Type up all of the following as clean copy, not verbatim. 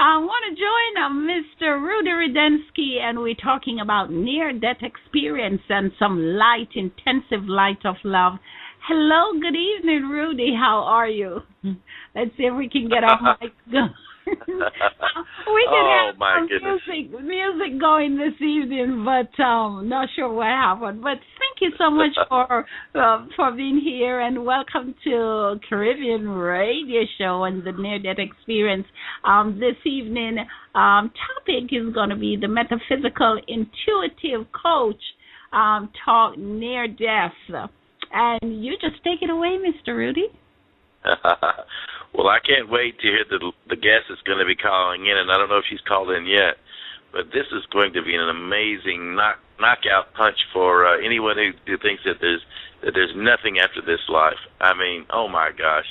I want to join Mr. Rudy Rudensky, and we're talking about near-death experience and some light, intensive light of love. Hello, good evening, Rudy. How are you? Let's see if we can get off mic. We can have some music going this evening, but not sure what happened. But thank you so much for being here, and welcome to Caribbean Radio Show and the Near Death Experience. This evening, topic is going to be the metaphysical intuitive coach talk near death, and you just take it away, Mr. Rudy. Well, I can't wait to hear the guest is going to be calling in, and I don't know if she's called in yet, but this is going to be an amazing knockout punch for anyone who thinks that there's nothing after this life. I mean, oh my gosh,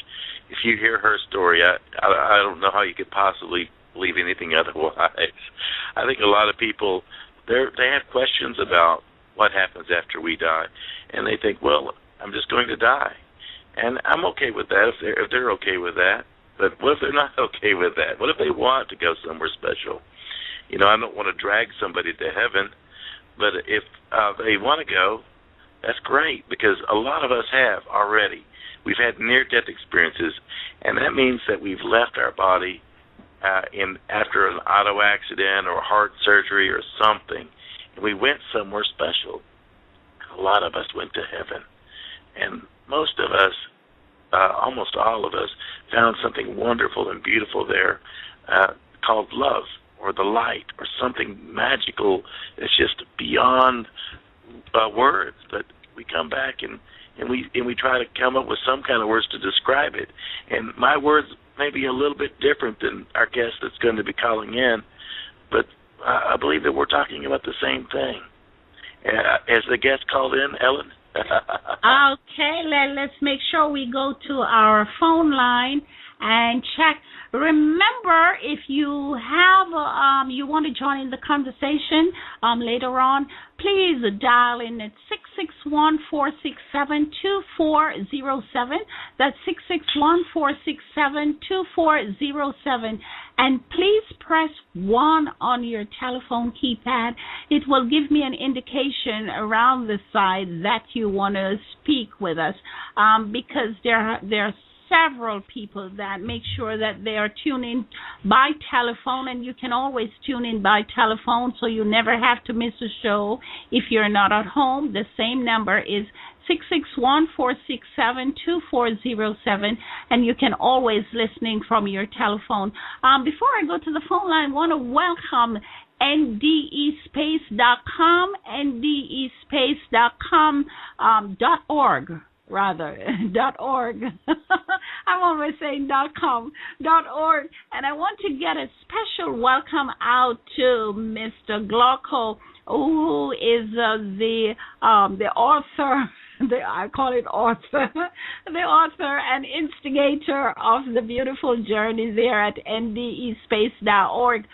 if you hear her story, I don't know how you could possibly believe anything otherwise. I think a lot of people they have questions about what happens after we die, and they think, well, I'm just going to die. And I'm okay with that if they're okay with that. But what if they're not okay with that? What if they want to go somewhere special? You know, I don't want to drag somebody to heaven, but if they want to go, that's great, because a lot of us have already. We've had near-death experiences, and that means that we've left our body after an auto accident or heart surgery or something, and we went somewhere special. A lot of us went to heaven, and most of us, almost all of us, found something wonderful and beautiful there called love or the light or something magical that's just beyond words. But we come back and we try to come up with some kind of words to describe it. And my words may be a little bit different than our guest that's going to be calling in, but I believe that we're talking about the same thing. Has the guest called in, Ellen? Okay, let's make sure we go to our phone line and check. Remember, if you have you want to join in the conversation later on, please dial in at 661-467-2407. That's 661-467-2407. And please press 1 on your telephone keypad. It will give me an indication around the side that you want to speak with us, because there are several people that make sure that they are tuning by telephone, and you can always tune in by telephone, so you never have to miss a show if you're not at home. The same number is 661-467-2407, and you can always listening from your telephone. Before I go to the phone line, I want to welcome ndespace.com, ndespace.com, .org. Rather, .org. I'm always saying .com, .org. And I want to get a special welcome out to Mr. Glauco, who is the author. I call it author, the author and instigator of the beautiful journey there at ndespace.org.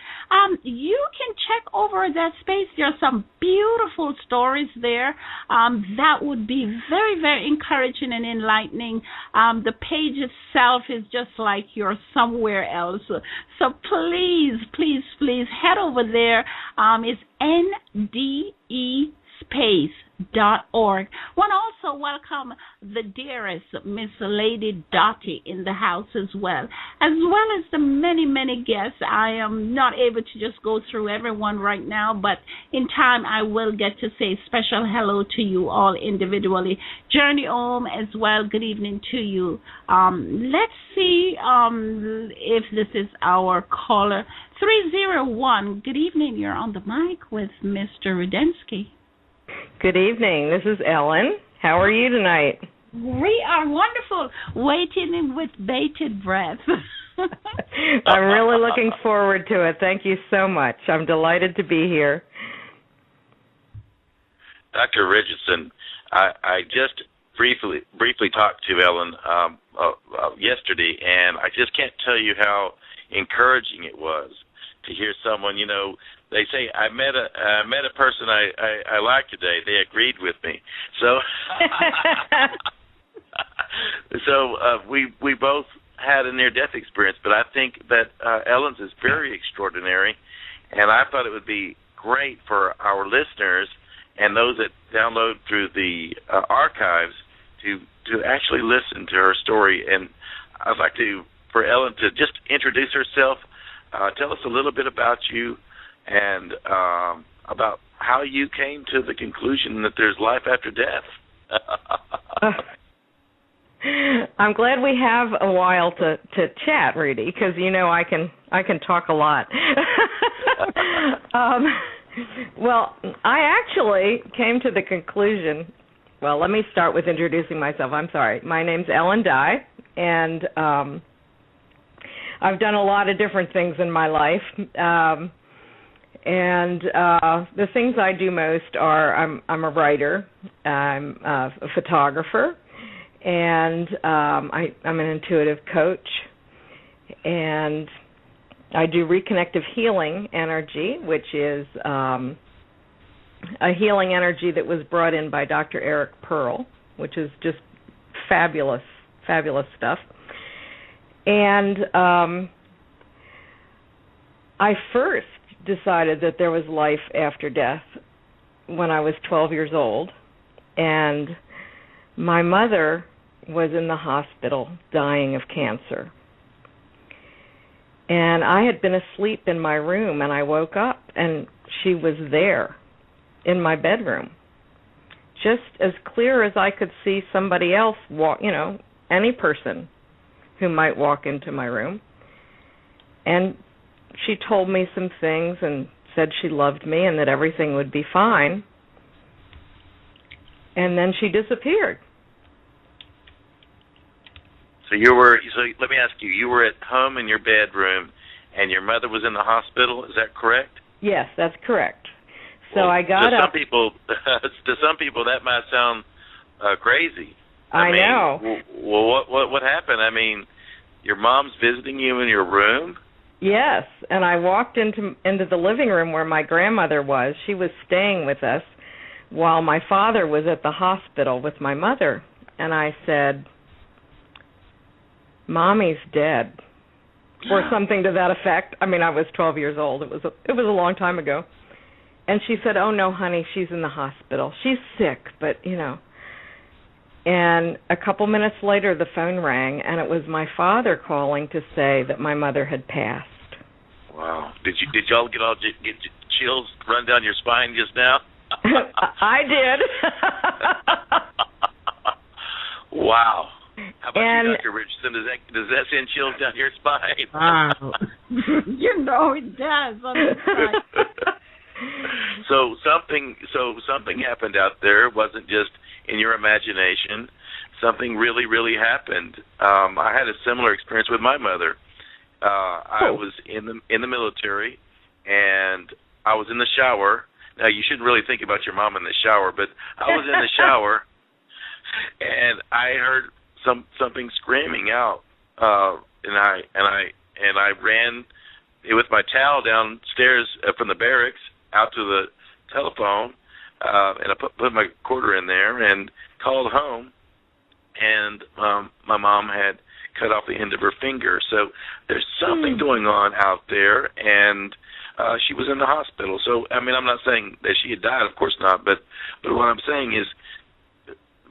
You can check over that space. There are some beautiful stories there that would be very, very encouraging and enlightening. The page itself is just like you're somewhere else. So please, please, please head over there. It's ndespace.org. Want to also welcome the dearest Miss Lady Dottie in the house as well as the many, many guests. I am not able to just go through everyone right now, but in time I will get to say special hello to you all individually. Journey Om as well, good evening to you. Let's see if this is our caller. 301, good evening, you're on the mic with Mr. Rudensky. Good evening. This is Ellen. How are you tonight? We are wonderful. Waiting with bated breath. I'm really looking forward to it. Thank you so much. I'm delighted to be here. Dr. Richardson, I just briefly talked to Ellen yesterday, and I just can't tell you how encouraging it was to hear someone, you know. They say I met a person I like today. They agreed with me. So we both had a near-death experience, but I think that Ellen's is very extraordinary, and I thought it would be great for our listeners and those that download through the archives to actually listen to her story. And I'd like for Ellen to just introduce herself, tell us a little bit about you, and about how you came to the conclusion that there's life after death. I'm glad we have a while to chat, Rudy, because I can talk a lot. Well, I actually came to the conclusion. Well, let me start with introducing myself. I'm sorry. My name's Ellen Dye, and I've done a lot of different things in my life. And the things I do most are I'm a writer, I'm a photographer, and I'm an intuitive coach, and I do reconnective healing energy, which is a healing energy that was brought in by Dr. Eric Pearl, which is just fabulous, fabulous stuff. And I first decided that there was life after death when I was 12 years old, and my mother was in the hospital dying of cancer. And I had been asleep in my room, and I woke up, and she was there in my bedroom, just as clear as I could see somebody else walk, any person who might walk into my room. And she told me some things and said she loved me and that everything would be fine. And then she disappeared. So let me ask you, you were at home in your bedroom and your mother was in the hospital, is that correct? Yes, that's correct. So I got up. To some people that might sound crazy. I know. Well, what happened? I mean, your mom's visiting you in your room? Yes, and I walked into the living room where my grandmother was. She was staying with us while my father was at the hospital with my mother. And I said, "Mommy's dead," or something to that effect. I mean, I was 12 years old. It was a long time ago. And she said, "Oh, no, honey, she's in the hospital. She's sick, but, And a couple minutes later, the phone rang, and it was my father calling to say that my mother had passed. Wow. Did y'all get chills run down your spine just now? I did. Wow. How about you, Dr. Richardson? Does that send chills down your spine? It does. So something happened out there. It wasn't just in your imagination. Something really, really happened. I had a similar experience with my mother. I was in the military, and I was in the shower. Now, you shouldn't really think about your mom in the shower, but I was in the shower, and I heard something screaming out, and I ran with my towel downstairs from the barracks out to the telephone, and I put my quarter in there and called home, and my mom had cut off the end of her finger. So there's something going on out there, and she was in the hospital. So, I mean, I'm not saying that she had died, of course not, but what I'm saying is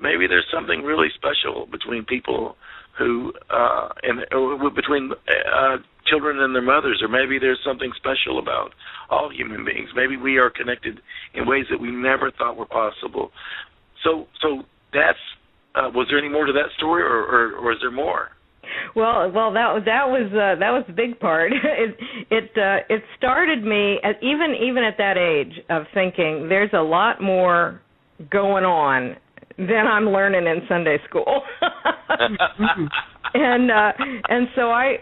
maybe there's something really special between people who, between children and their mothers, or maybe there's something special about all human beings. Maybe we are connected in ways that we never thought were possible. So that's, was there any more to that story, or is there more? Well, that was the big part. It started me even at that age of thinking there's a lot more going on than I'm learning in Sunday school. And so I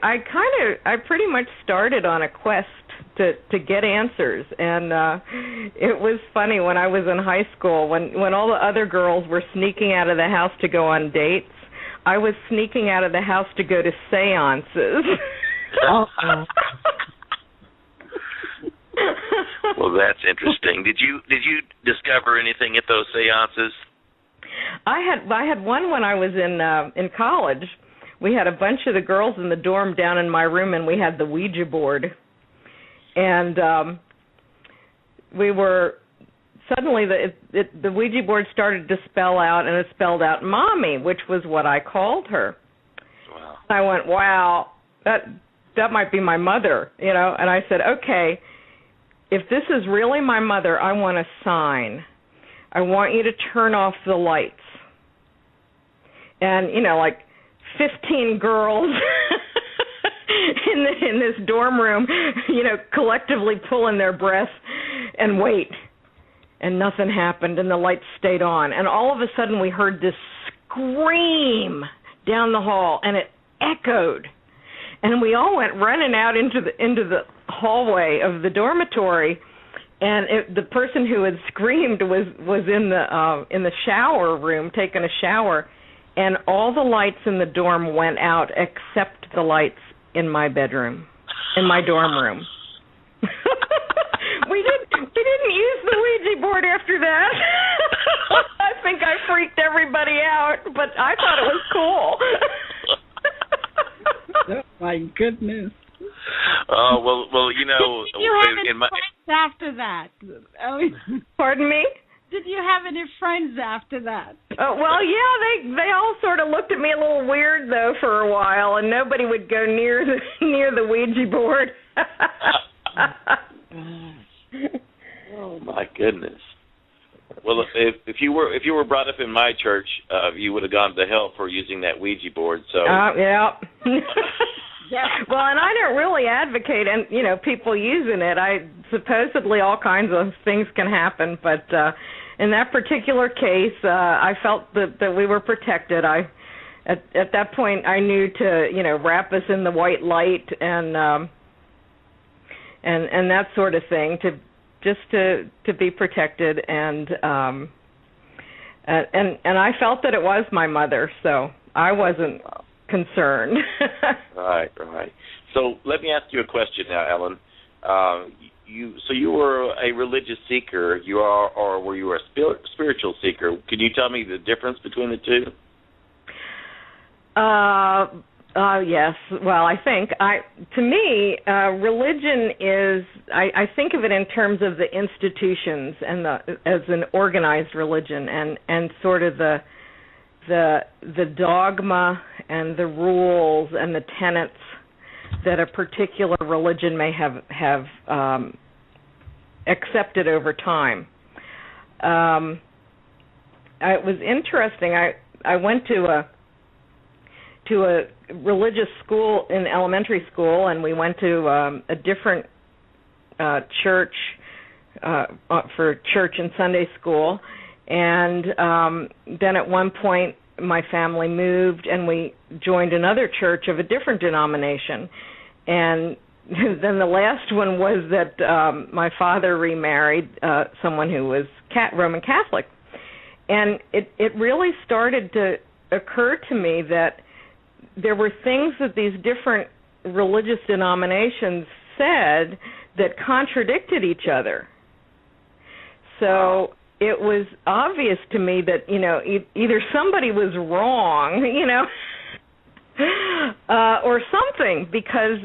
pretty much started on a quest to get answers. And it was funny when I was in high school, when all the other girls were sneaking out of the house to go on dates, I was sneaking out of the house to go to seances. Well, that's interesting. Did you discover anything at those seances? I had one when I was in college, we had a bunch of the girls in the dorm down in my room, and we had the Ouija board. And we were suddenly the Ouija board started to spell out, and it spelled out Mommy, which was what I called her. Wow. I went, wow, that might be my mother, you know. And I said, okay, if this is really my mother, I want a sign. I want you to turn off the lights. And, you know, like 15 girls in this dorm room, you know, collectively pulling their breath and wait. And nothing happened, and the lights stayed on. And all of a sudden we heard this scream down the hall, and it echoed. And we all went running out into the hallway of the dormitory. And the person who had screamed was in the shower room taking a shower, and all the lights in the dorm went out except the lights in my bedroom, in my dorm room. We didn't use the Ouija board after that. I think I freaked everybody out, but I thought it was cool. Oh my goodness. Oh, well, you know. Did you have any friends after that? Pardon me? Did you have any friends after that? Well, yeah, they all sort of looked at me a little weird though for a while, and nobody would go near the Ouija board. Oh my goodness. Well, if you were brought up in my church, you would have gone to hell for using that Ouija board. So. Yeah. Well, and I don't really advocate, and you know, people using it. Supposedly all kinds of things can happen, but in that particular case, I felt that we were protected. At that point, I knew to, you know, wrap us in the white light and that sort of thing to be protected, and I felt that it was my mother, so I wasn't concerned. Right. So let me ask you a question now, Ellen. You were a religious seeker, or were you a spiritual seeker? Can you tell me the difference between the two? Yes. Well, I think to me, religion is. I think of it in terms of the institutions and as an organized religion, and sort of the dogma and the rules and the tenets that a particular religion may have accepted over time. It was interesting. I went to a religious school in elementary school, and we went to a different church for church and Sunday school. And then at one point, my family moved, and we joined another church of a different denomination. And then the last one was that my father remarried someone who was Roman Catholic. And it really started to occur to me that there were things that these different religious denominations said that contradicted each other. So it was obvious to me that, you know, either somebody was wrong, you know, or something, because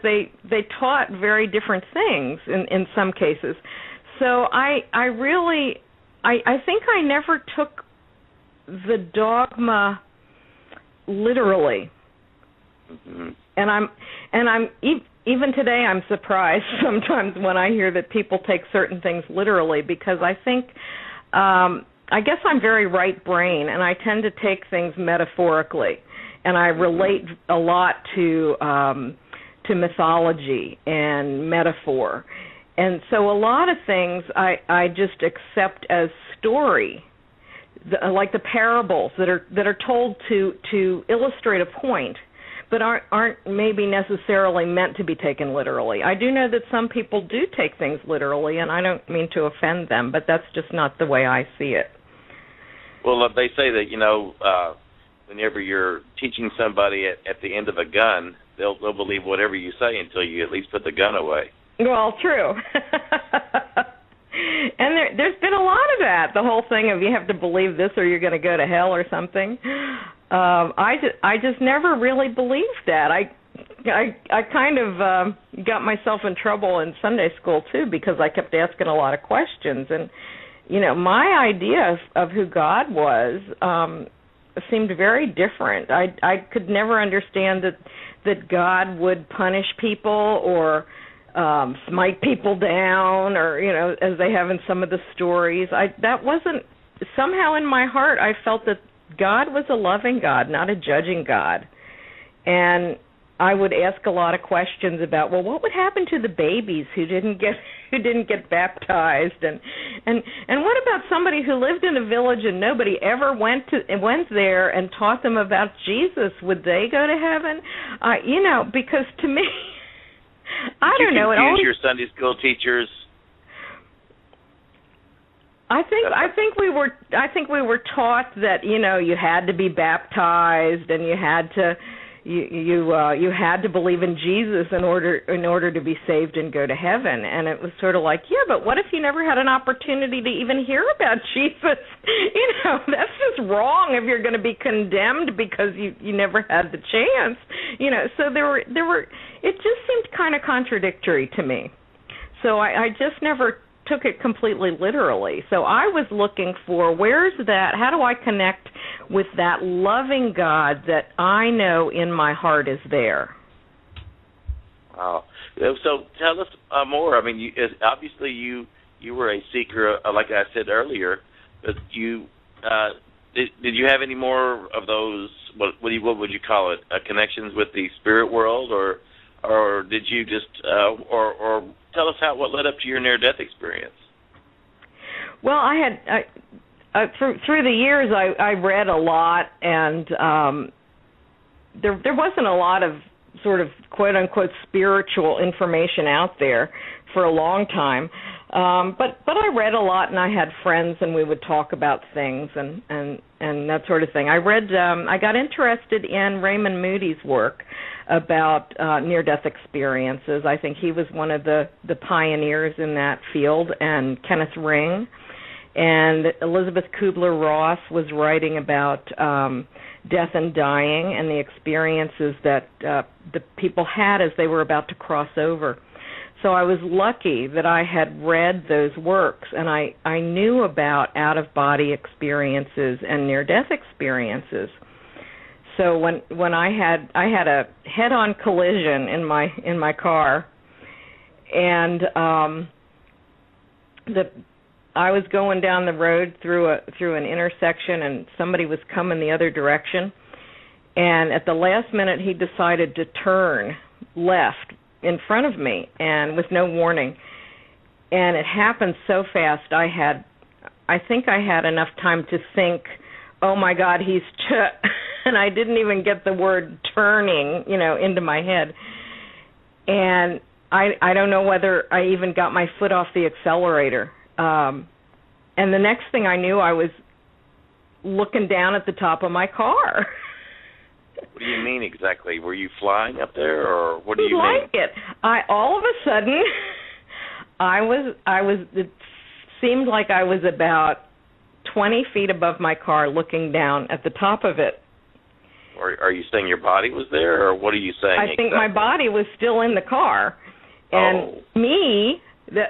they taught very different things in some cases. So I think I never took the dogma literally. Mm-hmm. And I'm even today I'm surprised sometimes when I hear that people take certain things literally, because I think I guess I'm very right brain, and I tend to take things metaphorically, and I relate a lot to mythology and metaphor. And so a lot of things I just accept as story, like the parables that are told to illustrate a point, but aren't maybe necessarily meant to be taken literally. I do know that some people do take things literally, and I don't mean to offend them, but that's just not the way I see it. Well, they say that, you know, whenever you're teaching somebody at the end of a gun, they'll believe whatever you say until you at least put the gun away. Well, true. And there's been a lot of that, the whole thing of you have to believe this or you're going to go to hell or something. I just never really believed that. I kind of got myself in trouble in Sunday school too, because I kept asking a lot of questions, and my idea of who God was seemed very different. I could never understand that God would punish people or smite people down, or as they have in some of the stories. That wasn't, somehow in my heart I felt that God was a loving God, not a judging God. And I would ask a lot of questions about, well, what would happen to the babies who didn't get baptized, and what about somebody who lived in a village and nobody ever went there and taught them about Jesus? Would they go to heaven? Because to me, I don't know. Did you confuse your Sunday school teachers? I think we were taught that you had to be baptized and you had to you had to believe in Jesus in order to be saved and go to heaven. And it was sort of like, yeah, but what if you never had an opportunity to even hear about Jesus? That's just wrong if you're going to be condemned because you never had the chance. So there were it just seemed kind of contradictory to me. So I just never took it completely literally. So I was looking for, where's that? How do I connect with that loving God that I know in my heart is there? Wow. So tell us more. I mean, obviously you were a seeker, like I said earlier, but you did you have any more of those? What would you call it? Connections with the spirit world, or did you just or tell us what led up to your near-death experience? Well, I had through the years I read a lot, and there wasn't a lot of sort of quote unquote spiritual information out there for a long time. But I read a lot, and I had friends, and we would talk about things and that sort of thing. I got interested in Raymond Moody's work about near-death experiences. I think he was one of the pioneers in that field, and Kenneth Ring. And Elizabeth Kubler-Ross was writing about death and dying and the experiences that the people had as they were about to cross over. So I was lucky that I had read those works, and I knew about out-of-body experiences and near-death experiences. So when I had a head-on collision in my car, and I was going down the road through an intersection, and somebody was coming the other direction, and at the last minute he decided to turn left in front of me, and with no warning. And it happened so fast. I think I had enough time to think, oh my God, he's and I didn't even get the word turning, into my head. And I don't know whether I even got my foot off the accelerator. And the next thing I knew, I was looking down at the top of my car. What do you mean exactly? Were you flying up there, or what do you mean? Like it. All of a sudden, it seemed like I was about 20 feet above my car looking down at the top of it. Or are you saying your body was there, or what are you saying? I think my body was still in the car, and me, the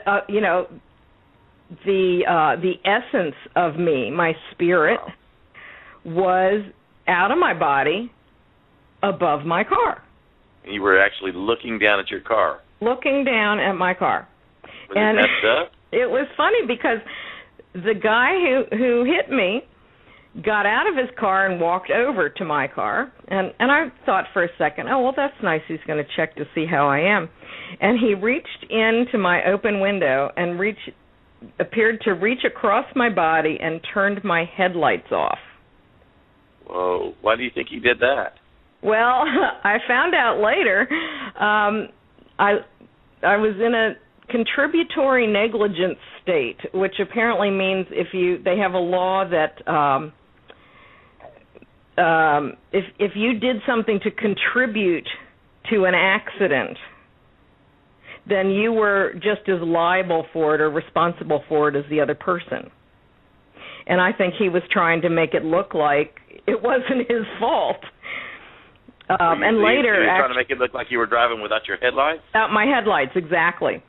essence of me, my spirit, was out of my body, above my car. You were actually looking down at your car. Looking down at my car. Was it messed up? It was funny because the guy who hit me got out of his car and walked over to my car, and I thought for a second, oh, well, that's nice. He's going to check to see how I am. And he reached into my open window and appeared to reach across my body and turned my headlights off. Whoa. Why do you think he did that? Well, I found out later. I was in a contributory negligence state, which apparently means they have a law that if you did something to contribute to an accident, then you were just as liable for it or responsible for it as the other person. and I think he was trying to make it look like it wasn't his fault. And later, you were trying to make it look like you were driving without your headlights? Without my headlights, exactly.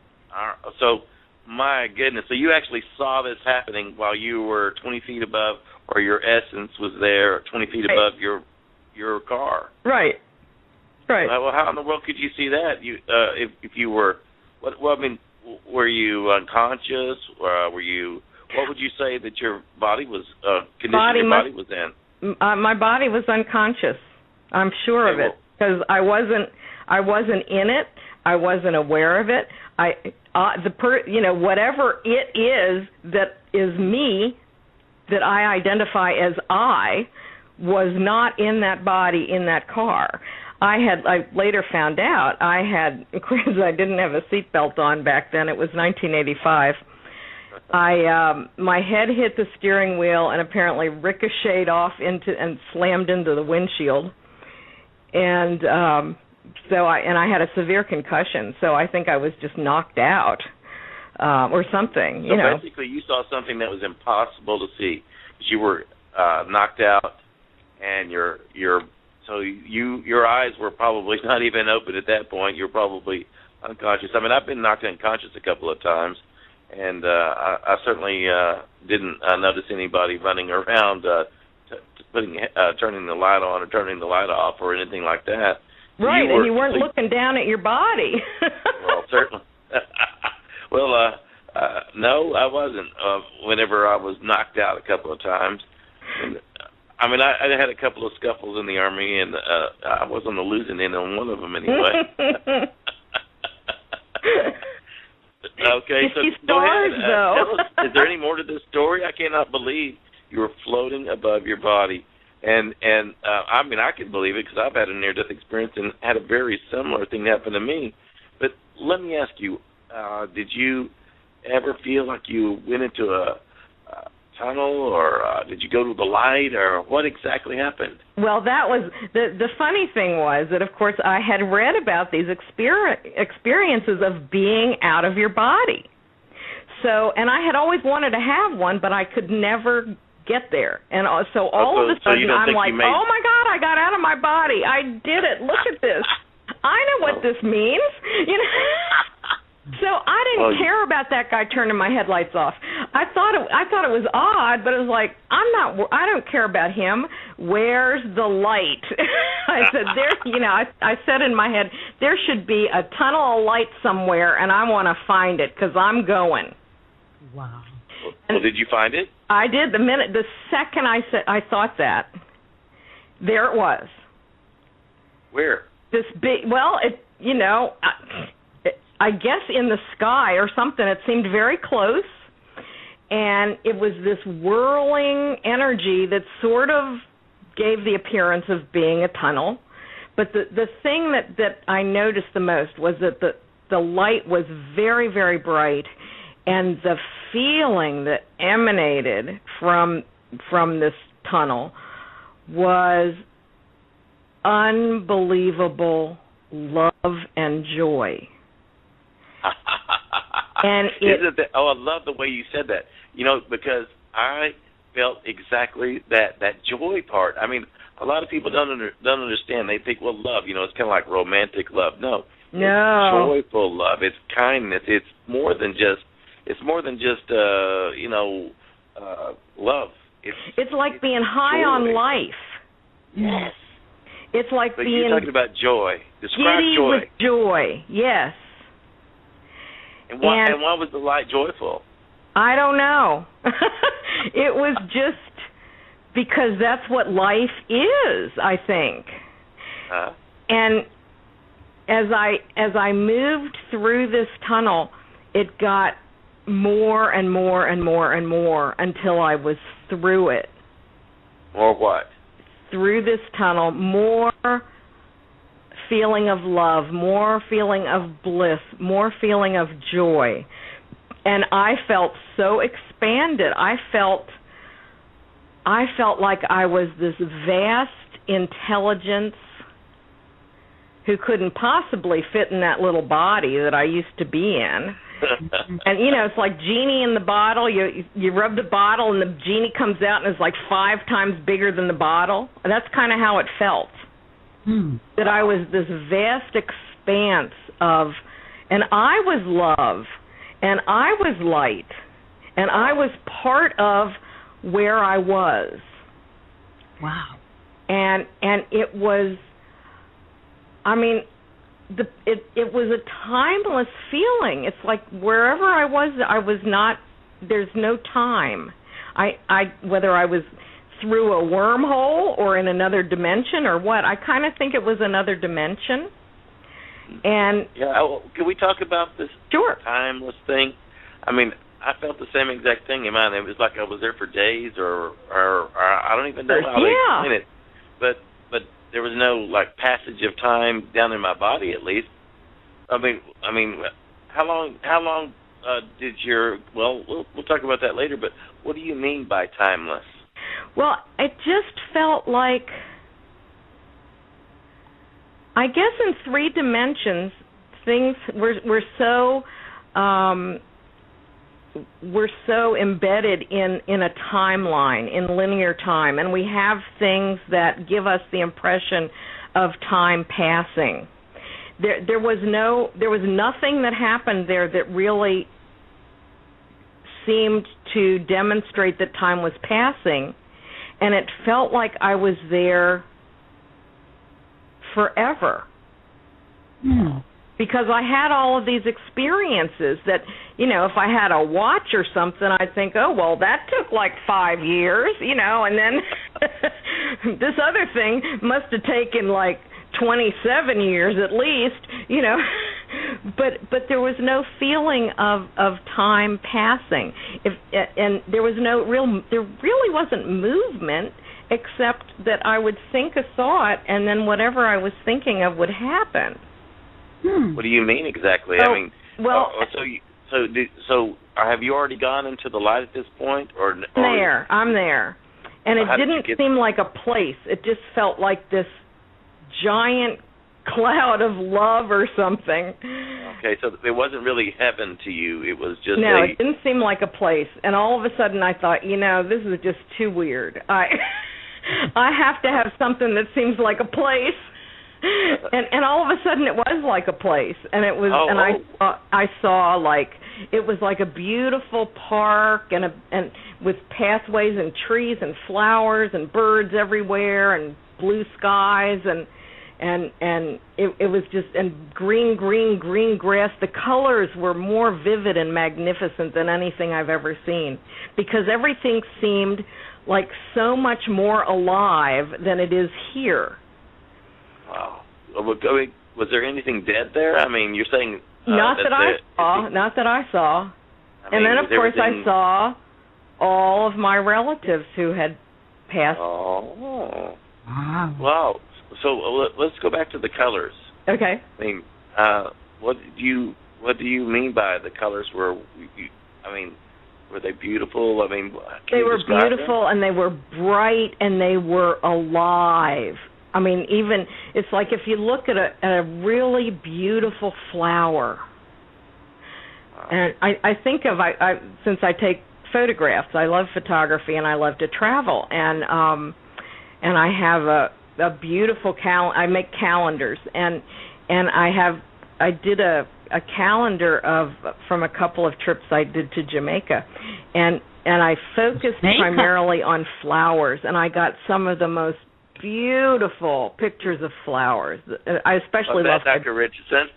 So, my goodness, so you actually saw this happening while you were 20 feet above, or your essence was there 20 feet above your car. Right. Well, how in the world could you see that? If you were, were you unconscious? Were you? What would you say that your body was condition your body was in? My body was unconscious. I'm sure of it because I wasn't in it. I wasn't aware of it. Whatever it is that is me, that I identify as I, was not in that body in that car. I later found out because I didn't have a seatbelt on back then. It was 1985. My head hit the steering wheel and apparently ricocheted off and slammed into the windshield. And I had a severe concussion, so I think I was just knocked out or something. So basically, you saw something that was impossible to see. You were knocked out, and your eyes were probably not even open at that point. You're probably unconscious. I mean, I've been knocked unconscious a couple of times, and I certainly didn't notice anybody running around turning the light on or turning the light off or anything like that. Right, and you weren't looking down at your body. Well, certainly. No, I wasn't. Whenever I was knocked out a couple of times. And, I mean, I had a couple of scuffles in the Army, and I was on the losing end on one of them anyway. Okay, so go ahead. Tell us, is there any more to this story? I cannot believe you were floating above your body. And I mean, I can believe it because I've had a near-death experience and had a very similar thing happen to me. But let me ask you, did you ever feel like you went into a tunnel, or did you go to the light, or what exactly happened? Well, that was the funny thing was that, of course, I had read about these experiences of being out of your body. So, and I had always wanted to have one, but I could never get there. And so all of a sudden I'm like, oh my God, I got out of my body. I did it. Look at this. I know what this means. So I didn't care about that guy turning my headlights off. I thought it was odd, but it was like, I don't care about him. Where's the light? I said, I said in my head, there should be a tunnel of light somewhere, and I want to find it because I'm going. Wow. Well, did you find it? I did. The second I thought that, there it was. Where? This big. Well, I guess in the sky or something. It seemed very close, and it was this whirling energy that sort of gave the appearance of being a tunnel. But the thing that I noticed the most was that the light was very, very bright, and the feeling that emanated from this tunnel was unbelievable love and joy. And I love the way you said that. Because I felt exactly that joy part. I mean, a lot of people don't understand. They think, well, love, it's kind of like romantic love. No. It's joyful love. It's kindness. It's more than just love. It's like being high joy. on life. Yes. It's like but being you're talking about joy. Describe giddy joy. with joy. Yes. And why was the light joyful? I don't know. It was just because that's what life is, I think. And as I moved through this tunnel, it got more and more and more and more until I was through it. More what? Through this tunnel, more feeling of love, more feeling of bliss, more feeling of joy. And I felt so expanded. I felt like I was this vast intelligence who couldn't possibly fit in that little body that I used to be in. And, it's like Genie in the bottle. You rub the bottle, and the Genie comes out, and it's like 5 times bigger than the bottle. And that's kind of how it felt. That I was this vast expanse of, and I was love, and I was light, and I was part of where I was. Wow. And it was, it was a timeless feeling. It's like wherever I was not, there's no time. Whether I was through a wormhole or in another dimension or what, I kind of think it was another dimension. And can we talk about this timeless thing? I felt the same exact thing in mine. It was like I was there for days, or I don't even know how to explain it. But there was no passage of time down in my body, at least. How long did your? Well, we'll talk about that later. But what do you mean by timeless? Well, it just felt like, I guess in 3 dimensions, things were so. We're so embedded in a timeline, in linear time, and we have things that give us the impression of time passing. There was nothing that happened there that really seemed to demonstrate that time was passing, and it felt like I was there forever. Because I had all of these experiences that, if I had a watch or something, I'd think, oh, well, that took like 5 years, and then this other thing must have taken like 27 years at least, But there was no feeling of time passing. And there really wasn't movement, except that I would think a thought, and then whatever I was thinking of would happen. What do you mean exactly? So have you already gone into the light at this point, or I'm there, and it didn't seem like a place. It just felt like this giant cloud of love or something. Okay, so it wasn't really heaven to you. It was just it didn't seem like a place. And all of a sudden, I thought, this is just too weird. I have to have something that seems like a place. And all of a sudden it was like a place, and it was, I saw it was like a beautiful park and with pathways and trees and flowers and birds everywhere and blue skies and it was just, and green grass. The colors were more vivid and magnificent than anything I've ever seen, because everything seemed like so much more alive than it is here. Wow. Was there anything dead there? You're saying... Not that I saw. And then, of course, I saw all of my relatives who had passed. Oh. Wow. So let's go back to the colors. Okay. What do you mean by the colors were... were they beautiful? They were beautiful, and they were bright, and they were alive. Even it's like if you look at a really beautiful flower, and I think of since I take photographs, I love photography and I love to travel, and I have a beautiful I make calendars, and I did a calendar from a couple of trips I did to Jamaica, and I focused primarily on flowers, and I got some of the most beautiful pictures of flowers. I especially love Dr. Richardson.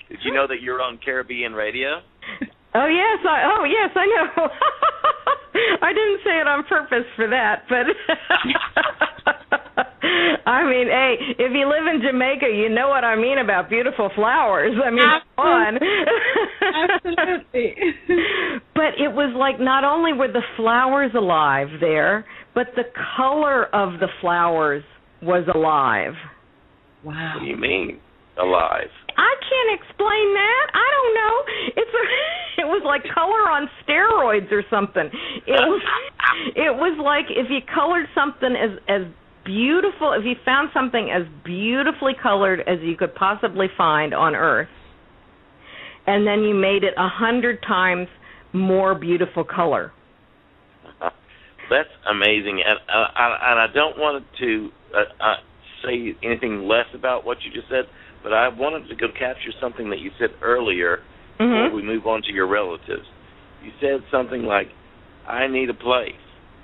Did you know that you're on Caribbean radio? Oh yes, I know. I didn't say it on purpose for that, but hey, if you live in Jamaica, you know what I mean about beautiful flowers. Fun. Absolutely. But it was like not only were the flowers alive there, but the color of the flowers was alive. Wow. What do you mean, alive? I can't explain that. I don't know. It was like color on steroids or something. It was like if you colored something as beautiful, if you found something as beautifully colored as you could possibly find on Earth, and then you made it 100 times more beautiful color. That's amazing, and I don't want to say anything less about what you just said, but I wanted to go capture something that you said earlier before we move on to your relatives. You said something like, I need a place,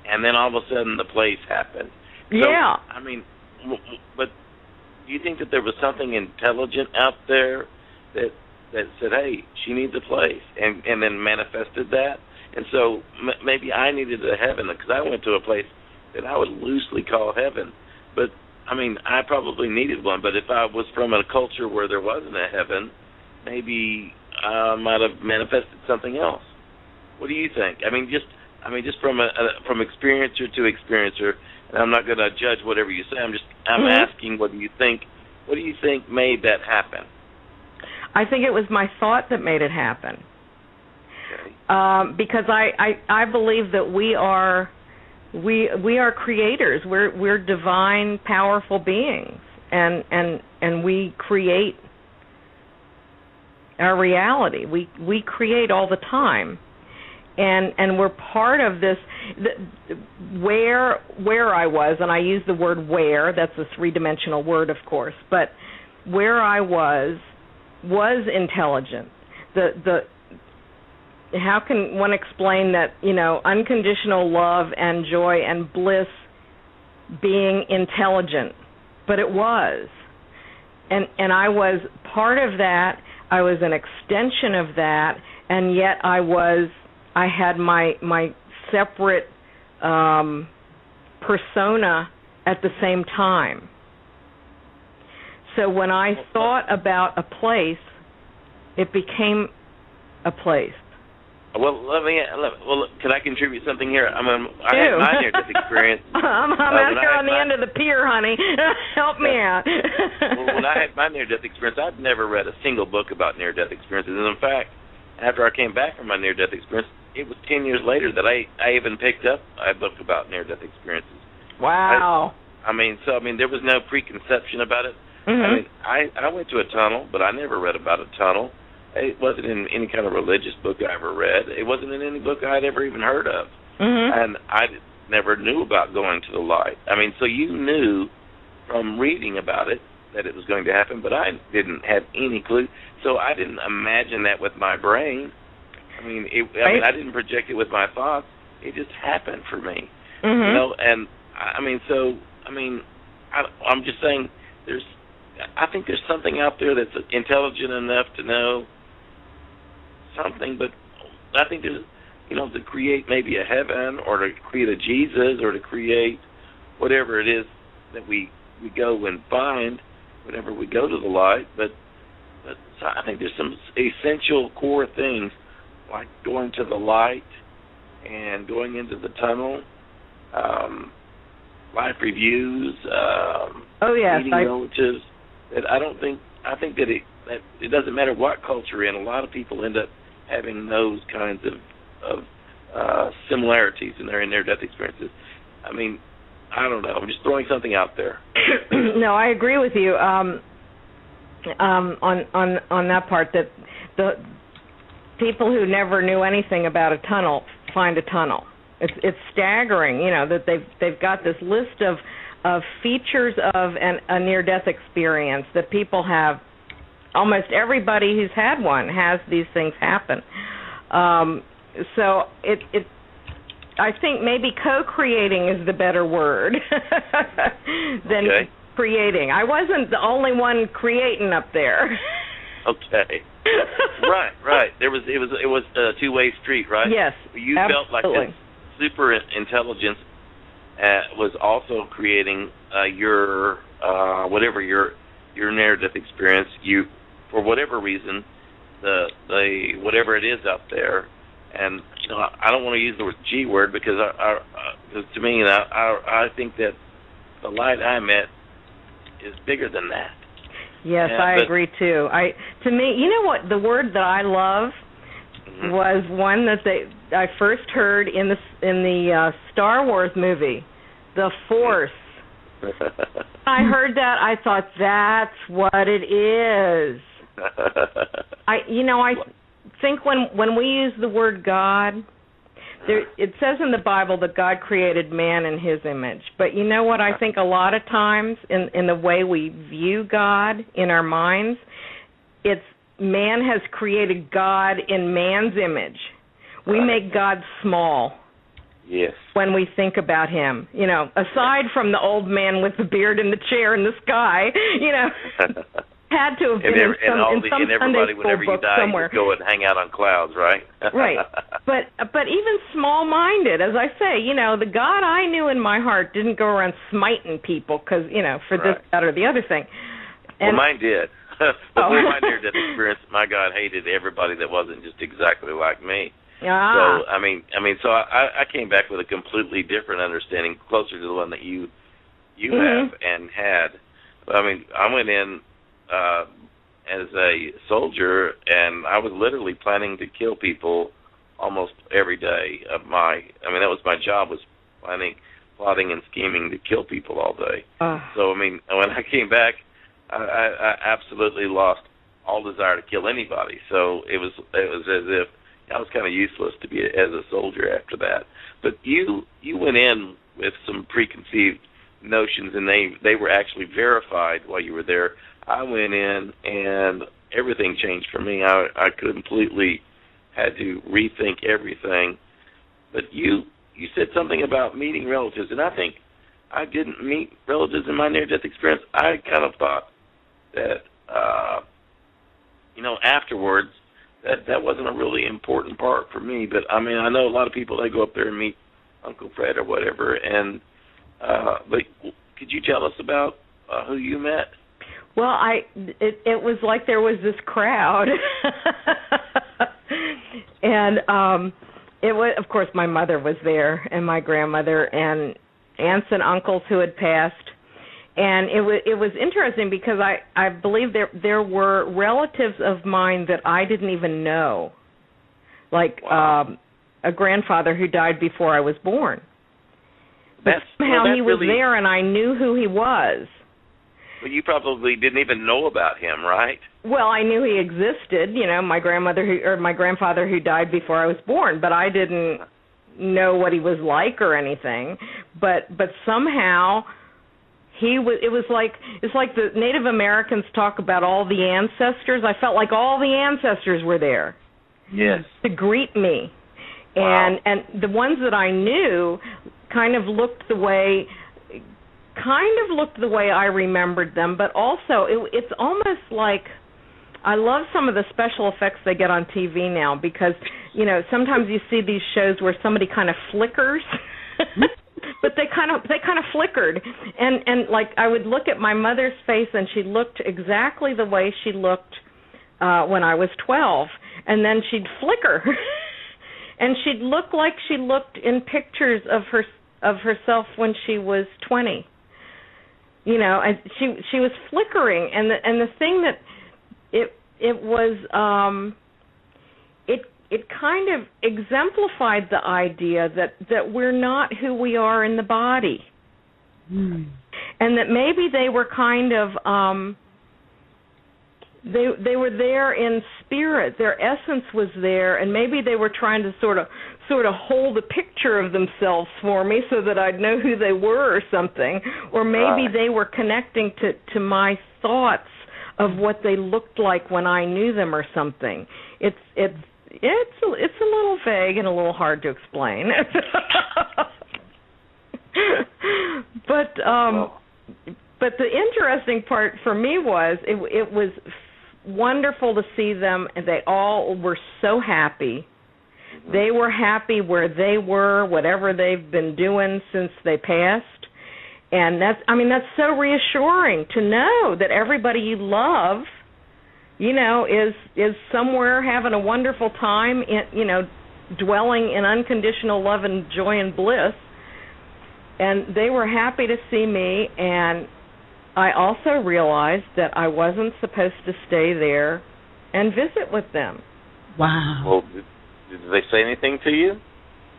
and then all of a sudden the place happened. So, yeah. I mean, but do you think that there was something intelligent out there that said, hey, she needs a place, and then manifested that? And so maybe I needed a heaven, because I went to a place that I would loosely call heaven. But, I mean, I probably needed one. But if I was from a culture where there wasn't a heaven, maybe I might have manifested something else. What do you think? I mean, just from experiencer to experiencer, and I'm not going to judge whatever you say. I'm asking, what do you think made that happen? I think it was my thought that made it happen. Okay. Because I believe that we are creators. We're divine, powerful beings, and we create our reality. We create all the time, and we're part of this. Where I was, and I use the word where. That's a three-dimensional word, of course, but where I was intelligent. How can one explain that, unconditional love and joy and bliss being intelligent? But it was. And I was part of that. I was an extension of that, and yet I had my separate persona at the same time. So when I thought about a place, it became a place. Well, can I contribute something here? I had my near-death experience. I'm out here on the end of the pier, honey. Help me out. Well, when I had my near-death experience, I'd never read a single book about near-death experiences. And in fact, after I came back from my near-death experience, it was 10 years later that I even picked up a book about near-death experiences. Wow. There was no preconception about it. Mm-hmm. I went to a tunnel, but I never read about a tunnel. It wasn't in any kind of religious book I ever read. It wasn't in any book I'd ever even heard of. Mm-hmm. And I never knew about going to the light. So you knew from reading about it that it was going to happen, but I didn't have any clue. So I didn't imagine that with my brain. I didn't project it with my thoughts. It just happened for me. Mm-hmm. I'm just saying I think there's something out there that's intelligent enough to know something, but I think there's, to create maybe a heaven, or to create a Jesus, or to create whatever it is that we go and find whenever we go to the light. But so I think there's some essential core things, like going to the light and going into the tunnel, life reviews, meeting relatives. I think that it doesn't matter what culture you're in. A lot of people end up having those kinds of similarities in their near-death experiences. I don't know. I'm just throwing something out there. No, I agree with you on that part. That the people who never knew anything about a tunnel find a tunnel. It's staggering, that they've got this list of features of a near-death experience that people have. Almost everybody who's had one has these things happen. So I think maybe co-creating is the better word than creating. I wasn't the only one creating up there. Okay. Right. It was a two-way street, right? Yes. You absolutely. Felt like this super intelligence was also creating your whatever your near-death experience. You, for whatever reason, the whatever it is out there, and I don't want to use the word G word, because to me, I think that the light I met is bigger than that. Yes, I agree too. To me, what the word that I love was one that I first heard in the Star Wars movie, the Force. I heard that, I thought, that's what it is. I think when we use the word God, it says in the Bible that God created man in his image. But you know what? I think a lot of times in the way we view God in our minds, it's man has created God in man's image. We make God small. Yes. When we think about him, aside from the old man with the beard in the chair in the sky, had to have been in some Sunday school book somewhere. You go and hang out on clouds, right? Right. But even small-minded, as I say, the God I knew in my heart didn't go around smiting people because, for this, that, or the other thing. And, well, mine did. Before my near-death experience, my God hated everybody that wasn't just exactly like me. Ah. So I came back with a completely different understanding, closer to the one that you have and had. I went in as a soldier, and I was literally planning to kill people almost every day of my. That was my job, was plotting and scheming to kill people all day. So when I came back, I absolutely lost all desire to kill anybody. So it was as if I was kind of useless to be as a soldier after that. But you went in with some preconceived notions, and they were actually verified while you were there. I went in, and everything changed for me. I completely had to rethink everything. But you said something about meeting relatives, and I think I didn't meet relatives in my near-death experience. I kind of thought that, afterwards, that wasn't a really important part for me. But I know a lot of people, they go up there and meet Uncle Fred or whatever. And but could you tell us about who you met? Well, it was like there was this crowd, and it was, of course, my mother was there, and my grandmother, and aunts and uncles who had passed. And it was interesting because I believe there were relatives of mine that I didn't even know, like a grandfather who died before I was born. But somehow he was there, and I knew who he was. Well, you probably didn't even know about him, right? Well, I knew he existed. My my grandfather who died before I was born, but I didn't know what he was like or anything. But somehow. It's like the Native Americans talk about all the ancestors. I felt like all the ancestors were there. Yes. To greet me. Wow. And the ones that I knew kind of looked the way I remembered them, but also it's almost like I love some of the special effects they get on TV now because, sometimes you see these shows where somebody kind of flickers. But they kind of flickered, and like I would look at my mother's face, and she looked exactly the way she looked when I was 12, and then she'd flicker, and she'd look like she looked in pictures of herself when she was 20. And she was flickering, and the thing that it was. It kind of exemplified the idea that we're not who we are in the body. And that maybe they were kind of, they were there in spirit. Their essence was there, and maybe they were trying to sort of hold a picture of themselves for me so that I'd know who they were or something. Or maybe they were connecting to my thoughts of what they looked like when I knew them or something. It's a little vague and a little hard to explain. But the interesting part for me was it was wonderful to see them, and they all were so happy. They were happy where they were, whatever they've been doing since they passed. And that's so reassuring to know that everybody you love is somewhere having a wonderful time, dwelling in unconditional love and joy and bliss. And they were happy to see me, and I also realized that I wasn't supposed to stay there and visit with them. Wow. Well, did they say anything to you?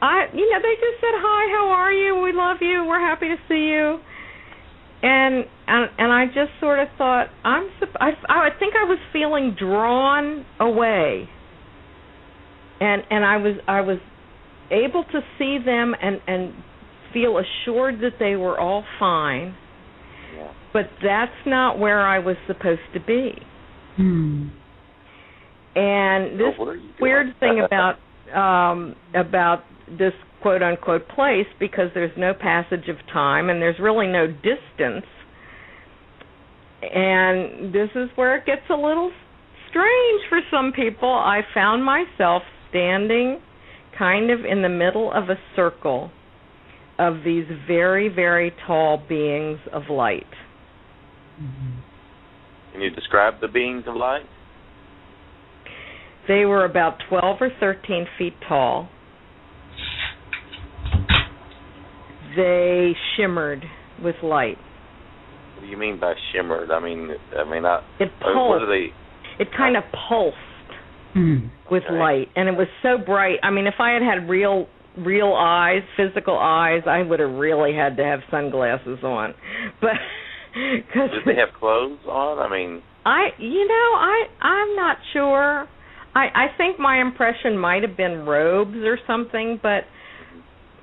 They just said, "Hi, how are you? We love you. We're happy to see you." and I just sort of thought I think I was feeling drawn away, and I was able to see them and feel assured that they were all fine. Yeah. But that's not where I was supposed to be. And this weird thing about this quote unquote place, because there's no passage of time and there's really no distance, and this is where it gets a little strange for some people. I found myself standing kind of in the middle of a circle of these very, very tall beings of light. Can you describe the beings of light? They were about 12 or 13 feet tall. They shimmered with light. What do you mean by shimmered? It pulsed. What are they? It kind of pulsed with light, and it was so bright. I mean, if I had real eyes, physical eyes, I would have really had to have sunglasses on. But did they have clothes on? I'm not sure. I think my impression might have been robes or something, but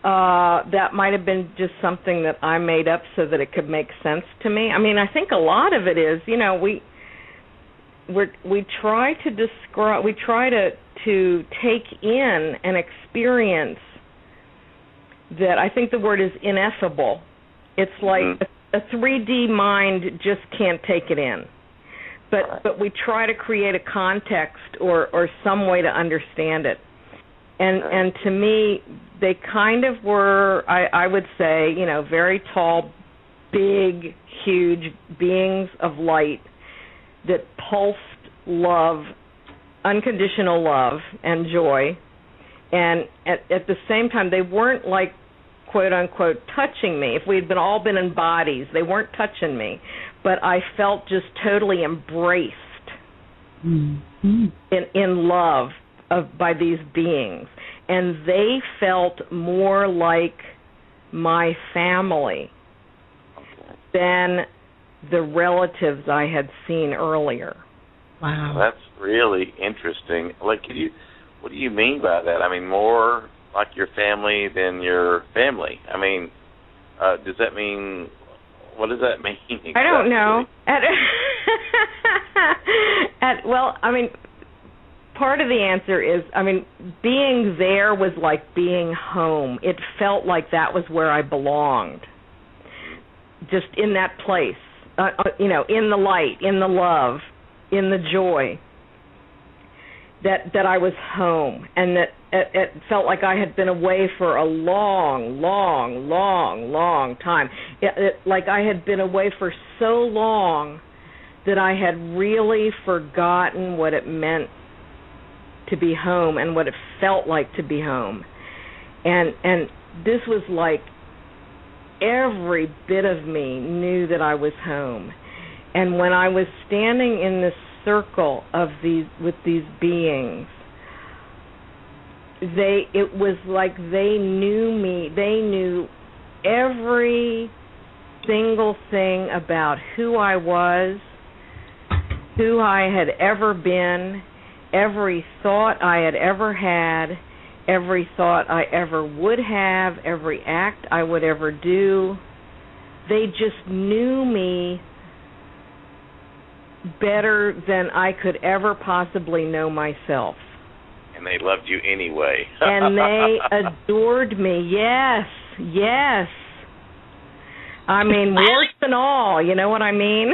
that might have been just something that I made up so that it could make sense to me. I mean, I think a lot of it is, we try to describe, we try to take in an experience that I think the word is ineffable. It's like a 3D mind just can't take it in. But we try to create a context or some way to understand it. And to me, they kind of were, I would say, very tall, big, huge beings of light that pulsed love, unconditional love and joy. And at the same time, they weren't like, quote unquote, touching me. If we had all been in bodies, they weren't touching me. But I felt just totally embraced in love by these beings. And they felt more like my family than the relatives I had seen earlier. Wow. That's really interesting. What do you mean by that? I mean, more like your family than your family. I mean, does that mean, what does that mean exactly? I don't know. Part of the answer is, being there was like being home. It felt like that was where I belonged. Just in that place, in the light, in the love, in the joy. That I was home, and that it felt like I had been away for a long, long, long, long time. Like I had been away for so long that I had really forgotten what it meant to be home and what it felt like to be home. And this was like every bit of me knew that I was home. And when I was standing in this circle of these beings, it was like they knew me. They knew every single thing about who I was, who I had ever been, every thought I had ever had, every thought I ever would have, every act I would ever do. They just knew me better than I could ever possibly know myself. And they loved you anyway. And they adored me. Yes. Worse than all, you know what I mean?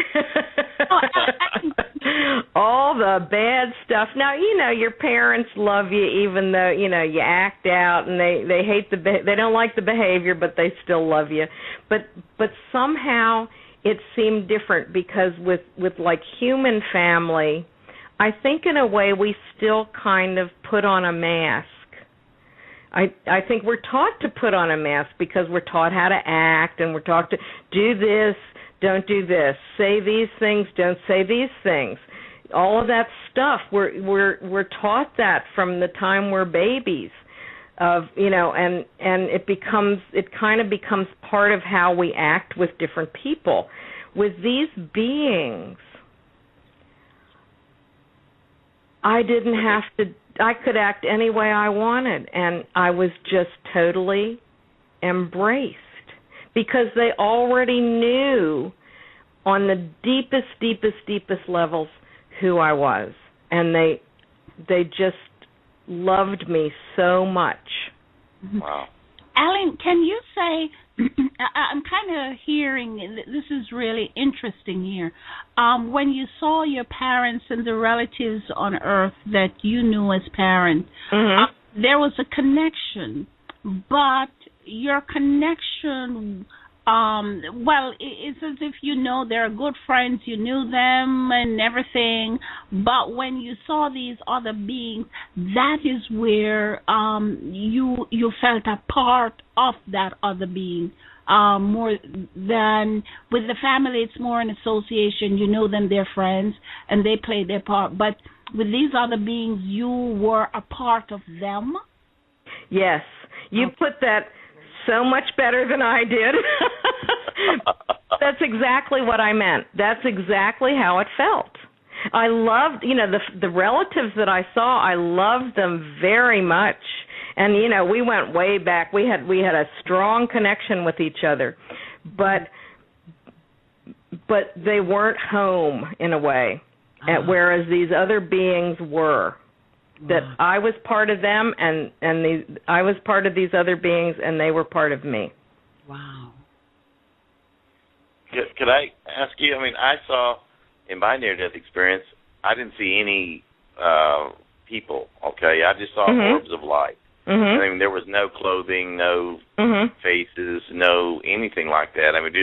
All the bad stuff. Now, your parents love you even though, you act out and they hate they don't like the behavior, but they still love you. But somehow it seemed different because with like human family, I think in a way we still kind of put on a mask. I think we're taught to put on a mask because we're taught how to act, and we're taught to do this, don't do this, say these things, don't say these things. All of that stuff, we're taught that from the time we're babies. of, and it kind of becomes part of how we act with different people. With these beings, I could act any way I wanted, and I was just totally embraced because they already knew on the deepest levels who I was, and they just loved me so much. Wow. Alan, can you say, I'm kind of hearing, this is really interesting here, when you saw your parents and the relatives on Earth that you knew as parents, there was a connection, but your connection, it's as if they're good friends, you knew them and everything, but when you saw these other beings, that is where you felt a part of that other being. More than with the family, it's more an association. You know them, they're friends, and they play their part. But with these other beings, you were a part of them? Yes. You put that so much better than I did. That's exactly what I meant. That's exactly how it felt. I loved, the relatives that I saw, I loved them very much. And, we went way back. We had a strong connection with each other. But they weren't home in a way, whereas these other beings were. That I was part of them, and I was part of these other beings, and they were part of me. Wow. Could I ask you? I mean, I saw in my near-death experience, I didn't see any people. Okay, I just saw orbs of light. I mean, there was no clothing, no faces, no anything like that. I mean,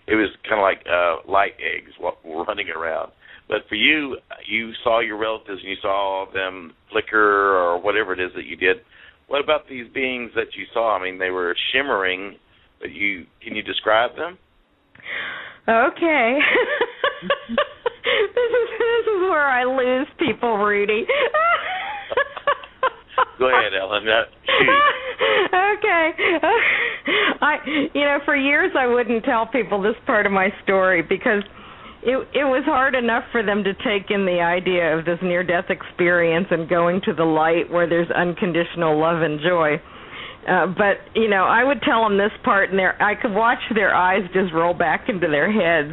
it was kind of like light eggs running around. But for you, you saw your relatives and you saw them flicker or whatever it is that you did. What about these beings that you saw? I mean, they were shimmering, but can you describe them? Okay. This is where I lose people, Rudy. Go ahead, Ellen. Okay. For years I wouldn't tell people this part of my story because it was hard enough for them to take in the idea of this near-death experience and going to the light where there's unconditional love and joy. But I would tell them this part, and I could watch their eyes just roll back into their heads,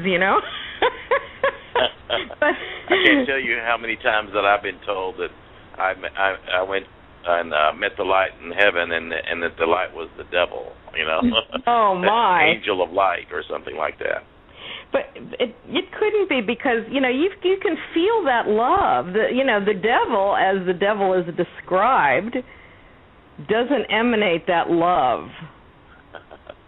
I can't tell you how many times that I've been told that I went and met the light in heaven, and that the light was the devil, Oh, my. Angel of light or something like that. But it couldn't be because, you can feel that love. The devil, as the devil is described, doesn't emanate that love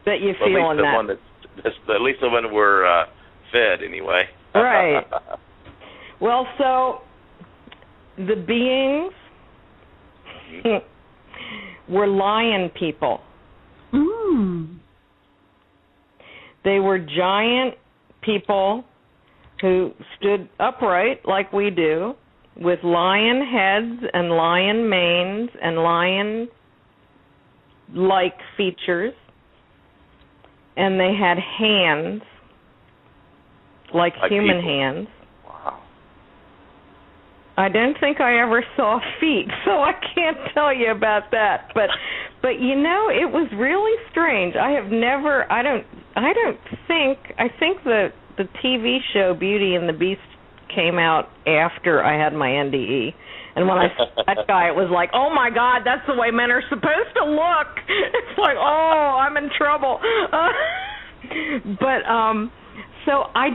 that you feel in that. At least the one we're fed, anyway. Right. Well, so the beings were lion people. They were giant people who stood upright like we do, with lion heads and lion manes and lion-like features, and they had hands like human people. hands. Wow. I don't think I ever saw feet, so I can't tell you about that. But it was really strange. I think the TV show Beauty and the Beast came out after I had my NDE. And when I saw that guy, it was like, oh, my God, that's the way men are supposed to look. It's like, oh, I'm in trouble. So I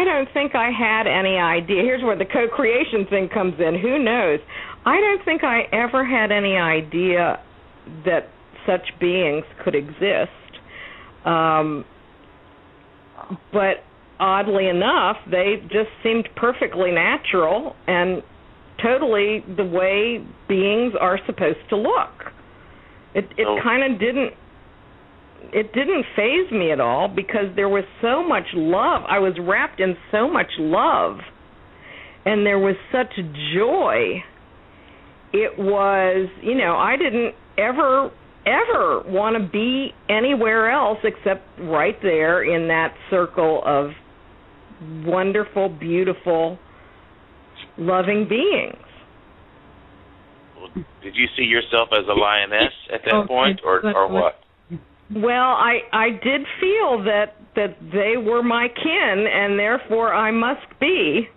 don't think I had any idea. Here's where the co-creation thing comes in. Who knows? I don't think I ever had any idea that such beings could exist. But oddly enough, they just seemed perfectly natural and totally the way beings are supposed to look. It kind of didn't faze me at all because there was so much love. I was wrapped in so much love, and there was such joy it was, I didn't ever want to be anywhere else except right there in that circle of wonderful, beautiful, loving beings. Well, did you see yourself as a lioness at that point, or what? Well, I did feel that they were my kin, and therefore I must be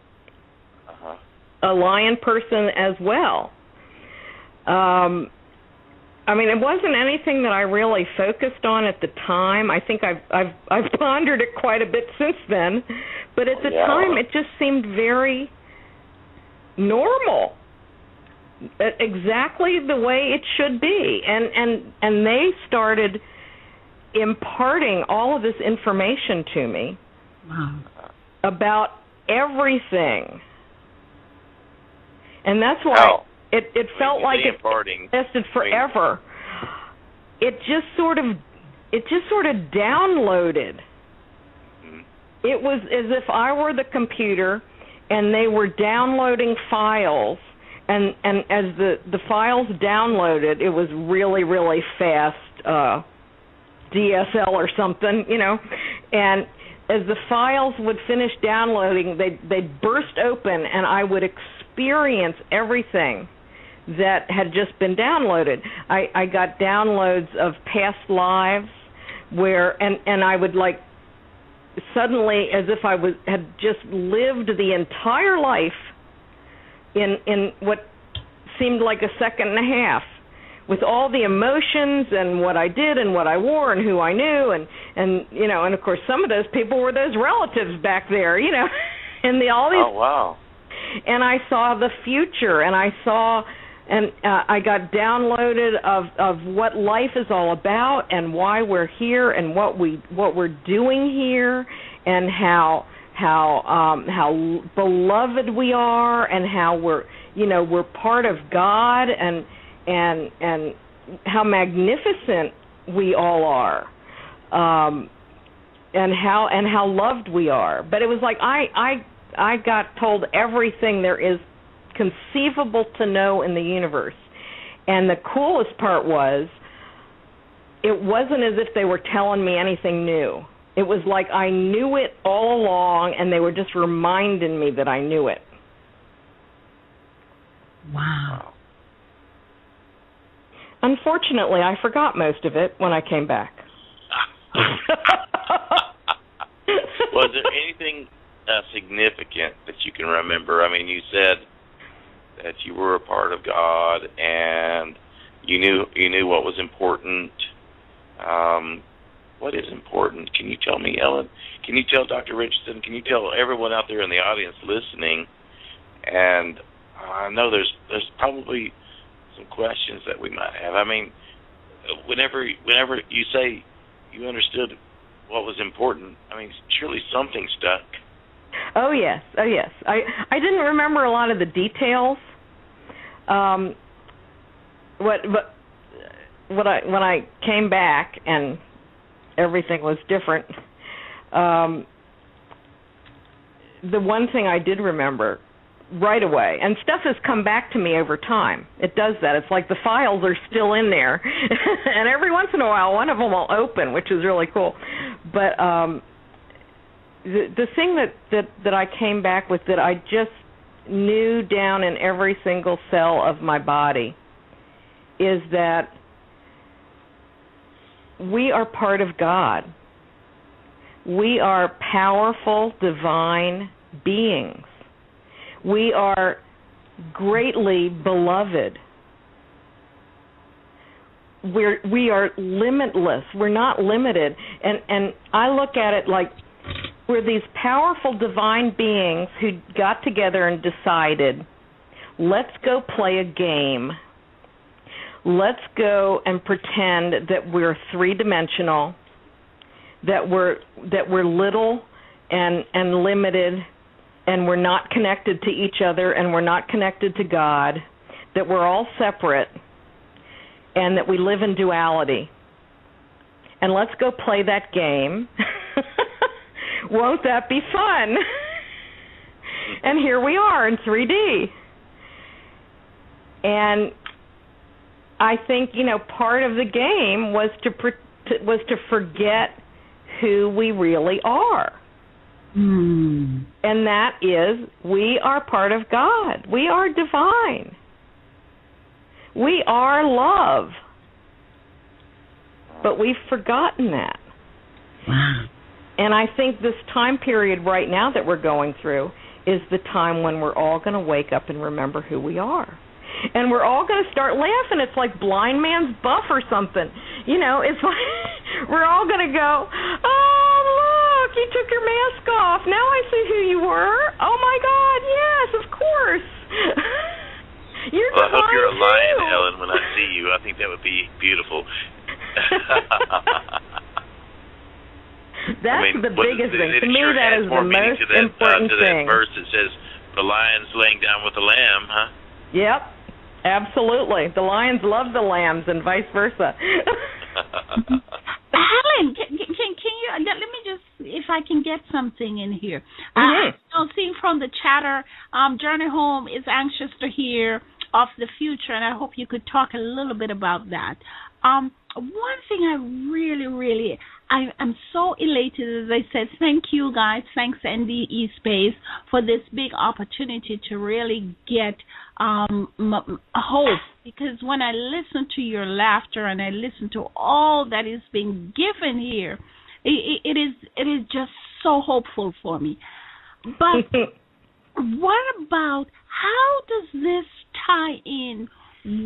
a lion person as well. It wasn't anything that I really focused on at the time. I think I've pondered it quite a bit since then, but at the time it just seemed very normal, exactly the way it should be. And they started imparting all of this information to me about everything, and that's why. It felt like it lasted forever. It just sort of downloaded. Mm-hmm. It was as if I were the computer, and they were downloading files. And as the files downloaded, it was really, really fast DSL or something, And as the files would finish downloading, they'd burst open, and I would experience everything that had just been downloaded. I got downloads of past lives where, and I would suddenly, as if I had just lived the entire life in what seemed like a second and a half, with all the emotions and what I did and what I wore and who I knew, and of course some of those people were those relatives back there, and all these. Oh wow! And I saw the future, and I saw. And I got downloaded of what life is all about, and why we're here, and what we're doing here, and how beloved we are, and how we're part of God, and how magnificent we all are, and how loved we are. But it was like I got told everything there is conceivable to know in the universe. And the coolest part was, it wasn't as if they were telling me anything new. It was like I knew it all along, and they were just reminding me that I knew it. Wow. Unfortunately, I forgot most of it when I came back. Was there anything significant that you can remember? I mean, you said that you were a part of God, and you knew what was important. What is important? Can you tell me, Ellen? Can you tell Dr. Richardson? Can you tell everyone out there in the audience listening? And I know there's probably some questions that we might have. I mean, whenever you say you understood what was important, I mean, surely something stuck. Oh yes. I didn't remember a lot of the details. When I came back and everything was different, the one thing I did remember right away, and stuff has come back to me over time. It does that. It's like the files are still in there, and every once in a while one of them will open, which is really cool. But the thing that I came back with, that I just knew down in every single cell of my body, is that we are part of God. We are powerful, divine beings. We are greatly beloved. We are limitless. We're not limited. And I look at it like we're these powerful divine beings who got together and decided, let's go play a game. Let's go and pretend that we're three-dimensional, that we're little and limited, and we're not connected to each other, and we're not connected to God, that we're all separate, and that we live in duality. And let's go play that game. Won't that be fun? And here we are in 3D. And I think, part of the game was to forget who we really are. Mm. And that is, we are part of God. We are divine. We are love. But we've forgotten that. Wow. And I think this time period right now that we're going through is the time when we're all going to wake up and remember who we are. And we're all going to start laughing. It's like blind man's buff or something. It's like we're all going to go, oh, look, you took your mask off. Now I see who you were. Oh, my God, yes, of course. Well, I hope you're a lion, Ellen, when I see you. I think that would be beautiful. That's the biggest thing. To me, that is the most important thing. That verse that says, the lion's laying down with the lamb, huh? Yep, absolutely. The lions love the lambs and vice versa. Helen, can you, let me just, if I can get something in here. Seeing from the chatter, Journey Home is anxious to hear of the future, and I hope you could talk a little bit about that. One thing I really, I'm so elated, as I said, thank you guys, thanks NDE Space for this big opportunity to really get hope, because when I listen to your laughter and I listen to all that is being given here, it is just so hopeful for me. But what about, how does this tie in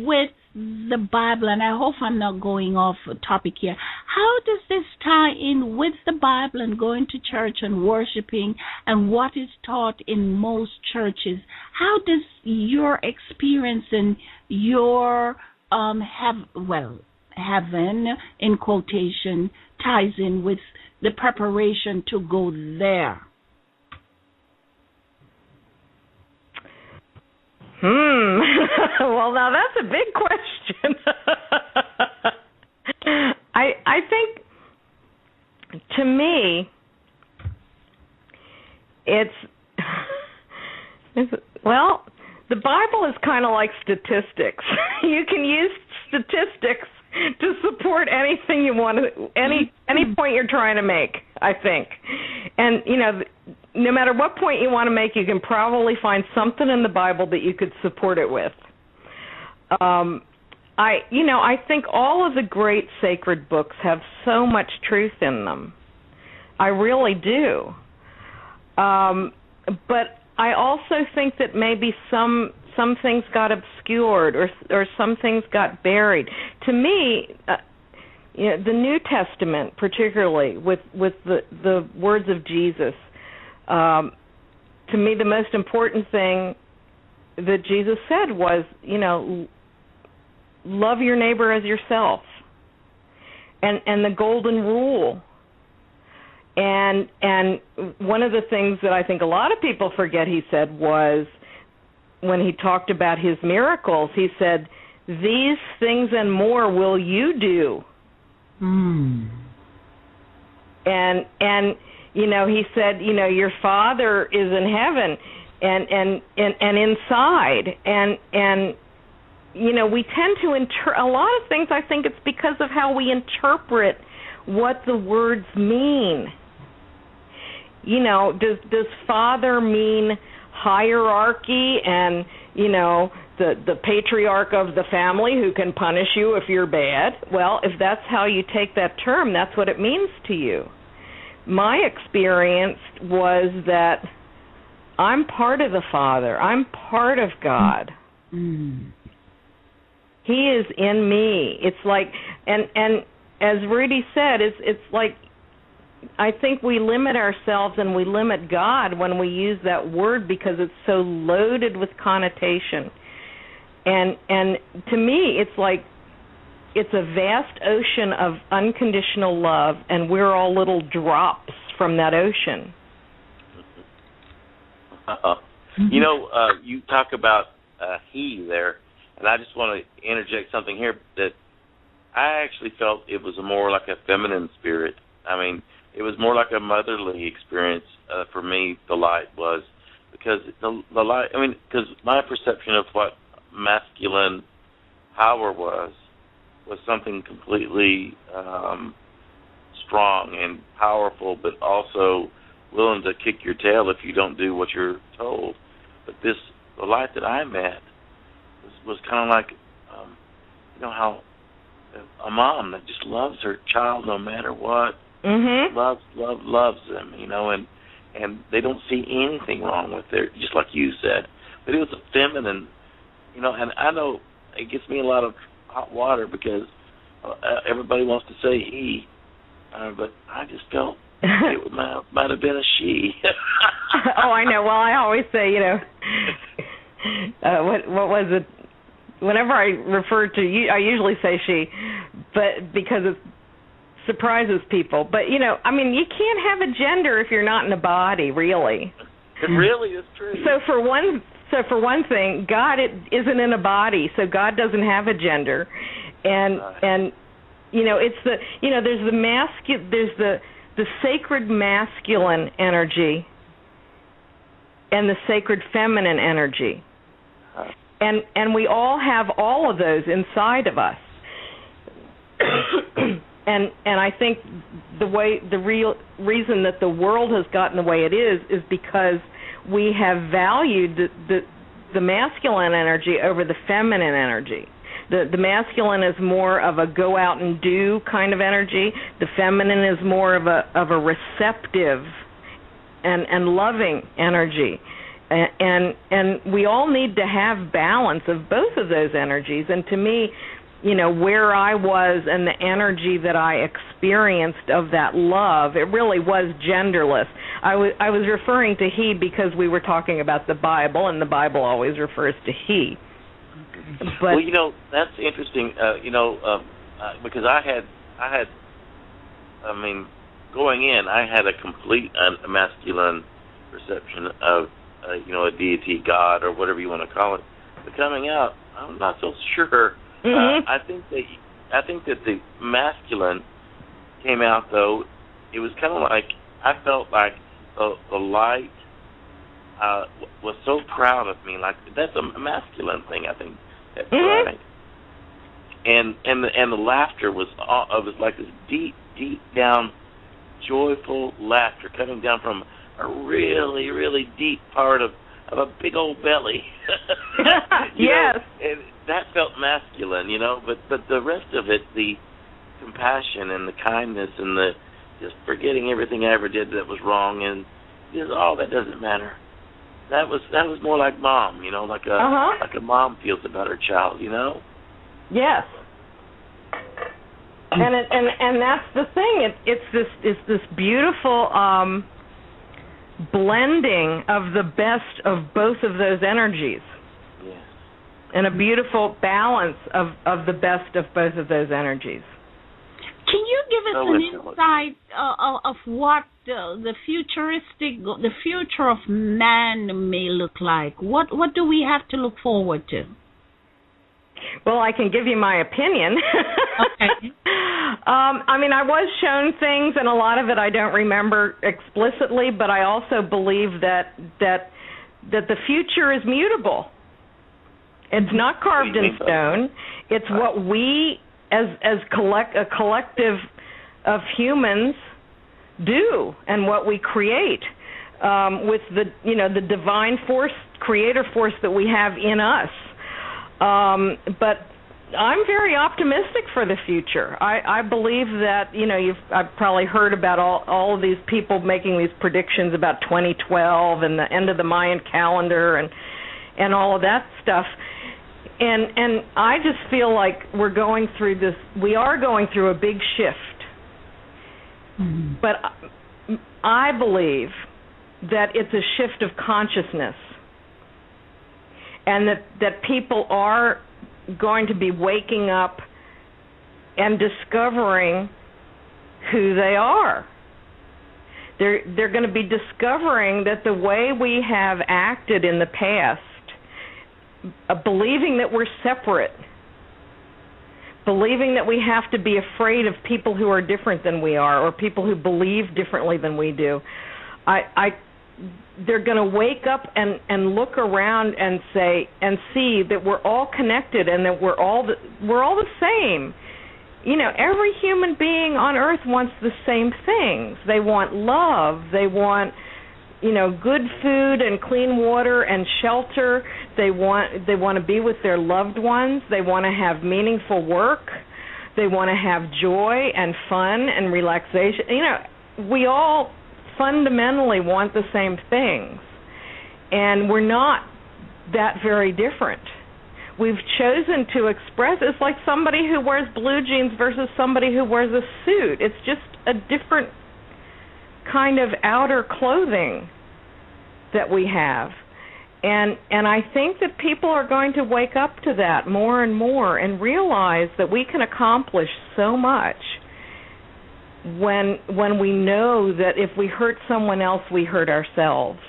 with the Bible? And I hope I'm not going off topic here. How does this tie in with the Bible and going to church and worshiping and what is taught in most churches? How does your experience and your heaven, in quotation, ties in with the preparation to go there? Well, now that's a big question. I think, to me, well, the Bible is kind of like statistics. You can use statistics to support anything you want to, any point you're trying to make, I think. And, no matter what point you want to make, you can probably find something in the Bible that you could support it with. I think all of the great sacred books have so much truth in them. I really do. But I also think that maybe some things got obscured or some things got buried. To me, the New Testament, particularly with the words of Jesus, to me the most important thing that Jesus said was, love your neighbor as yourself, and the golden rule. And one of the things that I think a lot of people forget he said was, when he talked about his miracles, he said, these things and more will you do. And he said, your Father is in heaven and inside. And we tend to a lot of things, I think it's because of how we interpret what the words mean. Does Father mean hierarchy and, the patriarch of the family who can punish you if you're bad? Well, if that's how you take that term, that's what it means to you. My experience was that I'm part of the Father. I'm part of God. He is in me. It's like, and as Rudy said, it's like, I think we limit ourselves and we limit God when we use that word because it's so loaded with connotation. And to me, it's like, it's a vast ocean of unconditional love, and we're all little drops from that ocean. You talk about he there, and I just want to interject something here that I actually felt it was more like a feminine spirit. I mean, it was more like a motherly experience for me, the light was, because the light, because my perception of what masculine power was something completely strong and powerful, but also willing to kick your tail if you don't do what you're told. But the life that I met was kind of like, how a mom that just loves her child no matter what, loves them, and they don't see anything wrong with it, just like you said. But it was a feminine, and I know it gets me a lot of hot water because everybody wants to say he, but I just felt it might have been a she. Oh, I know. Well, I always say, what was it? Whenever I refer to you, I usually say she, but because it surprises people. But, you can't have a gender if you're not in a body, really. It really is true. So for one thing, God isn't in a body, so God doesn't have a gender. And it's there's the sacred masculine energy and the sacred feminine energy. And we all have all of those inside of us. and I think the real reason that the world has gotten the way it is because we have valued the masculine energy over the feminine energy. The masculine is more of a go out and do kind of energy. The feminine is more of a receptive and loving energy. And we all need to have balance of both of those energies. And to me, where I was and the energy that I experienced of that love, it really was genderless. I was referring to he because we were talking about the Bible, and the Bible always refers to he. But, well, that's interesting. Because going in, I had a complete masculine perception of, a deity, God, or whatever you want to call it. But coming out, I'm not so sure. I think that the masculine came out, though. It was kind of like I felt like the light was so proud of me. Like that's a masculine thing, I think. That's right. And the laughter was like this deep down, joyful laughter coming down from a really, really deep part of a big old belly. Yes. And that felt masculine, but the rest of it, the compassion and the kindness and the just forgetting everything I ever did that was wrong, and just all that doesn't matter. That was more like mom, like a mom feels about her child, Yes. And that's the thing. It's this beautiful blending of the best of both of those energies. Yes. And a beautiful balance of the best of both of those energies. Can you give us an insight of what the future of man may look like? What do we have to look forward to? Well, I can give you my opinion. Okay. I was shown things, and a lot of it I don't remember explicitly, but I also believe that the future is mutable. It's not carved in stone. It's what we, as a collective of humans, do, and what we create with the divine force, creator force that we have in us. But I'm very optimistic for the future. I believe that, I've probably heard about all of these people making these predictions about 2012 and the end of the Mayan calendar and all of that stuff. And I just feel like we are going through a big shift. Mm-hmm. But I believe that it's a shift of consciousness, and that people are going to be waking up and discovering who they are. They're going to be discovering that the way we have acted in the past, believing that we're separate, believing that we have to be afraid of people who are different than we are, or people who believe differently than we do. they're going to wake up and look around and see that we're all connected and that we're all the same. You know, every human being on earth wants the same things. They want love. They want, you know, good food and clean water and shelter. They want to be with their loved ones. They want to have meaningful work. They want to have joy and fun and relaxation. You know, we all fundamentally want the same things, and we're not that very different. We've chosen to express, it's like somebody who wears blue jeans versus somebody who wears a suit. It's just a different kind of outer clothing that we have. And I think that people are going to wake up to that more and more and realize that we can accomplish so much when we know that if we hurt someone else, we hurt ourselves.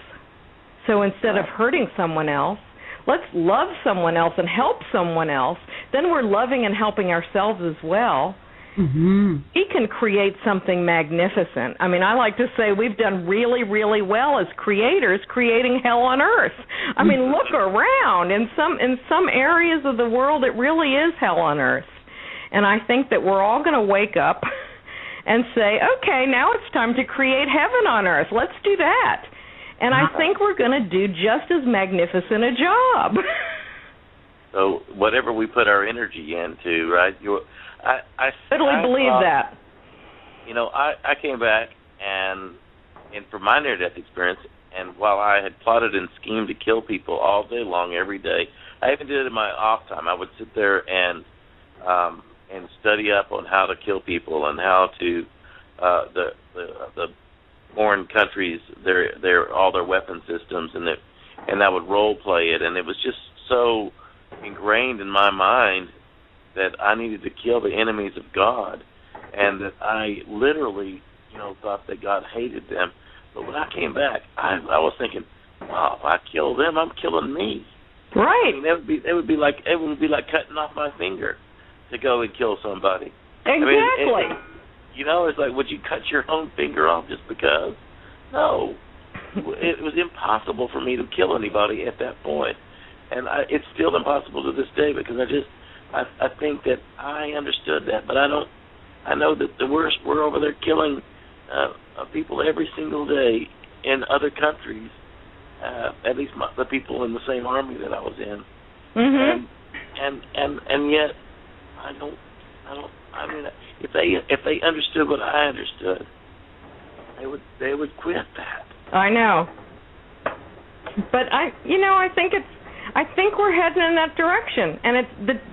So instead of hurting someone else, let's love someone else and help someone else. Then we're loving and helping ourselves as well. Mm-hmm. We can create something magnificent. I mean, I like to say we've done really, really well as creators, creating hell on earth. I mean, look around. In some areas of the world, it really is hell on earth. And I think that we're all going to wake up and say, okay, now it's time to create heaven on earth. Let's do that. And I think we're going to do just as magnificent a job. So whatever we put our energy into, right? I totally believe that. You know, I came back and for my near-death experience, and while I had plotted and schemed to kill people all day long, every day, I even did it in my off time. I would sit there and study up on how to kill people and how to the foreign countries, their all their weapon systems, and I would role play it, and it was just so ingrained in my mind that I needed to kill the enemies of God, and that I literally, you know, thought that God hated them. But when I came back, I was thinking, wow, if I kill them, I'm killing me. Right. I mean, it would be like cutting off my finger to go and kill somebody. Exactly. I mean, you know, it's like, would you cut your own finger off just because? No. It was impossible for me to kill anybody at that point. And it's still impossible to this day because I think that I understood that, but I know that we're over there killing people every single day in other countries, at least the people in the same army that I was in. Mm-hmm. And yet I mean, if they understood what I understood, they would quit that. I know. But I think we're heading in that direction, and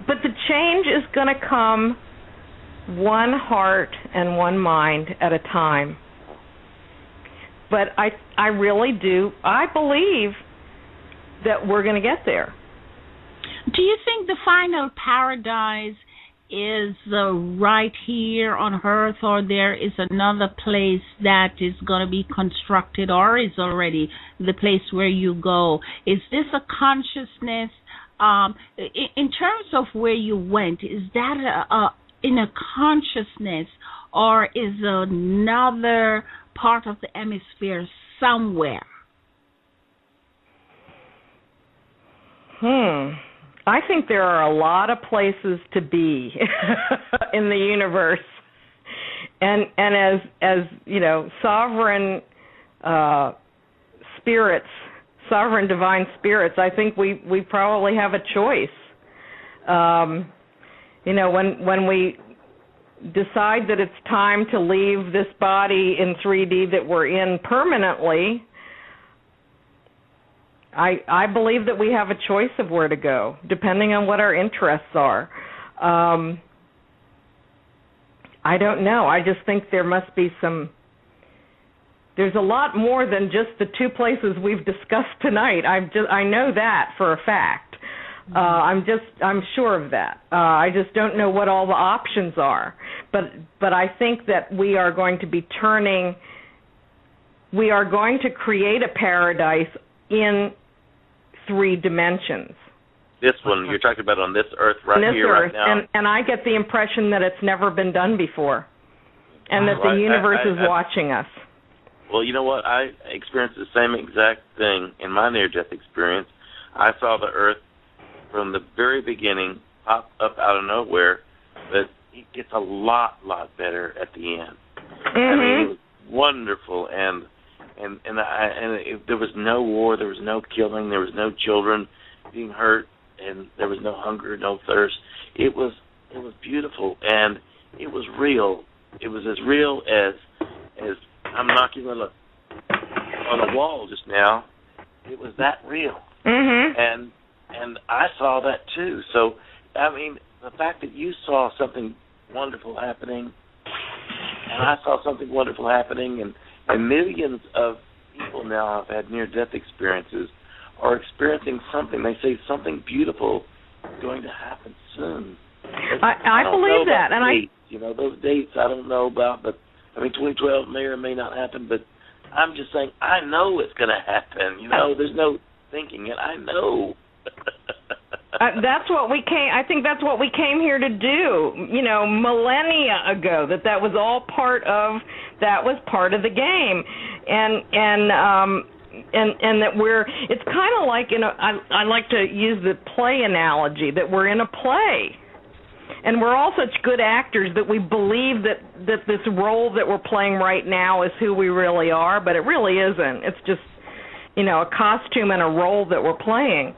but the change is going to come one heart and one mind at a time. But I really do. I believe that we're going to get there. Do you think the final paradise is right here on earth, or there is another place that is going to be constructed, or is already the place where you go? Is this a consciousness? In terms of where you went, is that in a consciousness, or is another part of the hemisphere somewhere? I think there are a lot of places to be in the universe, and as you know, sovereign spirits, sovereign divine spirits, I think we probably have a choice. You know, when we decide that it's time to leave this body in 3D that we're in permanently, I believe that we have a choice of where to go, depending on what our interests are. I don't know. I just think there must be there's a lot more than just the two places we've discussed tonight. I know that for a fact. I'm sure of that. I just don't know what all the options are. But I think that we are going to create a paradise in 3 dimensions. This one you're talking about on this earth right now. And I get the impression that it's never been done before, and that the universe is watching us. Well, you know what? I experienced the same exact thing in my near-death experience. I saw the Earth from the very beginning pop up out of nowhere, but it gets a lot better at the end. Mm-hmm. I mean, it was wonderful, and there was no war, there was no killing, there was no children being hurt, and there was no hunger, no thirst. It was beautiful, and it was real. It was as real as I'm knocking on a wall just now. It was that real. Mm-hmm. And I saw that too. So, I mean, the fact that you saw something wonderful happening, and I saw something wonderful happening, and millions of people now have had near-death experiences, are experiencing something. They say something beautiful is going to happen soon. I believe that, and dates. Those dates I don't know about, but I mean, 2012 may or may not happen, but I'm just saying I know it's going to happen. There's no thinking it. I know. That's what we came. I think that's what we came here to do. Millennia ago. That was all part of. That was part of the game, and that we're. It's kind of like I like to use the play analogy that we're in a play. And we're all such good actors that we believe that this role that we're playing right now is who we really are, but it really isn't. It's just, a costume and a role that we're playing.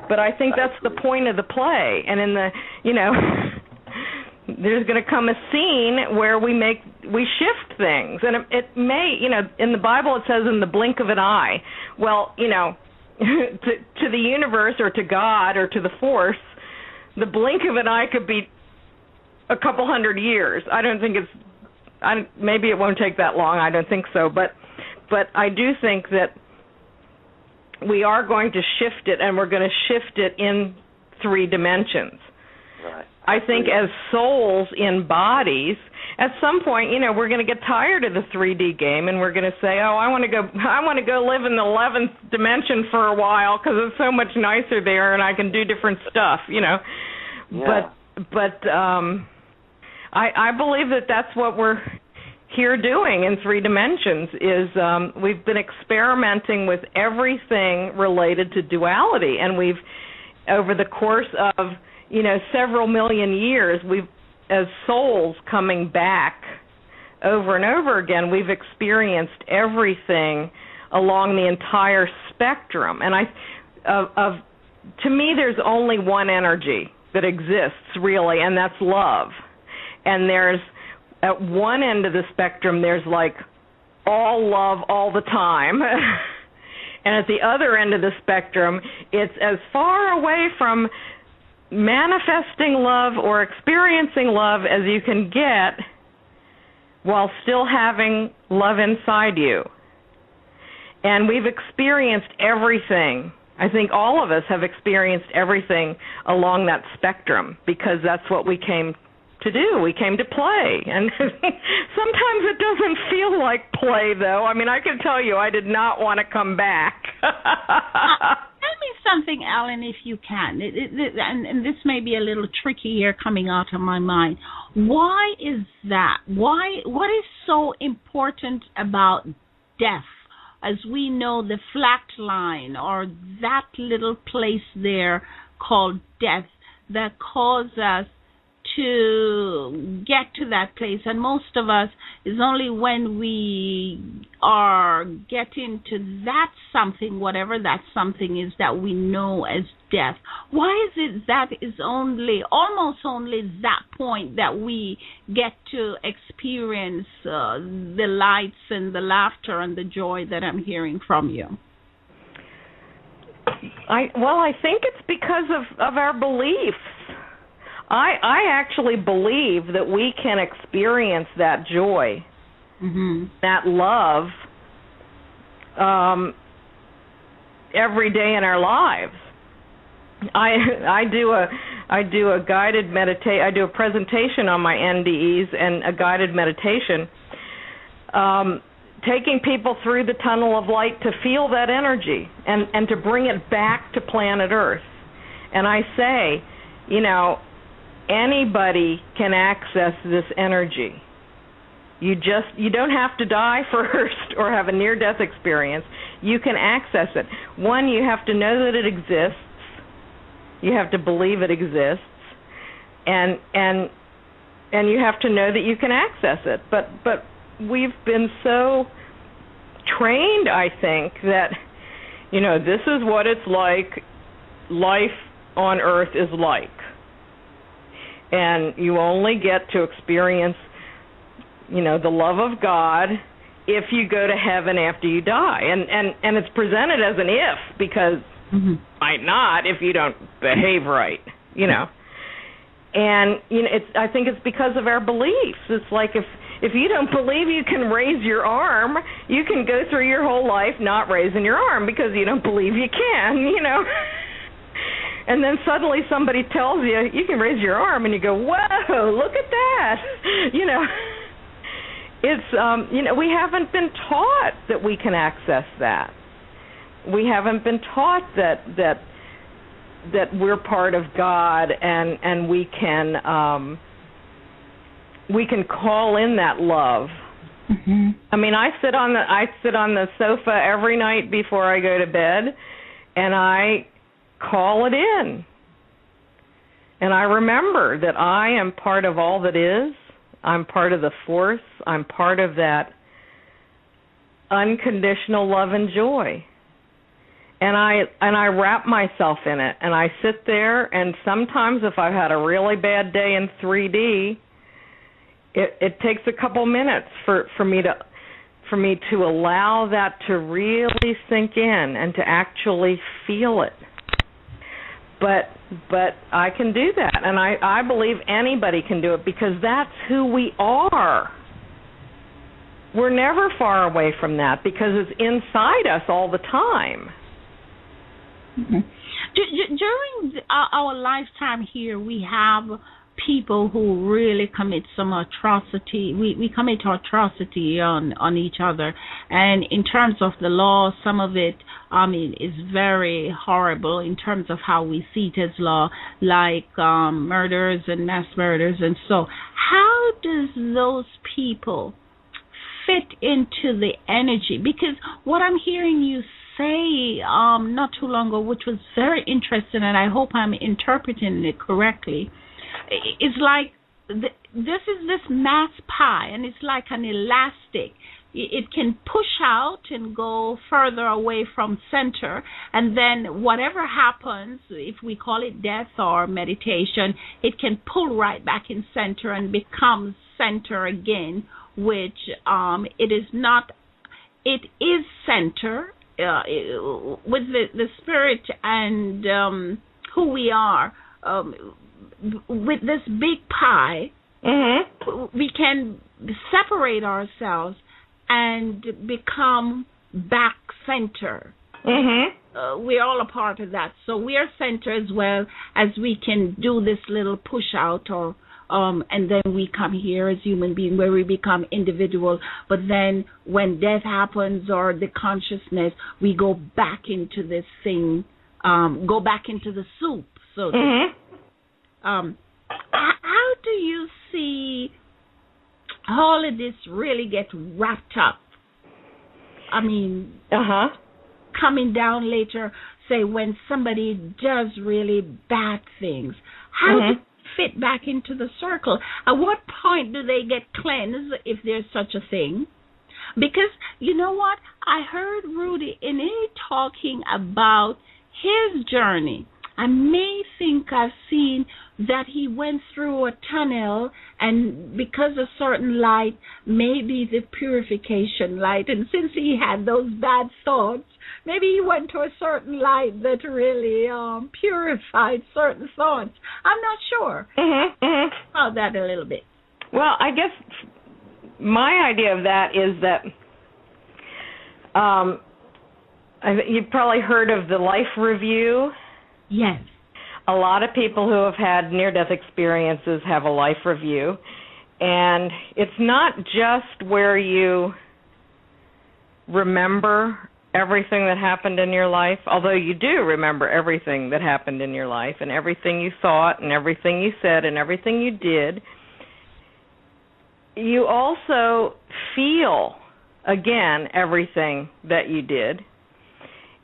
But I think that's the point of the play. And in the, there's going to come a scene where we shift things. And it may, in the Bible it says in the blink of an eye. Well, to the universe or to God or to the force, the blink of an eye could be a couple hundred years. I don't think maybe it won't take that long. I don't think so. But I do think that we are going to shift it, and we're going to shift it in 3 dimensions. Right. I think as souls in bodies, at some point, we're going to get tired of the 3D game, and we're going to say, "Oh, I want to go live in the 11th dimension for a while because it's so much nicer there, and I can do different stuff." Yeah. But I believe that that's what we're here doing in 3 dimensions. Is we've been experimenting with everything related to duality, and we've over the course of several million years, we've as souls coming back over and over again, we've experienced everything along the entire spectrum. And to me, there's only one energy that exists really, and that's love. And there's at one end of the spectrum, there's like all love all the time. And at the other end of the spectrum, it's as far away from manifesting love or experiencing love as you can get while still having love inside you. And we've experienced everything. I think all of us have experienced everything along that spectrum because that's what we came to do. We came to play. And sometimes it doesn't feel like play, though. I mean, I can tell you I did not want to come back. Tell me something, Alan, if you can. And this may be a little tricky here coming out of my mind. Why is that? What is so important about death? As we know, the flat line or that little place there called death that causes us to get to that place, and most of us is only when we are getting to that something, whatever that something is, that we know as death. Why is it that is almost only that point that we get to experience the lights and the laughter and the joy that I'm hearing from you? I think it's because of our beliefs. I actually believe that we can experience that joy, that love, every day in our lives. I do a guided meditation. I do a presentation on my NDEs and a guided meditation, taking people through the tunnel of light to feel that energy and to bring it back to planet Earth. And I say, anybody can access this energy. You don't have to die first or have a near-death experience. You can access it. One, you have to know that it exists. You have to believe it exists, and you have to know that you can access it. But we've been so trained, I think, that this is what it's like. Life on Earth is like, and you only get to experience, the love of God if you go to heaven after you die, and it's presented as an if, because might not if you don't behave right, and I think it's because of our beliefs. It's like if you don't believe you can raise your arm, you can go through your whole life not raising your arm because you don't believe you can, And then suddenly somebody tells you you can raise your arm, and you go, whoa, look at that, It's we haven't been taught that we can access that. We haven't been taught that we're part of God, and we can call in that love. Mm-hmm. I mean, I sit on the sofa every night before I go to bed, and I call it in. And I remember that I am part of all that is. I'm part of the force. I'm part of that unconditional love and joy. And I wrap myself in it, and I sit there, and sometimes if I've had a really bad day in 3D, it takes a couple minutes for me to allow that to really sink in and to actually feel it. But I can do that, and I believe anybody can do it, because that's who we are. We're never far away from that, because it's inside us all the time. Mm-hmm. During our lifetime here, we have people who really commit some atrocity. We commit atrocity on each other, and in terms of the law, some of it, is very horrible in terms of how we see it as law, like murders and mass murders. And so how does those people fit into the energy? Because what I'm hearing you say not too long ago, which was very interesting, and I hope I'm interpreting it correctly, it's like this mass pie, and it's like an elastic. It can push out and go further away from center, and then whatever happens, if we call it death or meditation, it can pull right back in center and becomes center again, which it is not. It is center with the spirit and who we are. With this big pie, mm-hmm. we can separate ourselves and become back center. Mm-hmm. We're all a part of that. So we are center as well, as we can do this little push out, or and then we come here as human beings where we become individual. But then when death happens, or the consciousness, we go back into this thing, go back into the soup. So mm-hmm. How do you see all of this really get wrapped up? I mean, coming down later, say when somebody does really bad things, how mm-hmm. do they fit back into the circle? At what point do they get cleansed, if there's such a thing? Because, you know what, I heard Rudy in it talking about his journey. I may think I've seen that he went through a tunnel, and because of certain light, maybe the purification light, and since he had those bad thoughts, maybe he went to a certain light that really purified certain thoughts. I'm not sure. Mm-hmm, mm-hmm. About that a little bit. Well, I guess my idea of that is that you've probably heard of the Life Review. Yes. A lot of people who have had near-death experiences have a life review, and it's not just where you remember everything that happened in your life, although you do remember everything that happened in your life, and everything you thought, and everything you said, and everything you did. you also feel, again, everything that you did.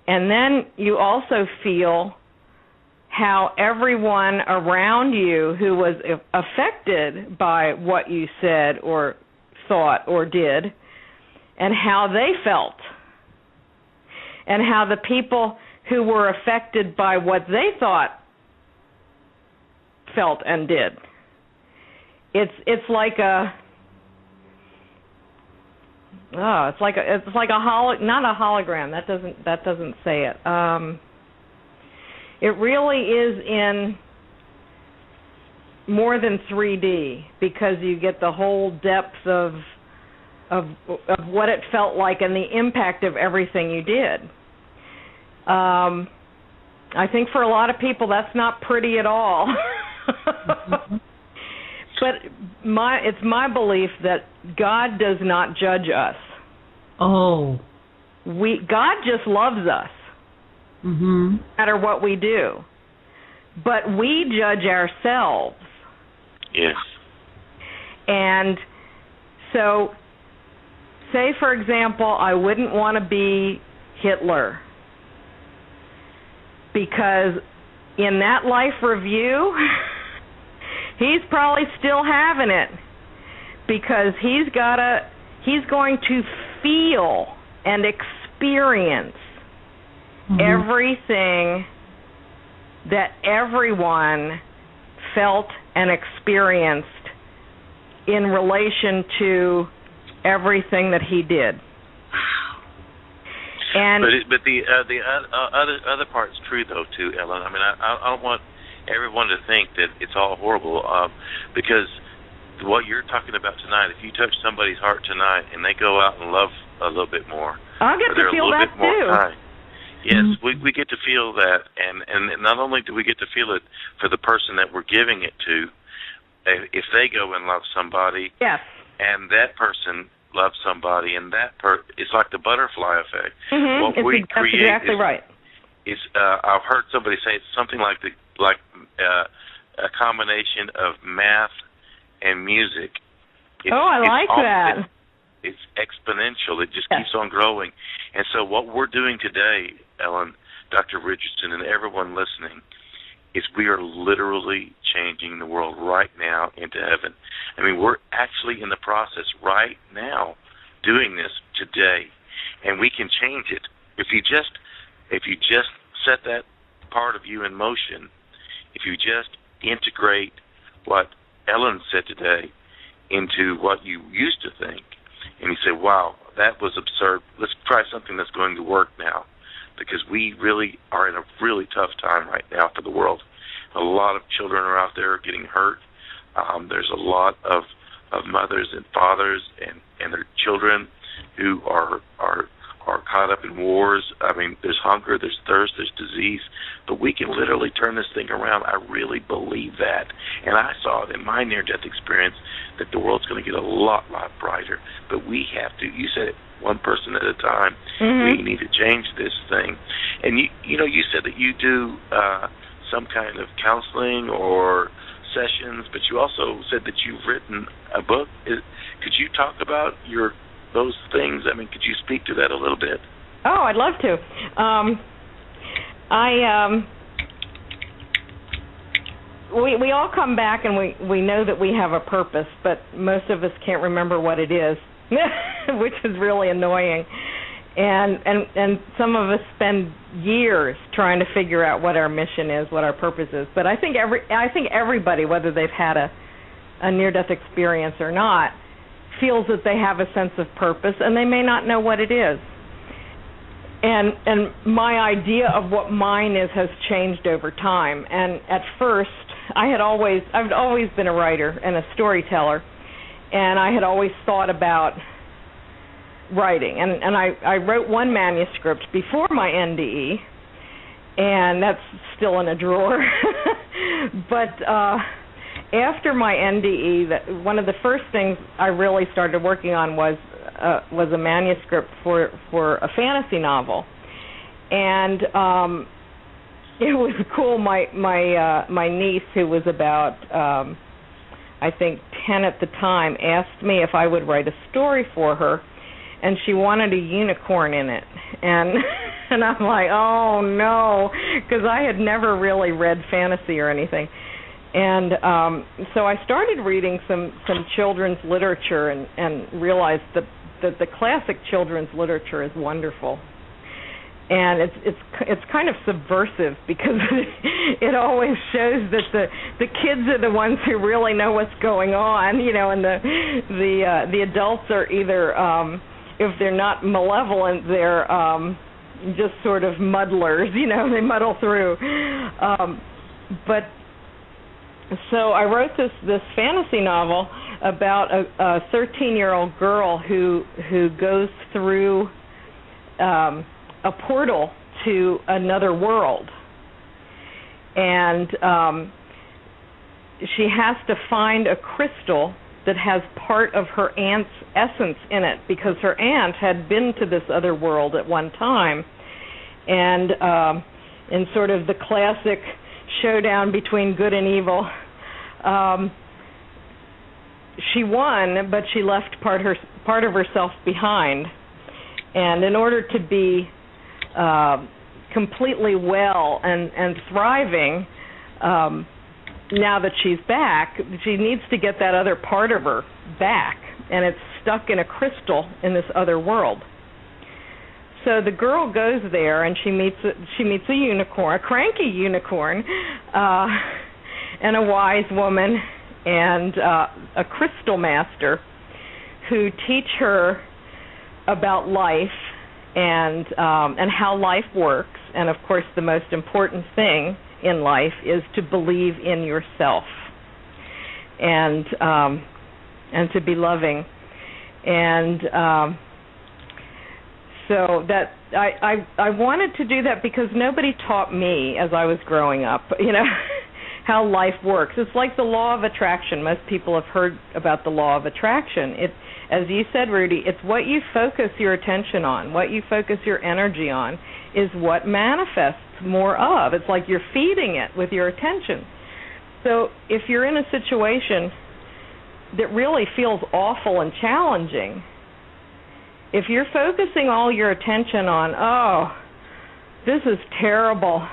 And then you also feel how everyone around you who was affected by what you said or thought or did, and how they felt. And how the people who were affected by what they thought, felt, and did. It's like a not a hologram. That doesn't say it. It really is in more than 3D, because you get the whole depth of what it felt like and the impact of everything you did. I think for a lot of people that's not pretty at all. But it's my belief that God does not judge us. Oh. God just loves us. No matter what we do. But we judge ourselves. Yes. And so, say, for example, I wouldn't want to be Hitler, because in that life review, he's probably still having it, because he's going to feel and experience everything that everyone felt and experienced in relation to everything that he did. And but the other part's true though too, Ellen. I mean, I don't want everyone to think that it's all horrible, because what you're talking about tonight, if you touch somebody's heart tonight and they go out and love a little bit more, I'll get to feel that too. Kind, yes, we get to feel that, and not only do we get to feel it for the person that we're giving it to, if they go and love somebody, yes, and that person loves somebody, and it's like the butterfly effect. What we create exactly right. I've heard somebody say it's something like a combination of math and music. I like that. It's exponential. It just keeps on growing. And so what we're doing today, Ellen, Dr. Richardson, and everyone listening, is we are literally changing the world right now into heaven. I mean, we're actually in the process right now doing this today, and we can change it. If you just set that part of you in motion, if you just integrate what Ellen said today into what you used to think, and you say, wow, that was absurd. Let's try something that's going to work now, because we really are in a really tough time right now for the world. A lot of children are out there getting hurt. There's a lot of mothers and fathers and their children who are caught up in wars. I mean, there's hunger, there's thirst, there's disease, but we can literally turn this thing around. I really believe that, and I saw it in my near-death experience that the world's going to get a lot brighter. But we have to. You said it, one person at a time. We need to change this thing. And you said that you do some kind of counseling or sessions, but you also said that you've written a book. Could you talk about those things? I mean, could you speak to that a little bit? Oh, I'd love to. We all come back and we know that we have a purpose, but most of us can't remember what it is, which is really annoying. And some of us spend years trying to figure out what our mission is, what our purpose is. But I think everybody, whether they've had a near-death experience or not, feels that they have a sense of purpose, and they may not know what it is. And my idea of what mine is has changed over time. And at first, I've always been a writer and a storyteller, and I had always thought about writing. And I wrote one manuscript before my NDE, and that's still in a drawer. But after my NDE, one of the first things I really started working on was a manuscript for a fantasy novel, and it was cool. My niece, who was about I think 10 at the time, asked me if I would write a story for her, and she wanted a unicorn in it. And and I'm like, oh no, because I had never really read fantasy or anything. And so I started reading some children's literature and realized that the classic children's literature is wonderful. And it's kind of subversive because it always shows that the kids are the ones who really know what's going on, and the adults are either if they're not malevolent, they're just sort of muddlers, they muddle through. But so I wrote this fantasy novel about a 13-year-old girl who goes through a portal to another world, and she has to find a crystal that has part of her aunt's essence in it, because her aunt had been to this other world at one time, and in sort of the classic showdown between good and evil, she won, but she left part of herself behind. And in order to be completely well and thriving, now that she's back, she needs to get that other part of her back, and it's stuck in a crystal in this other world. So the girl goes there, and she meets a unicorn, a cranky unicorn, and a wise woman, and a crystal master who teach her about life and how life works. And of course, the most important thing in life is to believe in yourself and to be loving. And so that I wanted to do that because nobody taught me as I was growing up, how life works. It's like the law of attraction. Most people have heard about the law of attraction. As you said, Rudy, it's what you focus your attention on, what you focus your energy on is what manifests more of. It's like you're feeding it with your attention. So if you're in a situation that really feels awful and challenging, if you're focusing all your attention on, oh, this is terrible,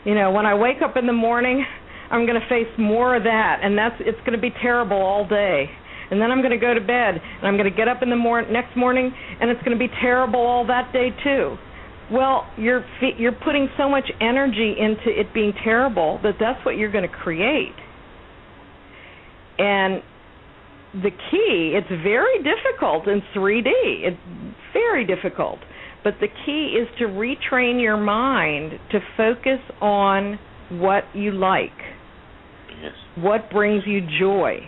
when I wake up in the morning, I'm going to face more of that, and it's going to be terrible all day. And then I'm going to go to bed, and I'm going to get up in the next morning, and it's going to be terrible all that day too. Well, you're putting so much energy into it being terrible that's what you're going to create. And the key, it's very difficult in 3D. It's very difficult. But the key is to retrain your mind to focus on what you like, yes, what brings you joy.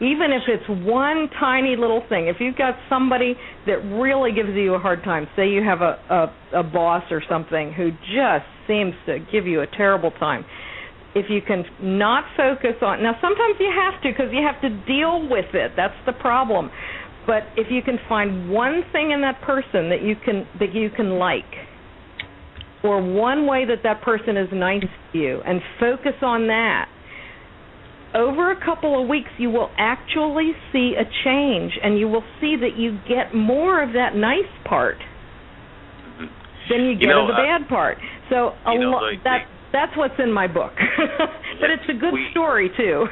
Even if it's one tiny little thing. If you've got somebody that really gives you a hard time, say you have a boss or something who just seems to give you a terrible time, if you can not focus on, now sometimes you have to because you have to deal with it. That's the problem. But if you can find one thing in that person that you can like, or one way that person is nice to you, and focus on that, over a couple of weeks you will actually see a change, and you will see that you get more of that nice part than you get of the bad part. So that's what's in my book. But it's a good story, too.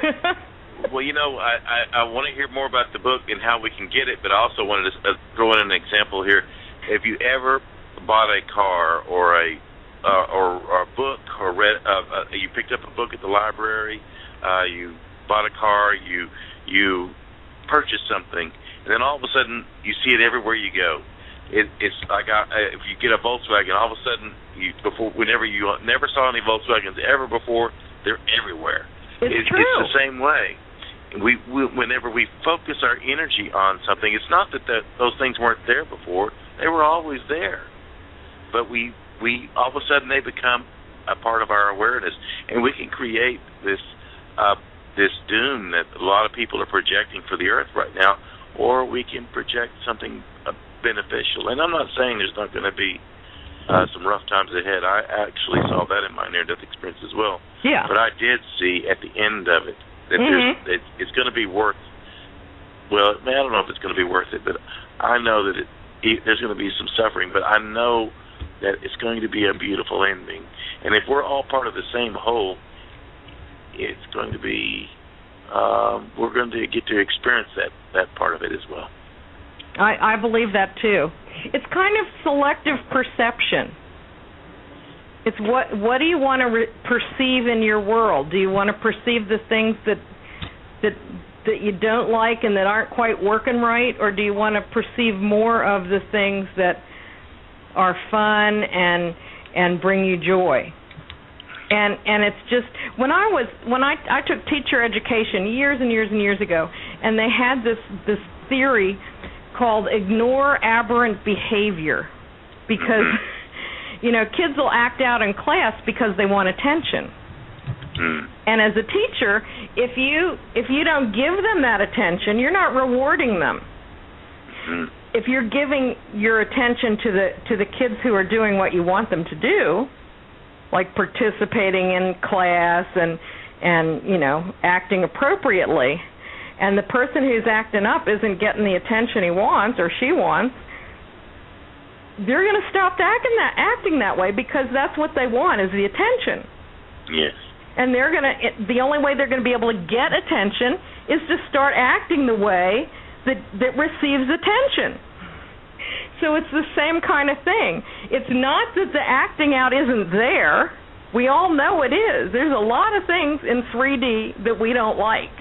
Well, I want to hear more about the book and how we can get it, but I also wanted to throw in an example here. If you ever bought a car or a book, or read, you picked up a book at the library, you bought a car, you purchased something, and then all of a sudden you see it everywhere you go. It's like if you get a Volkswagen, all of a sudden whenever you never saw any Volkswagens ever before, they're everywhere. It's true. It's the same way. Whenever we focus our energy on something, it's not that those things weren't there before; they were always there. But we all of a sudden they become a part of our awareness, and we can create this doom that a lot of people are projecting for the earth right now, or we can project something beneficial. And I'm not saying there's not going to be some rough times ahead. I actually saw that in my near-death experience as well. Yeah. But I did see at the end of it that it's going to be worth. Well, man, I don't know if it's going to be worth it, but I know that there's going to be some suffering. But I know that it's going to be a beautiful ending. And if we're all part of the same whole, it's going to be. We're going to get to experience that part of it as well. I believe that too. It's kind of selective perception. It's what do you want to perceive in your world? Do you want to perceive the things that you don't like and that aren't quite working right, or do you want to perceive more of the things that are fun and bring you joy? And it's just when I took teacher education years and years and years ago, and they had this theory called ignore aberrant behavior, because kids will act out in class because they want attention. And as a teacher, if you don't give them that attention, you're not rewarding them. If you're giving your attention to the kids who are doing what you want them to do, like participating in class and acting appropriately, and the person who's acting up isn't getting the attention he wants or she wants, they're going to stop acting that way, because that's what they want, is the attention. Yes. And the only way they're going to be able to get attention is to start acting the way that receives attention. So it's the same kind of thing. It's not that the acting out isn't there. We all know it is. There's a lot of things in 3D that we don't like.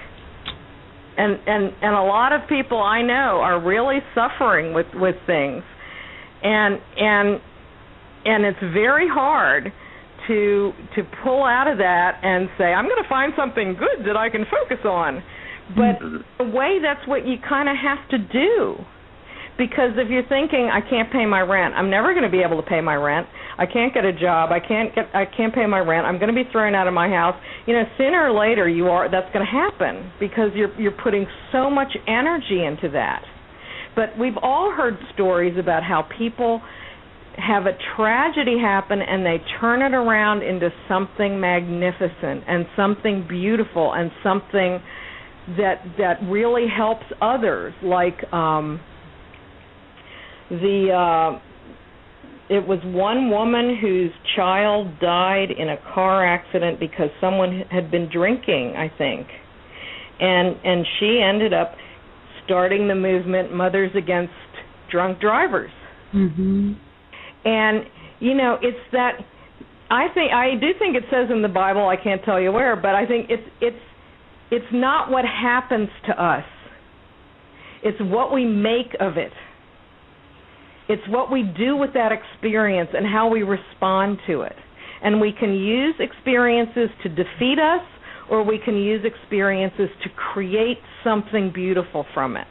And a lot of people I know are really suffering with things. And it's very hard to pull out of that and say, I'm going to find something good that I can focus on. But in a way, that's what you kind of have to do. Because if you're thinking, I can't pay my rent, I'm never going to be able to pay my rent, I can't get a job, I can't pay my rent, I'm going to be thrown out of my house, sooner or later that's going to happen, because you're putting so much energy into that. But we've all heard stories about how people have a tragedy happen and they turn it around into something magnificent and something beautiful and something that really helps others. Like it was one woman whose child died in a car accident because someone had been drinking, I think, and she ended up starting the movement Mothers Against Drunk Drivers. Mm-hmm. And it's that I do think it says in the Bible, I can't tell you where, but I think it's not what happens to us. It's what we make of it. It's what we do with that experience and how we respond to it. And we can use experiences to defeat us, or we can use experiences to create something beautiful from it.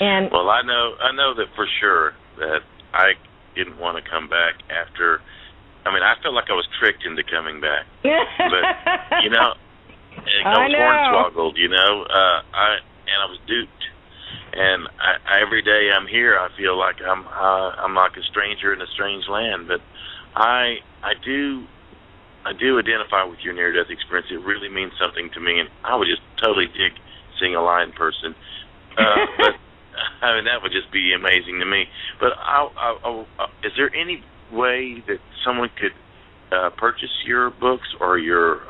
And well, I know that for sure that I didn't want to come back after. I mean, I felt like I was tricked into coming back. But I was hornswoggled. I was duped. And I every day I'm here, I feel like I'm like a stranger in a strange land. But I do identify with your near-death experience. It really means something to me, and I would just totally dig seeing a live person. But I mean, that would just be amazing to me. But is there any way that someone could purchase your books, or your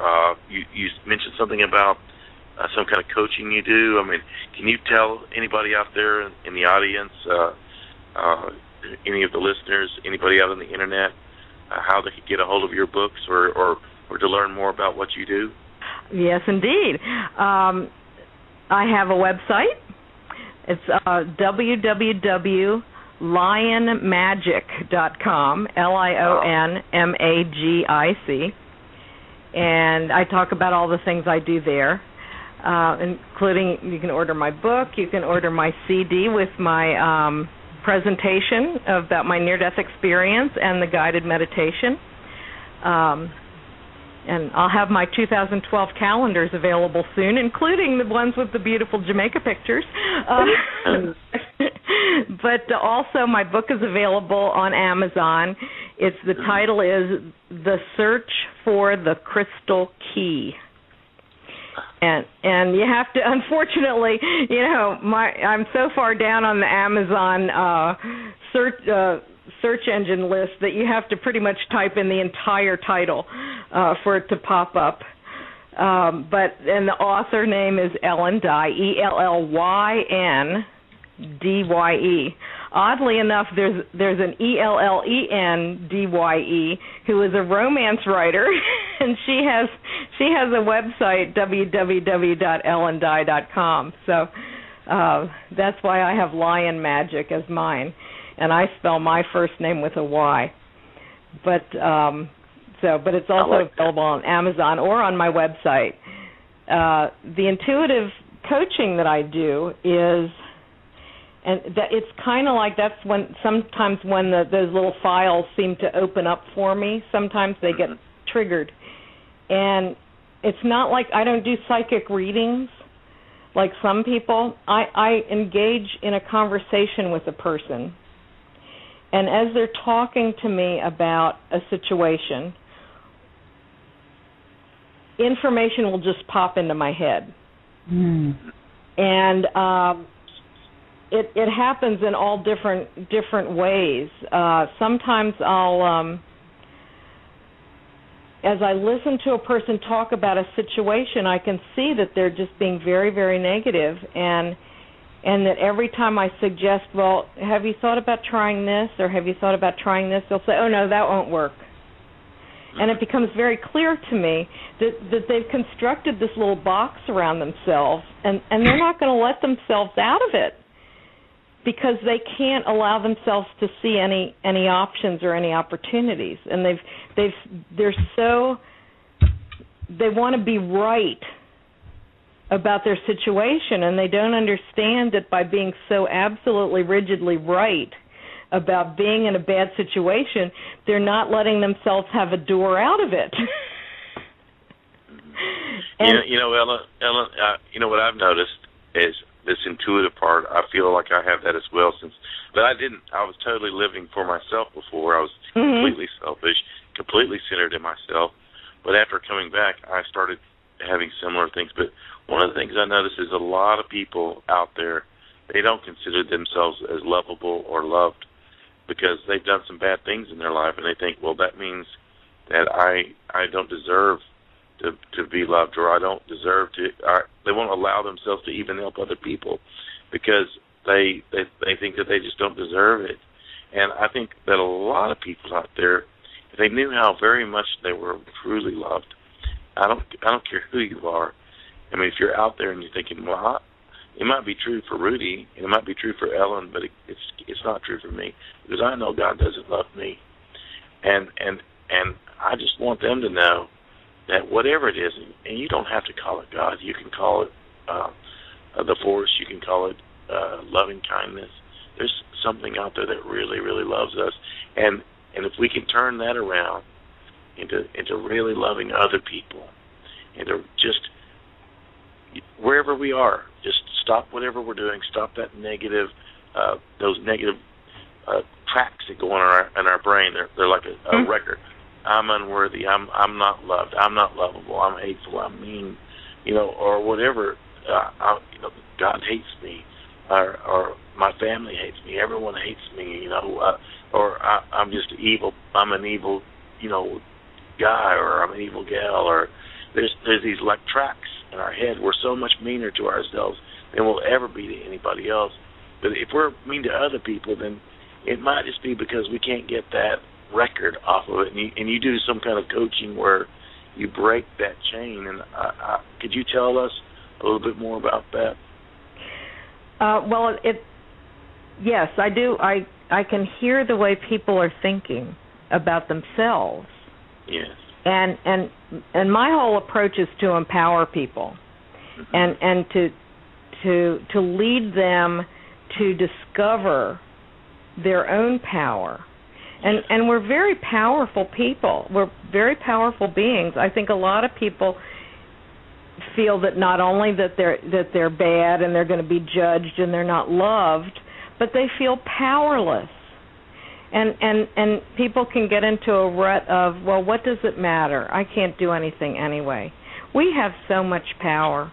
you mentioned something about some kind of coaching you do? I mean, can you tell anybody out there in the audience, any of the listeners, anybody out on the internet, how they could get a hold of your books or to learn more about what you do? Yes, indeed. I have a website. It's www.lionmagic.com, LIONMAGIC, and I talk about all the things I do there, including you can order my book, you can order my CD with my presentation about my near-death experience and the guided meditation. And I'll have my 2012 calendars available soon, including the ones with the beautiful Jamaica pictures. But also my book is available on Amazon. The title is The Search for the Crystal Key. And you have to, unfortunately, I'm so far down on the Amazon search engine list that you have to pretty much type in the entire title for it to pop up. And the author name is Ellen Dye, ELLYNDYE. Oddly enough, there's an ELLENDYE who is a romance writer, and she has a website, www.ellendye.com. So that's why I have Lion Magic as mine, and I spell my first name with a Y. But it's also available on Amazon or on my website. The intuitive coaching that I do is, and that it's kind of like that's when sometimes when those little files seem to open up for me, sometimes they get triggered. And it's not like I don't do psychic readings like some people. I engage in a conversation with a person, and as they're talking to me about a situation, information will just pop into my head. And it happens in all different ways. Sometimes I'll, as I listen to a person talk about a situation, I can see that they're just being very, very negative, and that every time I suggest, well, have you thought about trying this, or have you thought about trying this, they'll say, oh, no, that won't work. And it becomes very clear to me that they've constructed this little box around themselves, and they're not going to let themselves out of it because they can't allow themselves to see any options or any opportunities. And they want to be right about their situation, and they don't understand that by being so absolutely rigidly right about being in a bad situation, they're not letting themselves have a door out of it. Ellen, what I've noticed is this intuitive part. I feel like I have that as well, but I was totally living for myself before. I was completely selfish, completely centered in myself. But after coming back, I started having similar things. But one of the things I noticed is a lot of people out there, they don't consider themselves as lovable or loved, because they've done some bad things in their life, and they think, well, that means that I don't deserve to be loved, or I don't deserve to. They won't allow themselves to even help other people because they think that they just don't deserve it. And I think that a lot of people out there, if they knew how very much they were truly loved, I don't care who you are. I mean, if you're out there and you're thinking, well, it might be true for Rudy, and it might be true for Ellen, but it's not true for me, because I know God doesn't love me. And I just want them to know that whatever it is, and you don't have to call it God. You can call it the force. You can call it loving kindness. There's something out there that really, really loves us. And if we can turn that around into really loving other people, and to just wherever we are, just stop whatever we're doing, stop that negative, those negative tracks that go on in our brain. They're like a record. I'm unworthy. I'm not loved. I'm not lovable. I'm hateful. I'm mean. Or whatever. God hates me, or my family hates me. Everyone hates me. Or I'm just evil. I'm an evil, guy, or I'm an evil gal. Or there's these like tracks in our head. We're so much meaner to ourselves than we'll ever be to anybody else. But if we're mean to other people, then it might just be because we can't get that record off of it. And you do some kind of coaching where you break that chain. And could you tell us a little bit more about that? Yes, I do. I can hear the way people are thinking about themselves. Yes. And my whole approach is to empower people, and to lead them to discover their own power. And we're very powerful people. We're very powerful beings. I think a lot of people feel that not only that they're bad and they're going to be judged and they're not loved, but they feel powerless. And people can get into a rut of, well, what does it matter? I can't do anything anyway. We have so much power.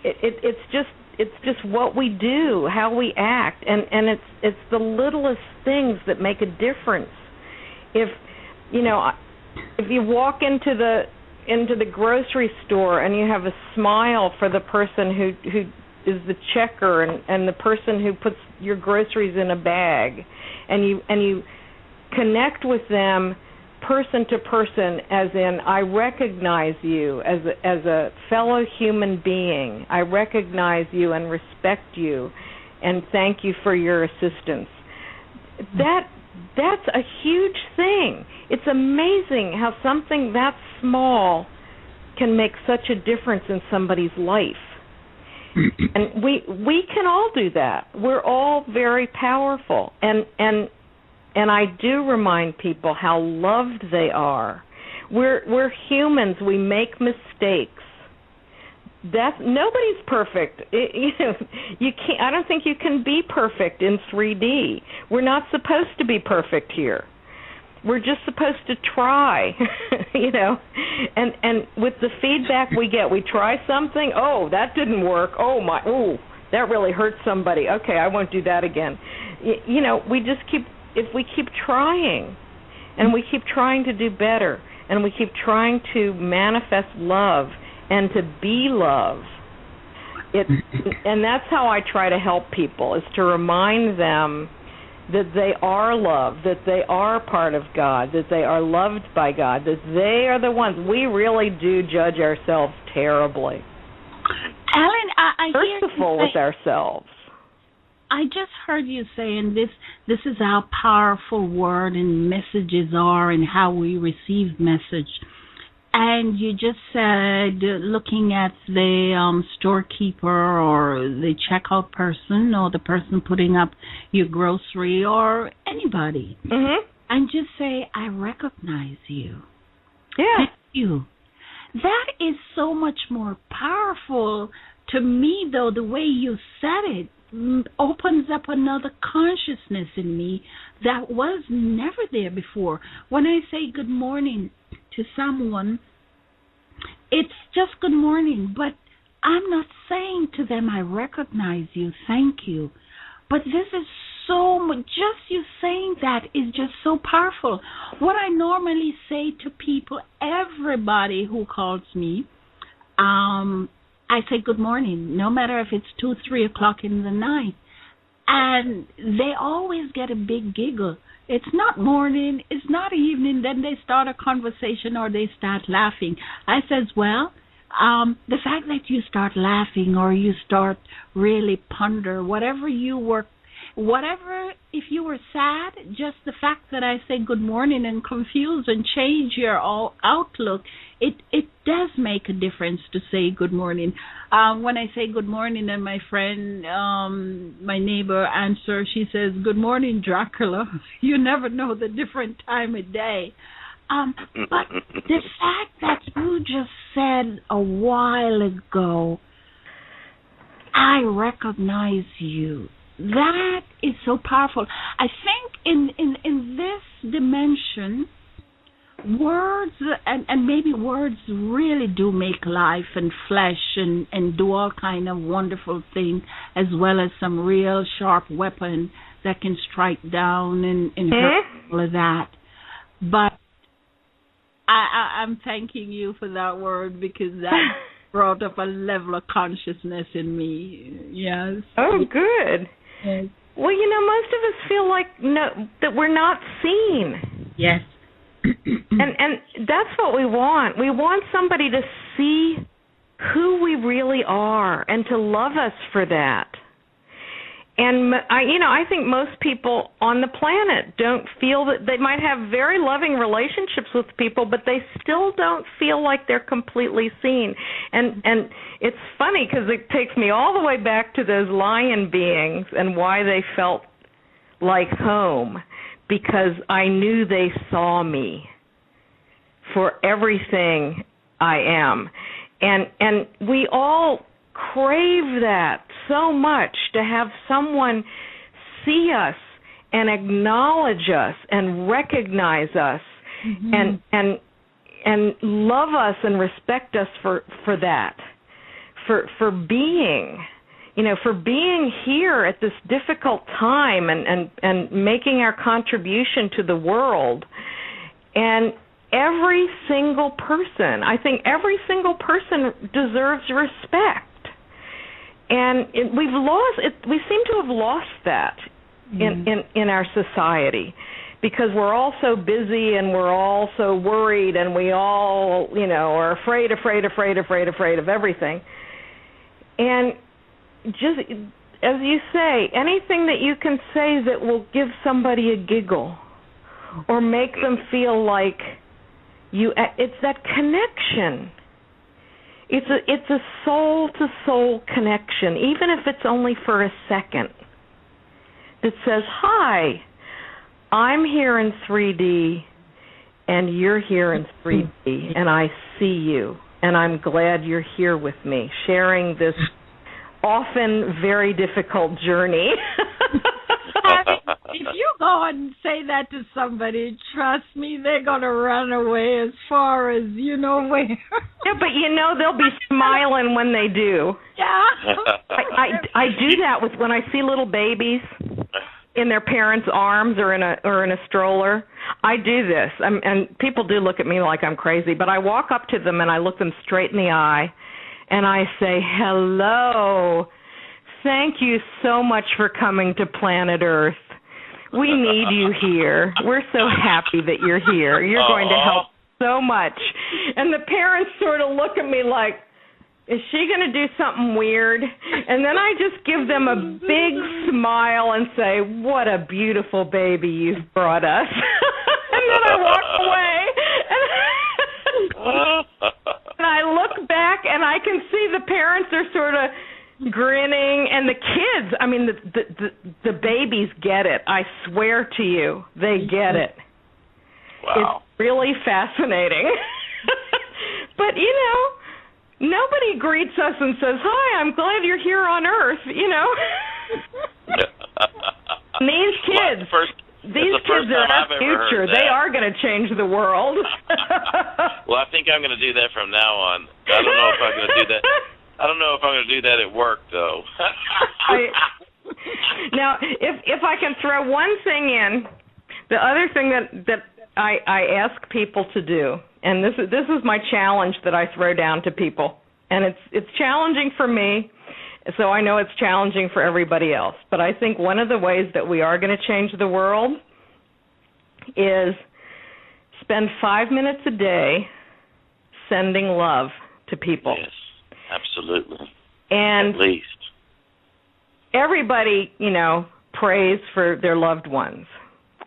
It's just what we do, how we act, and it's the littlest things that make a difference. If you walk into the grocery store and you have a smile for the person who is the checker and the person who puts your groceries in a bag, and you connect with them person to person, as in, I recognize you as a fellow human being. I recognize you and respect you, and thank you for your assistance. That's a huge thing. It's amazing how something that small can make such a difference in somebody's life. And we can all do that. We're all very powerful, and I do remind people how loved they are. We're humans. We make mistakes. Nobody's perfect. You can't. I don't think you can be perfect in 3D. We're not supposed to be perfect here. We're just supposed to try, And with the feedback we get, we try something. Oh, that didn't work. That really hurt somebody. Okay, I won't do that again. We just keep. If we keep trying, and we keep trying to do better, and we keep trying to manifest love and to be love, and that's how I try to help people, is to remind them that they are loved, that they are part of God, that they are loved by God, that they are the ones. We really do judge ourselves terribly. Ellen, I hear merciful with ourselves. I just heard you saying this is how powerful word and messages are and how we receive message. And you just said, looking at the storekeeper or the checkout person or the person putting up your grocery or anybody, and just say, I recognize you. Yeah. Thank you. That is so much more powerful to me, though, the way you said it. Opens up another consciousness in me that was never there before. When I say good morning to someone, it's just good morning, but I'm not saying to them, I recognize you, thank you. But this is so much, just you saying that is just so powerful. What I normally say to people, everybody who calls me, I say good morning, no matter if it's 2, 3 o'clock in the night. And they always get a big giggle. It's not morning, it's not evening, then they start a conversation or they start laughing. I says, well, the fact that you start laughing or you start really ponder, if you were sad, just the fact that I say good morning and confuse and change your outlook, it does make a difference to say good morning. When I say good morning and my friend, my neighbor answers, she says, good morning, Dracula. You never know the different time of day. But the fact that you just said a while ago, I recognize you. That is so powerful. I think in this dimension, words and maybe words really do make life and flesh and do all kind of wonderful things, as well as some real sharp weapon that can strike down and hurt all of that. But I'm thanking you for that word, because that brought up a level of consciousness in me. Yes. Oh, good. Yes. Well, most of us feel like that we're not seen. Yes. And that's what we want. We want somebody to see who we really are and to love us for that. And I think most people on the planet don't feel that. They might have very loving relationships with people, but they still don't feel like they're completely seen. And it's funny, because it takes me all the way back to those lion beings and why they felt like home, because I knew they saw me for everything I am. And we all crave that so much, to have someone see us and acknowledge us and recognize us. And love us and respect us for that, for being, for being here at this difficult time and making our contribution to the world. And every single person, I think every single person deserves respect. And we seem to have lost that in our society, because we're all so busy and we're all so worried and we all, are afraid of everything. And just, as you say, anything that you can say that will give somebody a giggle or make them feel like it's that connection. It's a soul-to-soul connection, even if it's only for a second, that says, hi, I'm here in 3D, and you're here in 3D, and I see you, and I'm glad you're here with me, sharing this often very difficult journey. If you go and say that to somebody, trust me, they're going to run away as far as you know where. Yeah, but they'll be smiling when they do. Yeah. I do that when I see little babies in their parents' arms or in a stroller. I do this, and people do look at me like I'm crazy, but I walk up to them and I look them straight in the eye, and I say, hello, thank you so much for coming to planet Earth. We need you here. We're so happy that you're here. You're going to help so much. And the parents sort of look at me like, is she going to do something weird? And then I just give them a big smile and say, what a beautiful baby you've brought us. And then I walk away. And I look back and I can see the parents are sort of grinning, and the kids, I mean, the babies get it. I swear to you, they get it. Wow. It's really fascinating. But, nobody greets us and says, hi, I'm glad you're here on Earth, These kids, these kids are our future. They are going to change the world. Well, I think I'm going to do that from now on. I don't know if I'm going to do that. I don't know if I'm going to do that at work, though. Now, if I can throw one thing in, the other thing that I ask people to do, and this is my challenge that I throw down to people, and it's challenging for me, so I know it's challenging for everybody else. But I think one of the ways that we are going to change the world is spend 5 minutes a day sending love to people. Yes. Absolutely. And at least everybody, prays for their loved ones.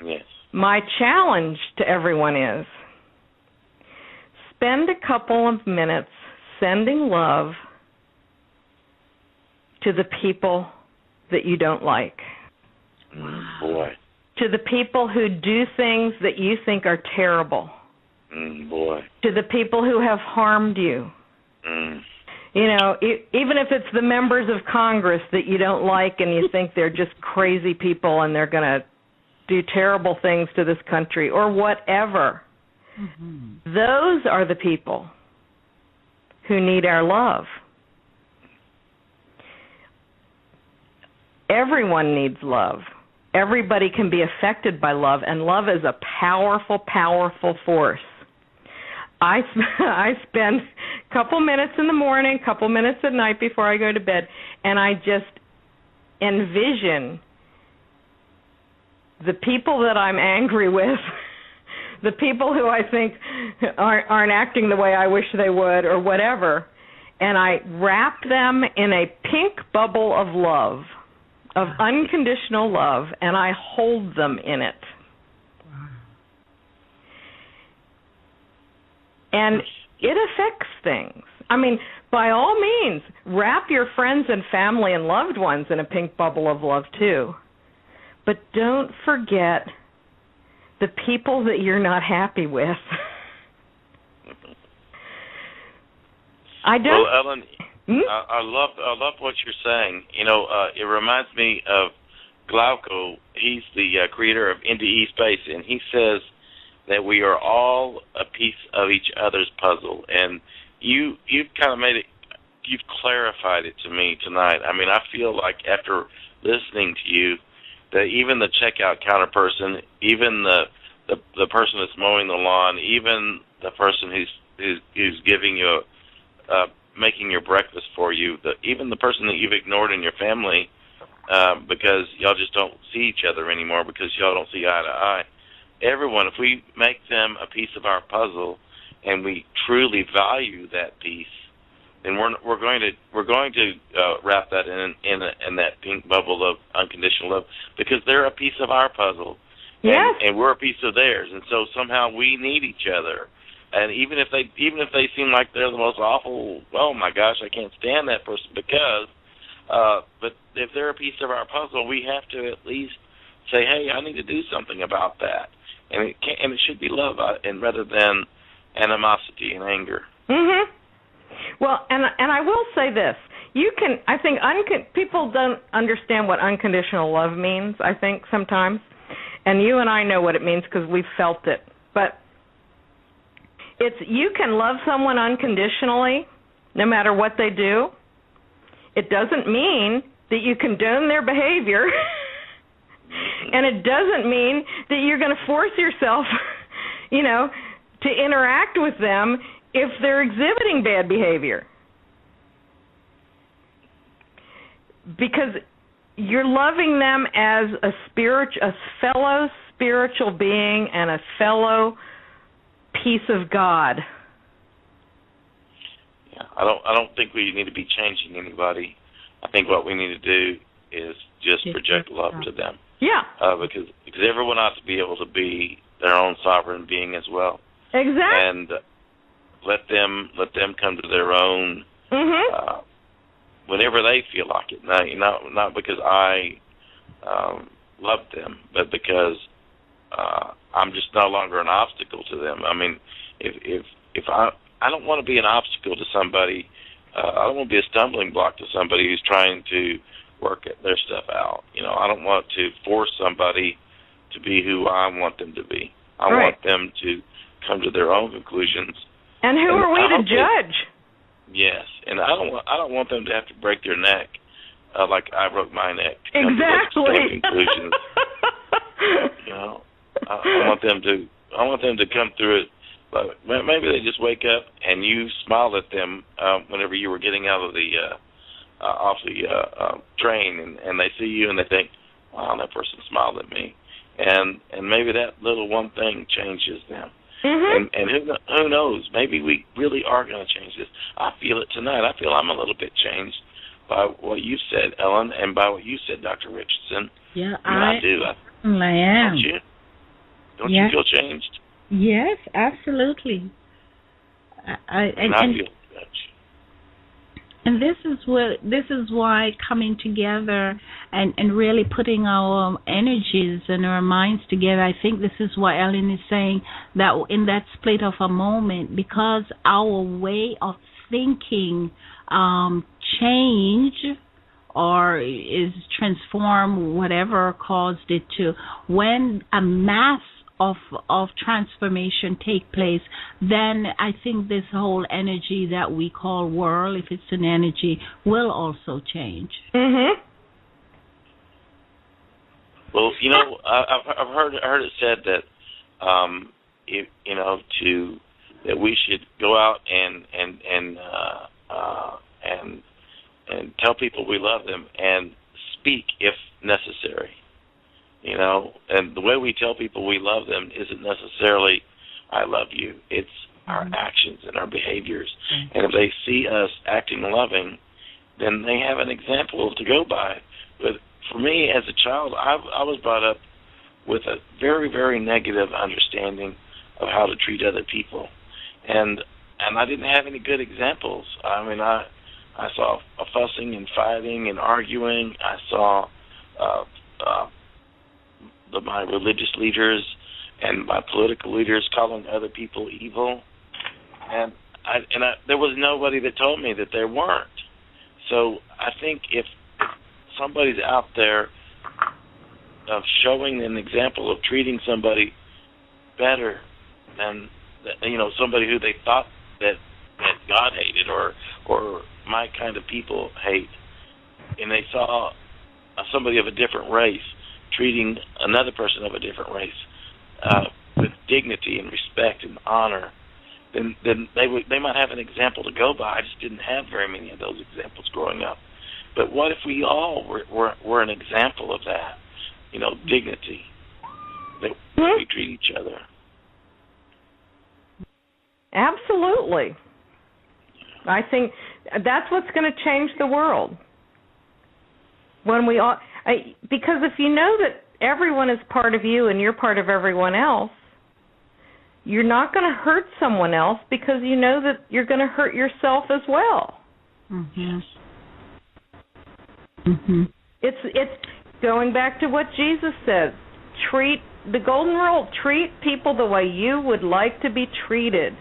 Yes. My challenge to everyone is spend a couple of minutes sending love to the people that you don't like. Boy. To the people who do things that you think are terrible. Boy. To the people who have harmed you. Even if it's the members of Congress that you don't like and you think they're just crazy people and they're going to do terrible things to this country or whatever, those are the people who need our love. Everyone needs love. Everybody can be affected by love, and love is a powerful, powerful force. I spend a couple minutes in the morning, a couple minutes at night before I go to bed, and I just envision the people that I'm angry with, the people who I think aren't acting the way I wish they would or whatever, and I wrap them in a pink bubble of love, of unconditional love, and I hold them in it. And it affects things. I mean, by all means, wrap your friends and family and loved ones in a pink bubble of love, too. But don't forget the people that you're not happy with. Well, Ellen, I love what you're saying. It reminds me of Glauco. He's the creator of NDE Space, and he says, that we are all a piece of each other's puzzle. And you've kind of you've clarified it to me tonight. I mean, I feel like after listening to you, that even the checkout counter person, even the person that's mowing the lawn, even the person who's giving you making your breakfast for you, even the person that you've ignored in your family because y'all just don't see each other anymore because y'all don't see eye to eye. Everyone, if we make them a piece of our puzzle and we truly value that piece, then we're going to wrap that in that pink bubble of unconditional love because they're a piece of our puzzle, and we're a piece of theirs, and so somehow we need each other. And even if they seem like they're the most awful, oh my gosh, I can't stand that person because, but if they're a piece of our puzzle, we have to at least say, hey, I need to do something about that, and it should be love, and rather than animosity and anger. Mhm. Well, and I will say this: I think people don't understand what unconditional love means. I think sometimes, and you and I know what it means because we've felt it. But you can love someone unconditionally, no matter what they do. It doesn't mean that you condone their behavior, and it doesn't mean that you're going to force yourself, to interact with them if they're exhibiting bad behavior. Because you're loving them as a fellow spiritual being and a fellow piece of God. Yeah, I don't think we need to be changing anybody. I think what we need to do is just project love to them. Yeah. Because everyone ought to be able to be their own sovereign being as well. Exactly. And let them come to their own whenever they feel like it. Not because I love them, but because I'm just no longer an obstacle to them. I mean, if I don't want to be an obstacle to somebody, I don't want to be a stumbling block to somebody who's trying to work their stuff out. I don't want to force somebody to be who I want them to be. I want them to come to their own conclusions. And who are we to judge? Yes, and I don't want them to have to break their neck like I broke my neck to come exactly. to those conclusions. I want them to come through it. But maybe they just wake up and you smiled at them whenever you were getting out of the train, and they see you and they think, "Wow, that person smiled at me," and maybe that little one thing changes them. Mm-hmm. And who knows? Maybe we really are going to change this. I feel it tonight. I feel I'm a little bit changed by what you said, Ellen, and by what you said, Dr. Richardson. Yeah, I do. I am. Don't you? Don't you feel changed? Yes, absolutely. I feel changed. And this is why coming together and really putting our energies and our minds together, I think this is why Ellen is saying that in that split of a moment, because our way of thinking change or is transformed, whatever caused it to, when a mass of transformation take place, then I think this whole energy that we call world, if it's an energy, will also change. Mm-hmm. Well, I've heard it said that that we should go out and tell people we love them and speak if necessary. And the way we tell people we love them isn't necessarily, I love you. It's our actions and our behaviors. Mm-hmm. And if they see us acting loving, then they have an example to go by. But for me, as a child, I was brought up with a very, very negative understanding of how to treat other people. And I didn't have any good examples. I mean, I saw fussing and fighting and arguing. I saw my religious leaders and my political leaders calling other people evil, and there was nobody that told me that they weren't. So I think if somebody's out there of showing an example of treating somebody better somebody who they thought that God hated or my kind of people hate, and they saw somebody of a different race treating another person of a different race with dignity and respect and honor, then they might have an example to go by. I just didn't have very many of those examples growing up. But what if we all were an example of that? Dignity, that we treat each other. Absolutely. I think that's what's going to change the world. When we all, because if you know that everyone is part of you and you're part of everyone else, you're not going to hurt someone else because you know that you're going to hurt yourself as well. Mm-hmm. Mm-hmm. It's going back to what Jesus said. Treat the golden rule. Treat people the way you would like to be treated.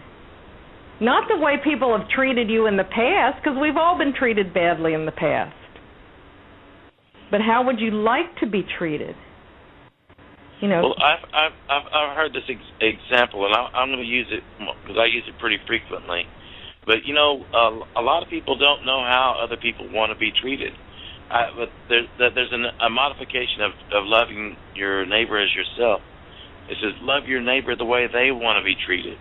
Not the way people have treated you in the past, because we've all been treated badly in the past. But how would you like to be treated? Well, I've heard this example, and I'm going to use it because I use it pretty frequently. But a lot of people don't know how other people want to be treated. But there's a modification of loving your neighbor as yourself. It says love your neighbor the way they want to be treated.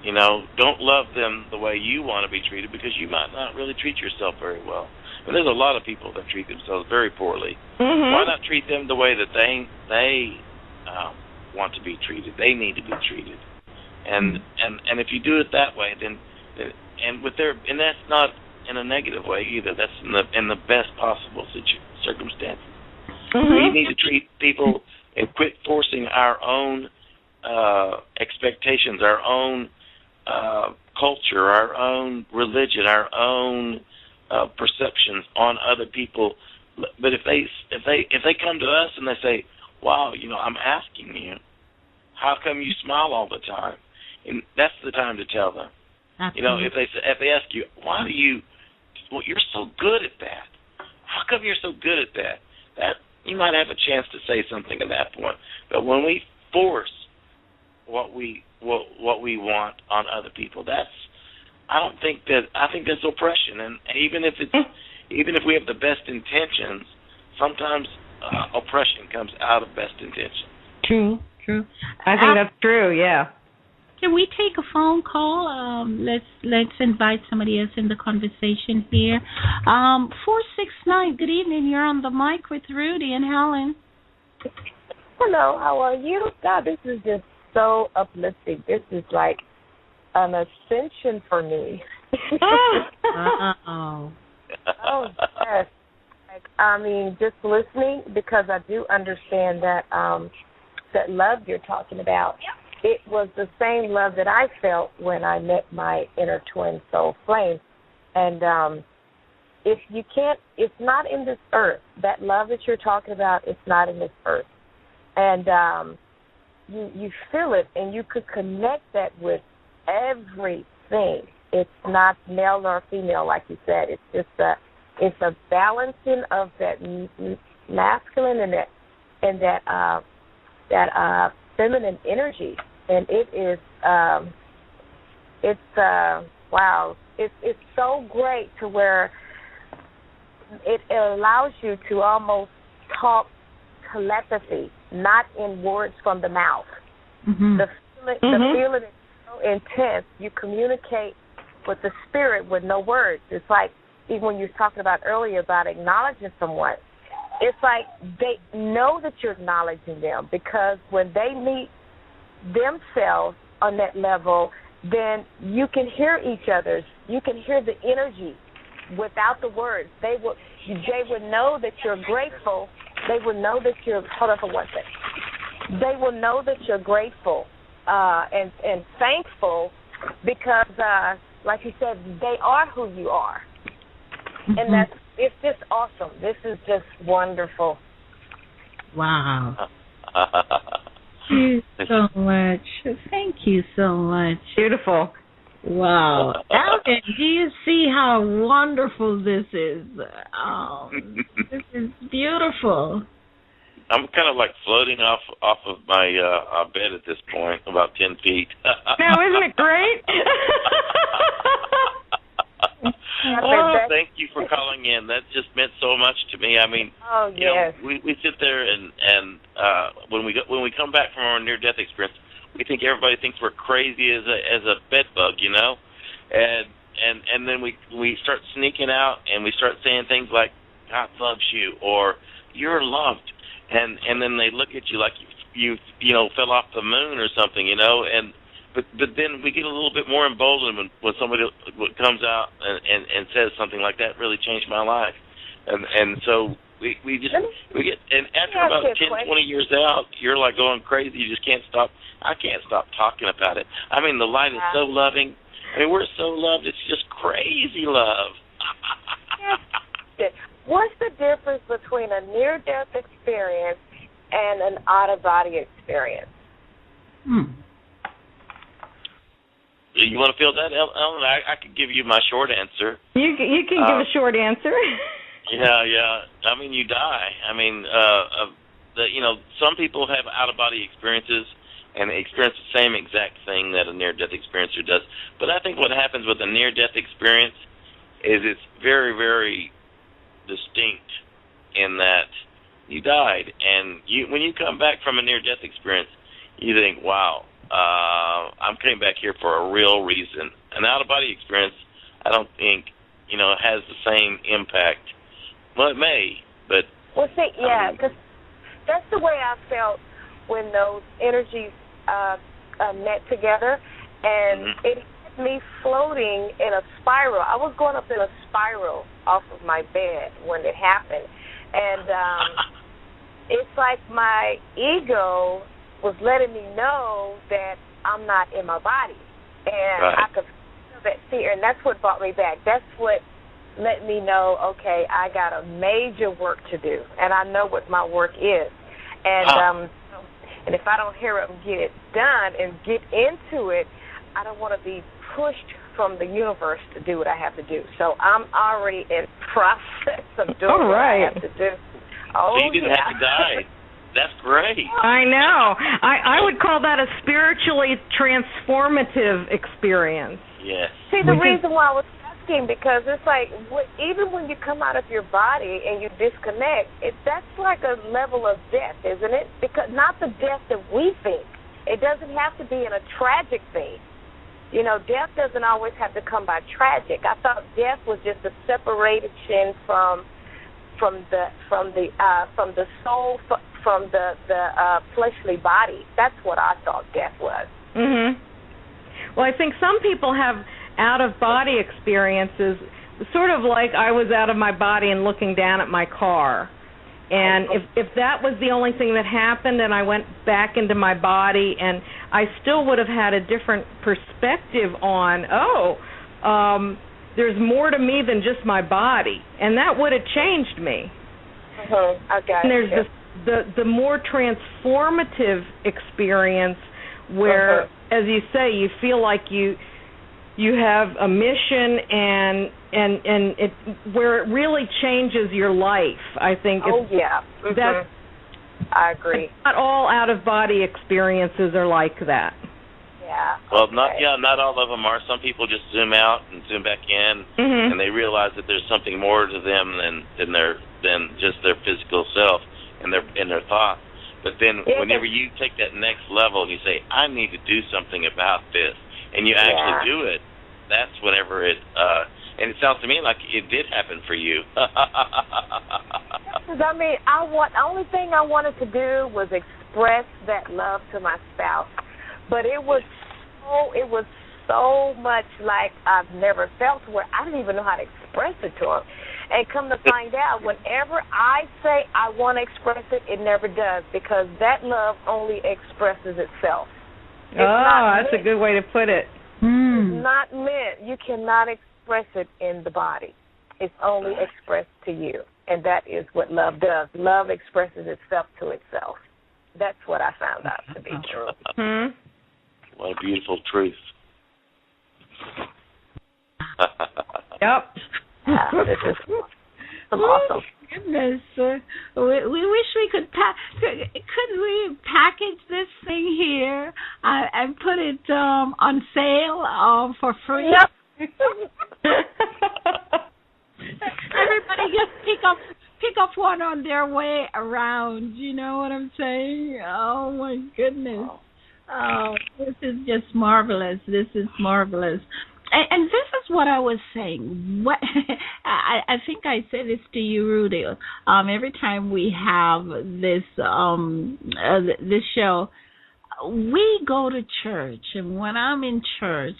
Don't love them the way you want to be treated, because you might not really treat yourself very well. And there's a lot of people that treat themselves very poorly. Mm-hmm. Why not treat them the way that they want to be treated? They need to be treated. And if you do it that way, then that's not in a negative way either. That's in the best possible circumstances. Mm-hmm. We need to treat people and quit forcing our own expectations, our own culture, our own religion, our own perceptions on other people. But if they come to us and they say, "Wow, I'm asking you, how come you smile all the time?" And that's the time to tell them. Absolutely. If they ask you, "Why do you? Well, you're so good at that. How come you're so good at that?" That you might have a chance to say something at that point. But when we force what we want on other people, I think that's oppression. And even if we have the best intentions, sometimes oppression comes out of best intentions. True. I think that's true. Yeah. Can we take a phone call? Let's invite somebody else in the conversation here. 469. Good evening. You're on the mic with Rudy and Helen. Hello. How are you? God, this is just so uplifting. This is like an ascension for me. Oh, yes. Just listening, because I do understand that that love you're talking about. It was the same love that I felt when I met my inner twin soul flame. And it's not in this earth. That love that you're talking about, it's not in this earth. And you feel it, and you could connect that with everything. It's not male or female, like you said. It's just it's a balancing of that masculine and that feminine energy. And it is, wow. It's so great to where it allows you to almost talk telepathy, not in words from the mouth. Mm-hmm. The feeling is so intense. You communicate with the spirit with no words. It's like, even when you were talking about earlier about acknowledging someone, it's like they know that you're acknowledging them, because when they meet themselves on that level, then you can hear each other's. You can hear the energy without the words. They would know that you're grateful. They would know that you're, hold on for one second. They will know that you're grateful and thankful, because, like you said, they are who you are. Mm-hmm. And it's just awesome. This is just wonderful. Wow. Thank you so much. Thank you so much. Beautiful. Wow. Alvin, do you see how wonderful this is? This is beautiful. I'm kind of like floating off of my bed at this point, about 10 feet. Now, isn't it great? Well, thank you for calling in. That just meant so much to me. I mean, you know, we sit there and when we come back from our near-death experience, we think everybody thinks we're crazy as a bed bug, you know, and then we start sneaking out and we start saying things like God loves you or you're loved, and then they look at you like you fell off the moon or something, you know, But then we get a little bit more emboldened when somebody comes out and says something like that really changed my life, and so we get, and after about 10, 20 years out, you're like going crazy. You just can't stop. I can't stop talking about it. I mean, the light is so loving. I mean, we're so loved. It's just crazy love. What's the difference between a near-death experience and an out-of-body experience? You want to feel that, Ellen? I could give you my short answer. You can give a short answer. Yeah. I mean, you die. I mean, some people have out-of-body experiences and experience the same exact thing that a near-death experiencer does. But I think what happens with a near-death experience is it's very, very distinct in that you died. And when you come back from a near-death experience, you think, wow, I'm coming back here for a real reason. An out-of-body experience, I don't think, has the same impact. Well, it may, but... Well, see, yeah, because that's the way I felt when those energies met together, and it had me floating in a spiral. I was going up in a spiral off of my bed when it happened, and it's like my ego was letting me know that I'm not in my body, and I could feel that fear, and that's what brought me back. That's what let me know, okay, I got a major work to do, and I know what my work is, and if I don't hear it and get it done and get into it, I don't want to be pushed from the universe to do what I have to do. So I'm already in process of doing what I have to do. So you didn't have to die. That's great. I know. I would call that a spiritually transformative experience. Yes. See, the reason why I was asking, because it's like, even when you come out of your body and you disconnect, that's like a level of death, isn't it? Because not the death that we think. It doesn't have to be in a tragic thing. Death doesn't always have to come by tragic. I thought death was just a separation from the soul, from the fleshly body. That's what I thought death was. Well, I think some people have out-of-body experiences, sort of like I was out of my body and looking down at my car. And if that was the only thing that happened and I went back into my body, and I still would have had a different perspective on, there's more to me than just my body. And that would have changed me. I got and there's the more transformative experience where, as you say, you feel like you have a mission and it where it really changes your life. I think. That's, I agree. Not all out-of-body experiences are like that. Yeah. Well, not all of them are. Some people just zoom out and zoom back in, and they realize that there's something more to them than just their physical self and their thoughts. But then, whenever you take that next level and you say, "I need to do something about this," and you actually do it, that's whenever it. And it sounds to me like it did happen for you. I mean, the only thing I wanted to do was express that love to my spouse, but it was so much like I've never felt, where I didn't even know how to express it to him. And come to find out, whenever I say I want to express it, it never does, because that love only expresses itself. That's a good way to put it. It's not meant. You cannot express it in the body. It's only expressed to you, and that is what love does. Love expresses itself to itself. That's what I found out to be true. What a beautiful truth. Yep. This is awesome. goodness. We wish we could could we package this thing here and put it on sale for free? Yep. Everybody just pick up one on their way around. You know what I'm saying? Oh my goodness. Oh, this is just marvelous. This is marvelous. And this is what I was saying. What I think I said this to you, Rudy. Every time we have this this show, we go to church, and when I'm in church,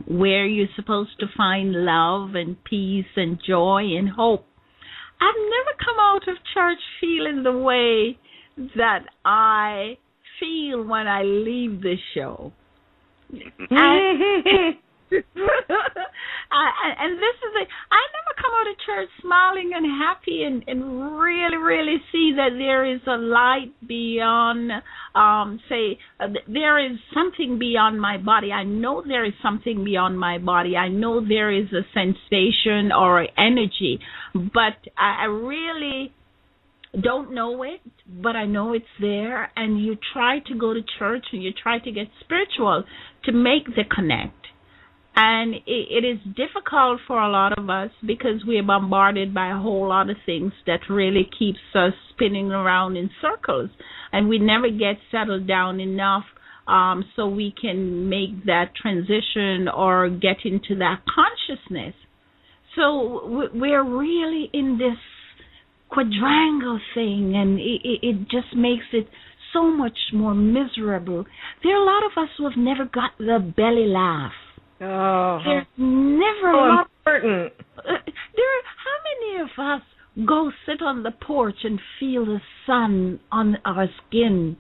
where you're supposed to find love and peace and joy and hope, I've never come out of church feeling the way that I feel when I leave the show. And this is it. I never come out of church smiling and happy and really, really see that there is a light beyond, there is something beyond my body. I know there is something beyond my body. I know there is a sensation or energy, but I really don't know it, but I know it's there. And you try to go to church and you try to get spiritual to make the connect. And it is difficult for a lot of us because we are bombarded by a whole lot of things that really keeps us spinning around in circles. And we never get settled down enough so we can make that transition or get into that consciousness. So we're really in this quadrangle thing, and it just makes it so much more miserable. There are a lot of us who have never got the belly laugh. Oh, there's never so a lot. Important. How many of us go sit on the porch and feel the sun on our skin?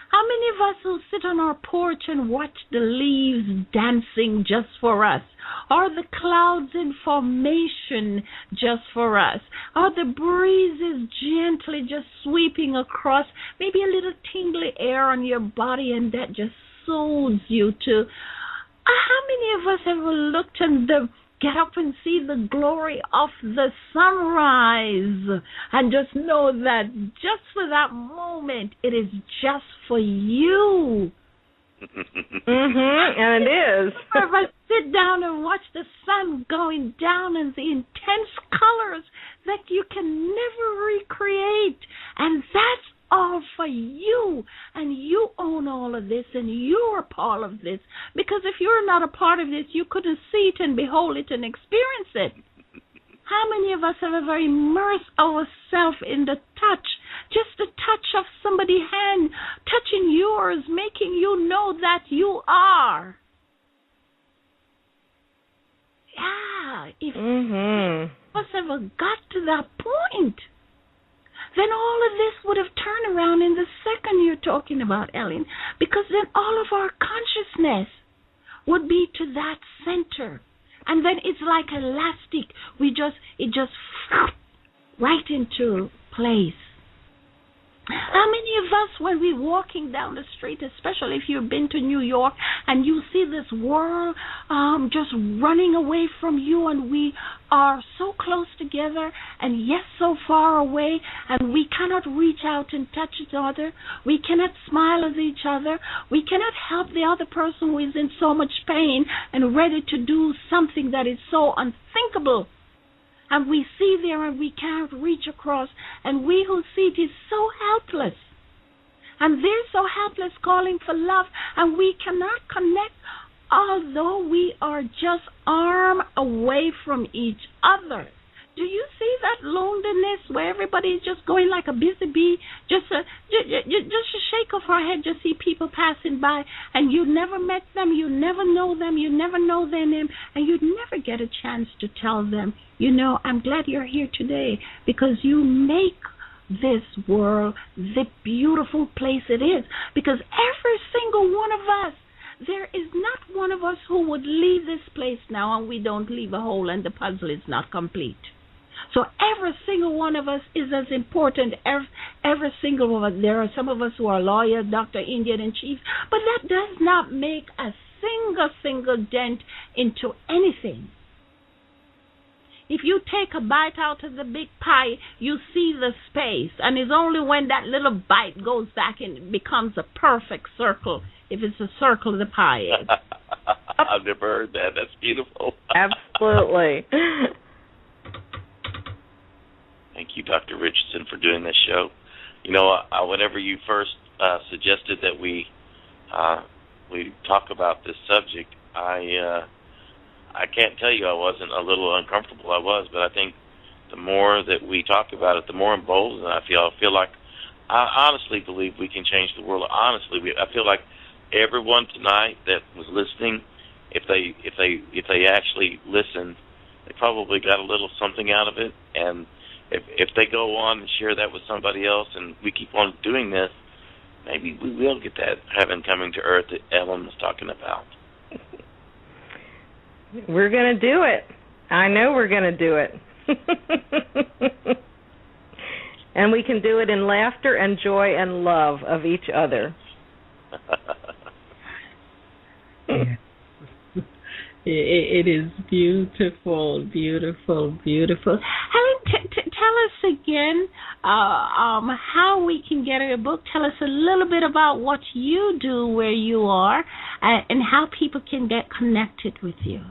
How many of us will sit on our porch and watch the leaves dancing just for us, or the clouds in formation just for us, or the breezes gently just sweeping across, maybe a little tingly air on your body, and that just soothes you to. How many of us ever looked and get up and see the glory of the sunrise and just know that just for that moment it is just for you? And it is. If I sit down and watch the sun going down and the intense colors that you can never recreate, and that's all for you, and you own all of this, and you're a part of this, because if you're not a part of this, you couldn't see it and behold it and experience it. How many of us have ever immersed ourselves in the touch, just the touch of somebody's hand touching yours, making you know that you are? Yeah, if us ever got to that point, then all of this would have turned around in the second you're talking about, Ellen, because then all of our consciousness would be to that center. And then it's like elastic. It just right into place. How many of us, when we're walking down the street, especially if you've been to New York, and you see this world just running away from you, and we are so close together, and yet so far away, and we cannot reach out and touch each other, we cannot smile at each other, we cannot help the other person who is in so much pain and ready to do something that is so unthinkable. And we see there and we can't reach across, and we who see it is so helpless. And they're so helpless calling for love, and we cannot connect, although we are just arm away from each other. Do you see that loneliness where everybody is just going like a busy bee, just a shake of her head, just see people passing by, and you never met them, you never know them, you never know their name, and you'd never get a chance to tell them, you know, I'm glad you're here today, because you make this world the beautiful place it is. Because every single one of us, there is not one of us who would leave this place now and we don't leave a hole and the puzzle is not complete. So every single one of us is as important. Every single one of us. There are some of us who are lawyers, Dr. Indian and chiefs, but that does not make a single dent into anything. if you take a bite out of the big pie, you see the space. And it's only when that little bite goes back and it becomes a perfect circle, if it's a circle the pie is. I've never heard that. That's beautiful. Absolutely. Thank you, Dr. Richardson, for doing this show. You know, whenever you first suggested that we talk about this subject, I can't tell you I wasn't a little uncomfortable. I was, but I think the more that we talk about it, the more emboldened I feel. I feel like I honestly believe we can change the world. Honestly, I feel like everyone tonight that was listening, if they actually listened, they probably got a little something out of it. And if they go on and share that with somebody else, and we keep on doing this, maybe we will get that heaven coming to earth that Ellen was talking about. We're going to do it. I know we're going to do it. And we can do it in laughter and joy and love of each other. It is beautiful, beautiful, beautiful. Helen, tell us again how we can get your book. Tell us a little bit about what you do where you are and how people can get connected with you.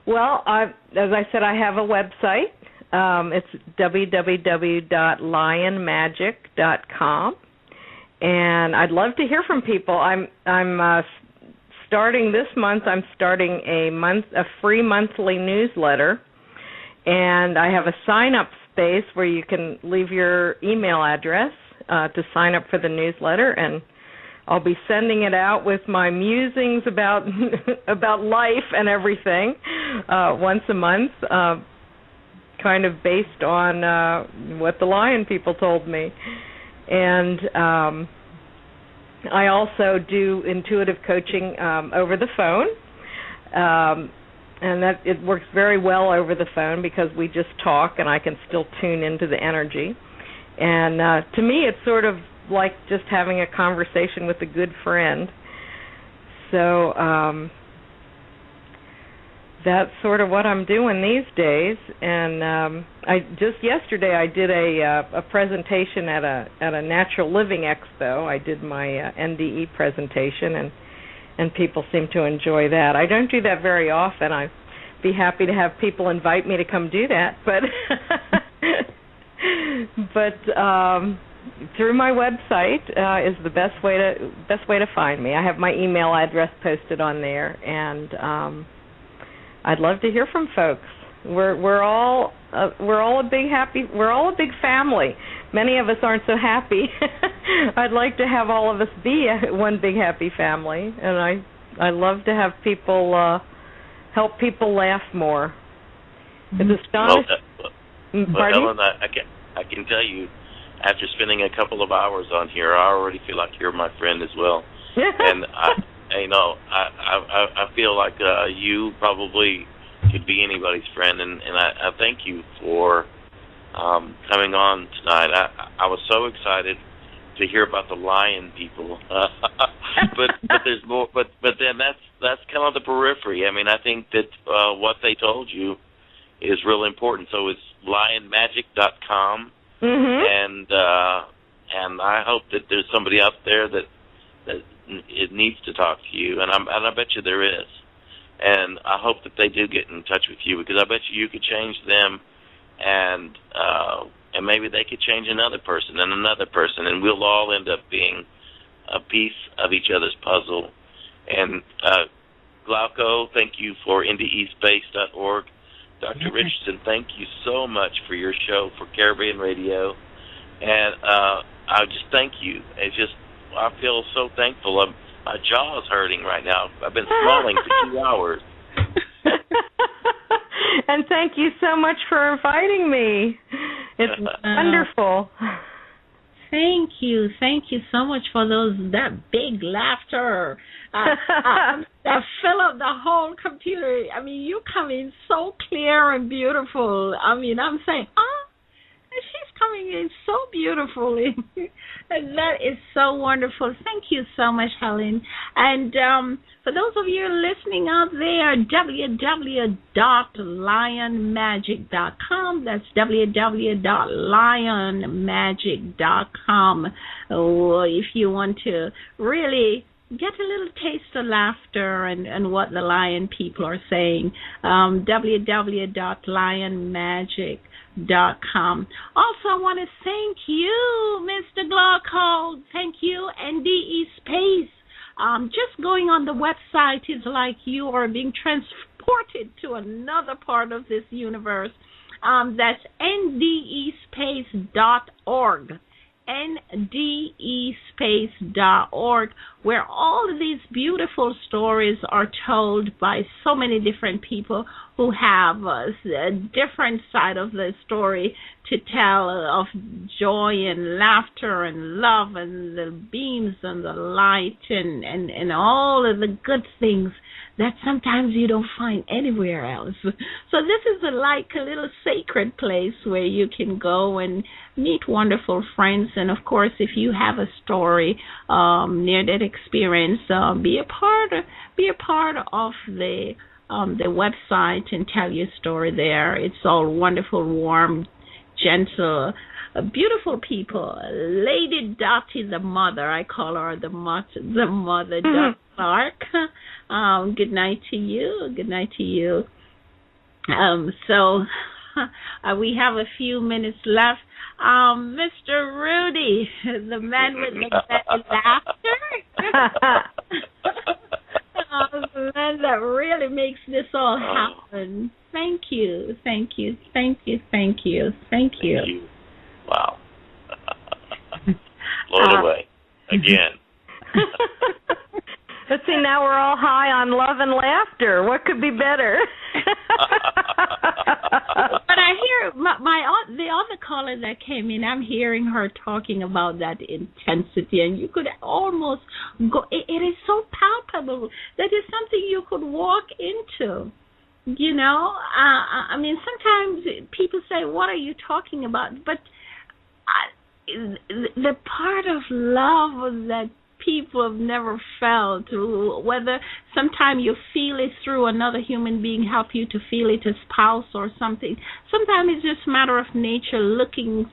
Well, as I said, I have a website. It's www.lionmagic.com, and I'd love to hear from people. I'm starting this month. I'm starting a free monthly newsletter, and I have a sign-up space where you can leave your email address to sign up for the newsletter, and I'll be sending it out with my musings about about life and everything once a month, kind of based on what the Lion people told me. And I also do intuitive coaching over the phone, and that it works very well over the phone because we just talk and I can still tune into the energy. And to me, it's sort of like just having a conversation with a good friend. So that's sort of what I'm doing these days. And yesterday I did a presentation at a Natural Living Expo. I did my NDE presentation, and people seem to enjoy that. I don't do that very often. I'd be happy to have people invite me to come do that, but through my website is the best way to find me. I have my email address posted on there, and I'd love to hear from folks. We're all a big family. Many of us aren't so happy. I'd like to have all of us be one big happy family, and I love to have people help people laugh more. It's astonishing. Well, Ellen, I can tell you, after spending a couple of hours on here, I already feel like you're my friend as well. And I feel like you probably could be anybody's friend, and I thank you for coming on tonight. I was so excited to hear about the Lion people, but there's more. But then that's kind of the periphery. I mean, I think that what they told you is real important. So it's lionmagic.com. Mm-hmm. And I hope that there's somebody out there that it needs to talk to you, and I bet you there is. And I hope that they do get in touch with you, because I bet you could change them, and maybe they could change another person, and we'll all end up being a piece of each other's puzzle. And Glauco, thank you for IntoESpace.org. Dr. Richardson, thank you so much for your show for Caribbean Radio, and I just thank you. I feel so thankful. My jaw's hurting right now. I've been swallowing for 2 hours. And thank you so much for inviting me. It's wonderful. Thank you so much for that big laughter. That fill up the whole computer. I mean, you come in so clear and beautiful. I mean, I'm saying, she's coming coming in so beautifully. And that is so wonderful. Thank you so much, Helen. And for those of you listening out there, www.lionmagic.com. That's www.lionmagic.com. If you want to really get a little taste of laughter and what the lion people are saying, www.lionmagic.com. Also, I want to thank you, Mr. Glaucon. Thank you, NDE Space. Just going on the website is like you are being transported to another part of this universe. That's ndespace.org. ndespace.org, where all of these beautiful stories are told by so many different people who have a different side of the story to tell, of joy and laughter and love and the beams and the light and all of the good things that sometimes you don't find anywhere else. So this is like a little sacred place where you can go and meet wonderful friends. And of course, if you have a story near that experience, be a part of the website and tell your story there. It's all wonderful, warm, gentle, beautiful people. Lady Dottie, the mother, I call her the mother, Dot Clark. Good night to you. Good night to you. So we have a few minutes left. Mr. Rudy, the man with the laughter. The man that really makes this all happen. Thank you. Thank you. Thank you. Thank you. Thank you. Thank you. Wow. Blown away. Again. Let's see, now we're all high on love and laughter. What could be better? But I hear the other caller that came in, I'm hearing her talking about that intensity, and you could almost go, it is so palpable that it's something you could walk into. You know, I mean, sometimes people say, what are you talking about? But the part of love that people have never felt, whether sometimes you feel it through another human being, help you to feel it, a spouse or something. Sometimes it's just a matter of nature, looking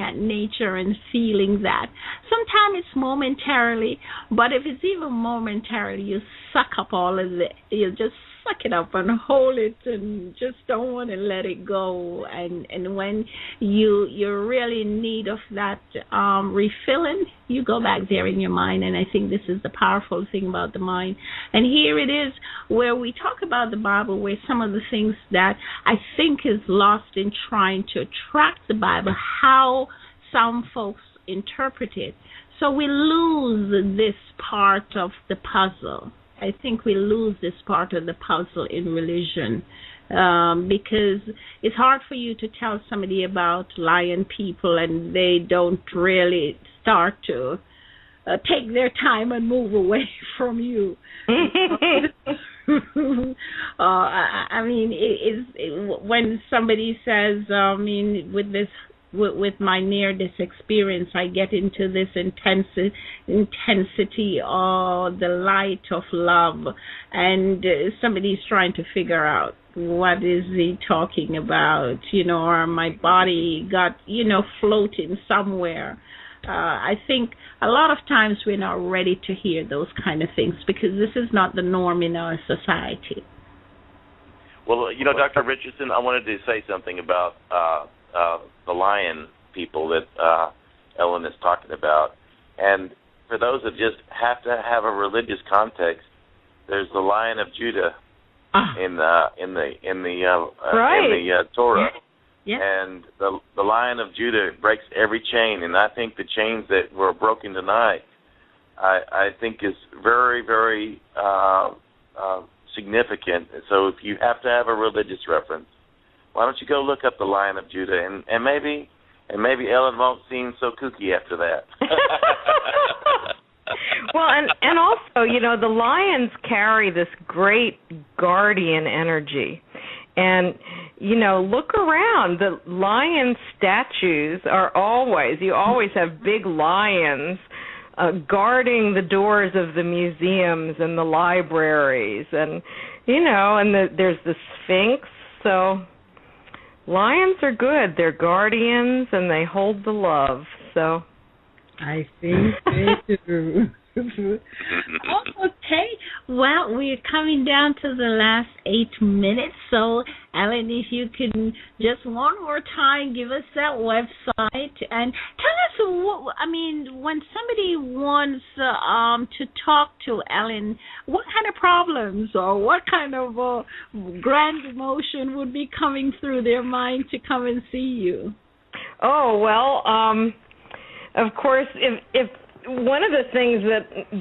at nature and feeling that. Sometimes it's momentarily, but if it's even momentarily, you suck up all of it. You just suck it up and hold it and just don't want to let it go. And when you're really in need of that refilling, you go back there in your mind. And I think this is the powerful thing about the mind. And here it is where we talk about the Bible, where some of the things that I think is lost in trying to attract the Bible, how some folks interpret it. So we lose this part of the puzzle. I think we lose this part of the puzzle in religion because it's hard for you to tell somebody about lion people and they don't really start to take their time and move away from you. I mean, when somebody says, with my near-death experience, I get into this intensity of the light of love, and somebody's trying to figure out what is he talking about, or my body got, floating somewhere. I think a lot of times we're not ready to hear those kind of things because this is not the norm in our society. Well, Dr. Richardson, I wanted to say something about the lion people that Ellen is talking about. And for those that just have to have a religious context, there's the Lion of Judah in the Torah. Yeah. And the Lion of Judah breaks every chain, and I think the chains that were broken tonight, I think is very, very significant. So if you have to have a religious reference, why don't you go look up the Lion of Judah, and maybe Ellen won't seem so kooky after that. Well, and also, the lions carry this great guardian energy. And, look around. The lion statues are you always have big lions guarding the doors of the museums and the libraries. And, there's the Sphinx. So lions are good. They're guardians, and they hold the love. So I think they do. Okay, well, we're coming down to the last 8 minutes, so Ellen, if you can just one more time give us that website and tell us when somebody wants to talk to Ellen, what kind of problems or what kind of grand emotion would be coming through their mind to come and see you? Oh, well, of course, if one of the things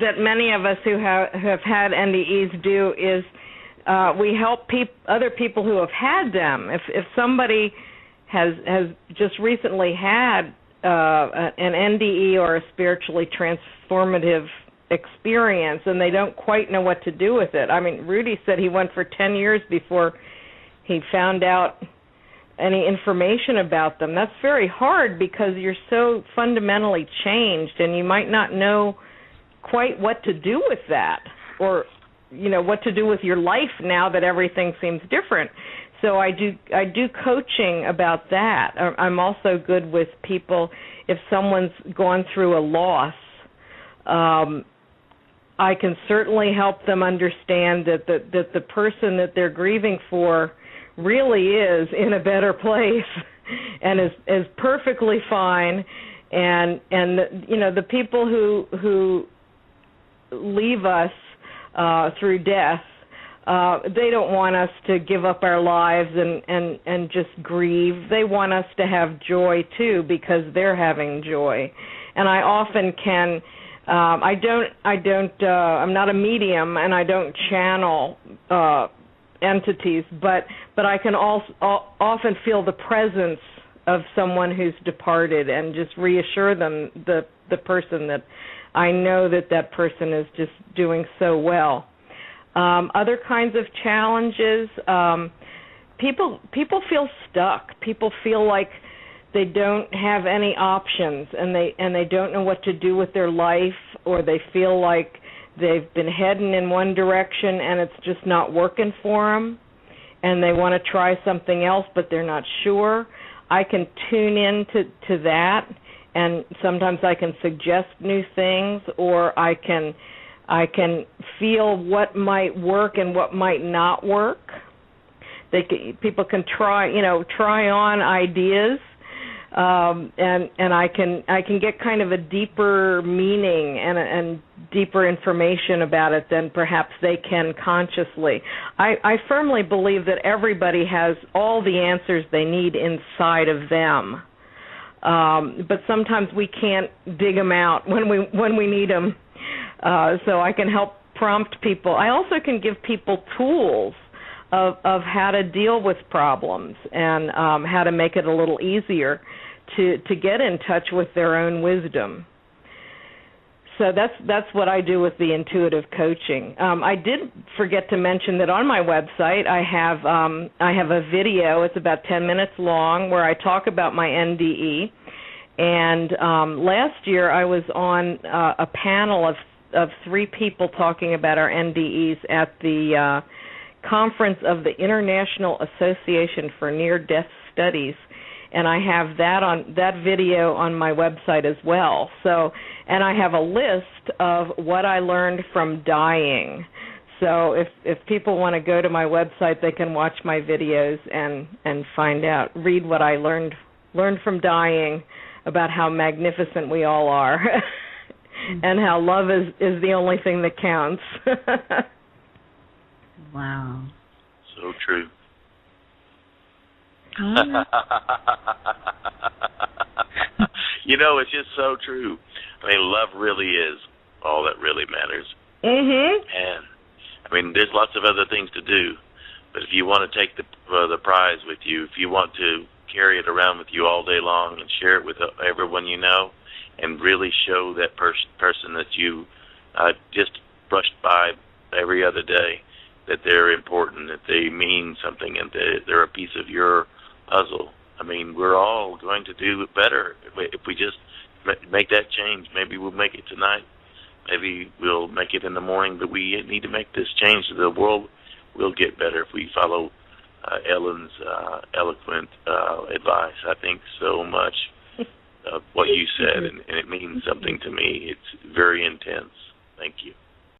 that many of us who have had NDEs do is we help other people who have had them. If somebody has just recently had an NDE or a spiritually transformative experience and they don't quite know what to do with it. I mean, Rudy said he went for 10 years before he found out any information about them. That's very hard because you're so fundamentally changed and you might not know quite what to do with that or, what to do with your life now that everything seems different. So I do coaching about that. I'm also good with people if someone's gone through a loss. I can certainly help them understand that the person that they're grieving for really is in a better place and is perfectly fine, and the people who leave us through death, they don't want us to give up our lives and just grieve. They want us to have joy too because they're having joy. And I often can I'm not a medium and I don't channel entities, but I can also often feel the presence of someone who's departed and just reassure them, the person, that I know that person is just doing so well. Other kinds of challenges, people feel stuck. People feel like they don't have any options and they don't know what to do with their life, or they feel like they've been heading in one direction and it's just not working for them, and they want to try something else but they're not sure. I can tune in to that, and sometimes I can suggest new things, or I can feel what might work and what might not work. People can try on ideas, and I can get kind of a deeper meaning and deeper information about it than perhaps they can consciously. I firmly believe that everybody has all the answers they need inside of them, but sometimes we can't dig them out when we need them. So I can help prompt people. I also can give people tools of how to deal with problems and how to make it a little easier to get in touch with their own wisdom. So that's what I do with the intuitive coaching. I did forget to mention that on my website I have a video. It's about 10 minutes long where I talk about my NDE. And last year I was on a panel of 3 people talking about our NDEs at the conference of the International Association for Near-Death Studies, and I have that video on my website as well. So, and I have a list of what I learned from dying. So if people want to go to my website, they can watch my videos and find out, read what I learned from dying about how magnificent we all are. And how love is the only thing that counts. Wow. So true. It's just so true. I mean, love really is all that really matters. Mm-hmm. And, there's lots of other things to do, but if you want to take the prize with you, if you want to carry it around with you all day long and share it with everyone you know, and really show that person that you just brushed by every other day that they're important, that they mean something, and they're a piece of your puzzle. I mean, we're all going to do better if we just make that change. Maybe we'll make it tonight. Maybe we'll make it in the morning, but we need to make this change. The world will get better if we follow Ellen's eloquent advice. I think so much of what you said, and it means something to me. It's very intense. Thank you.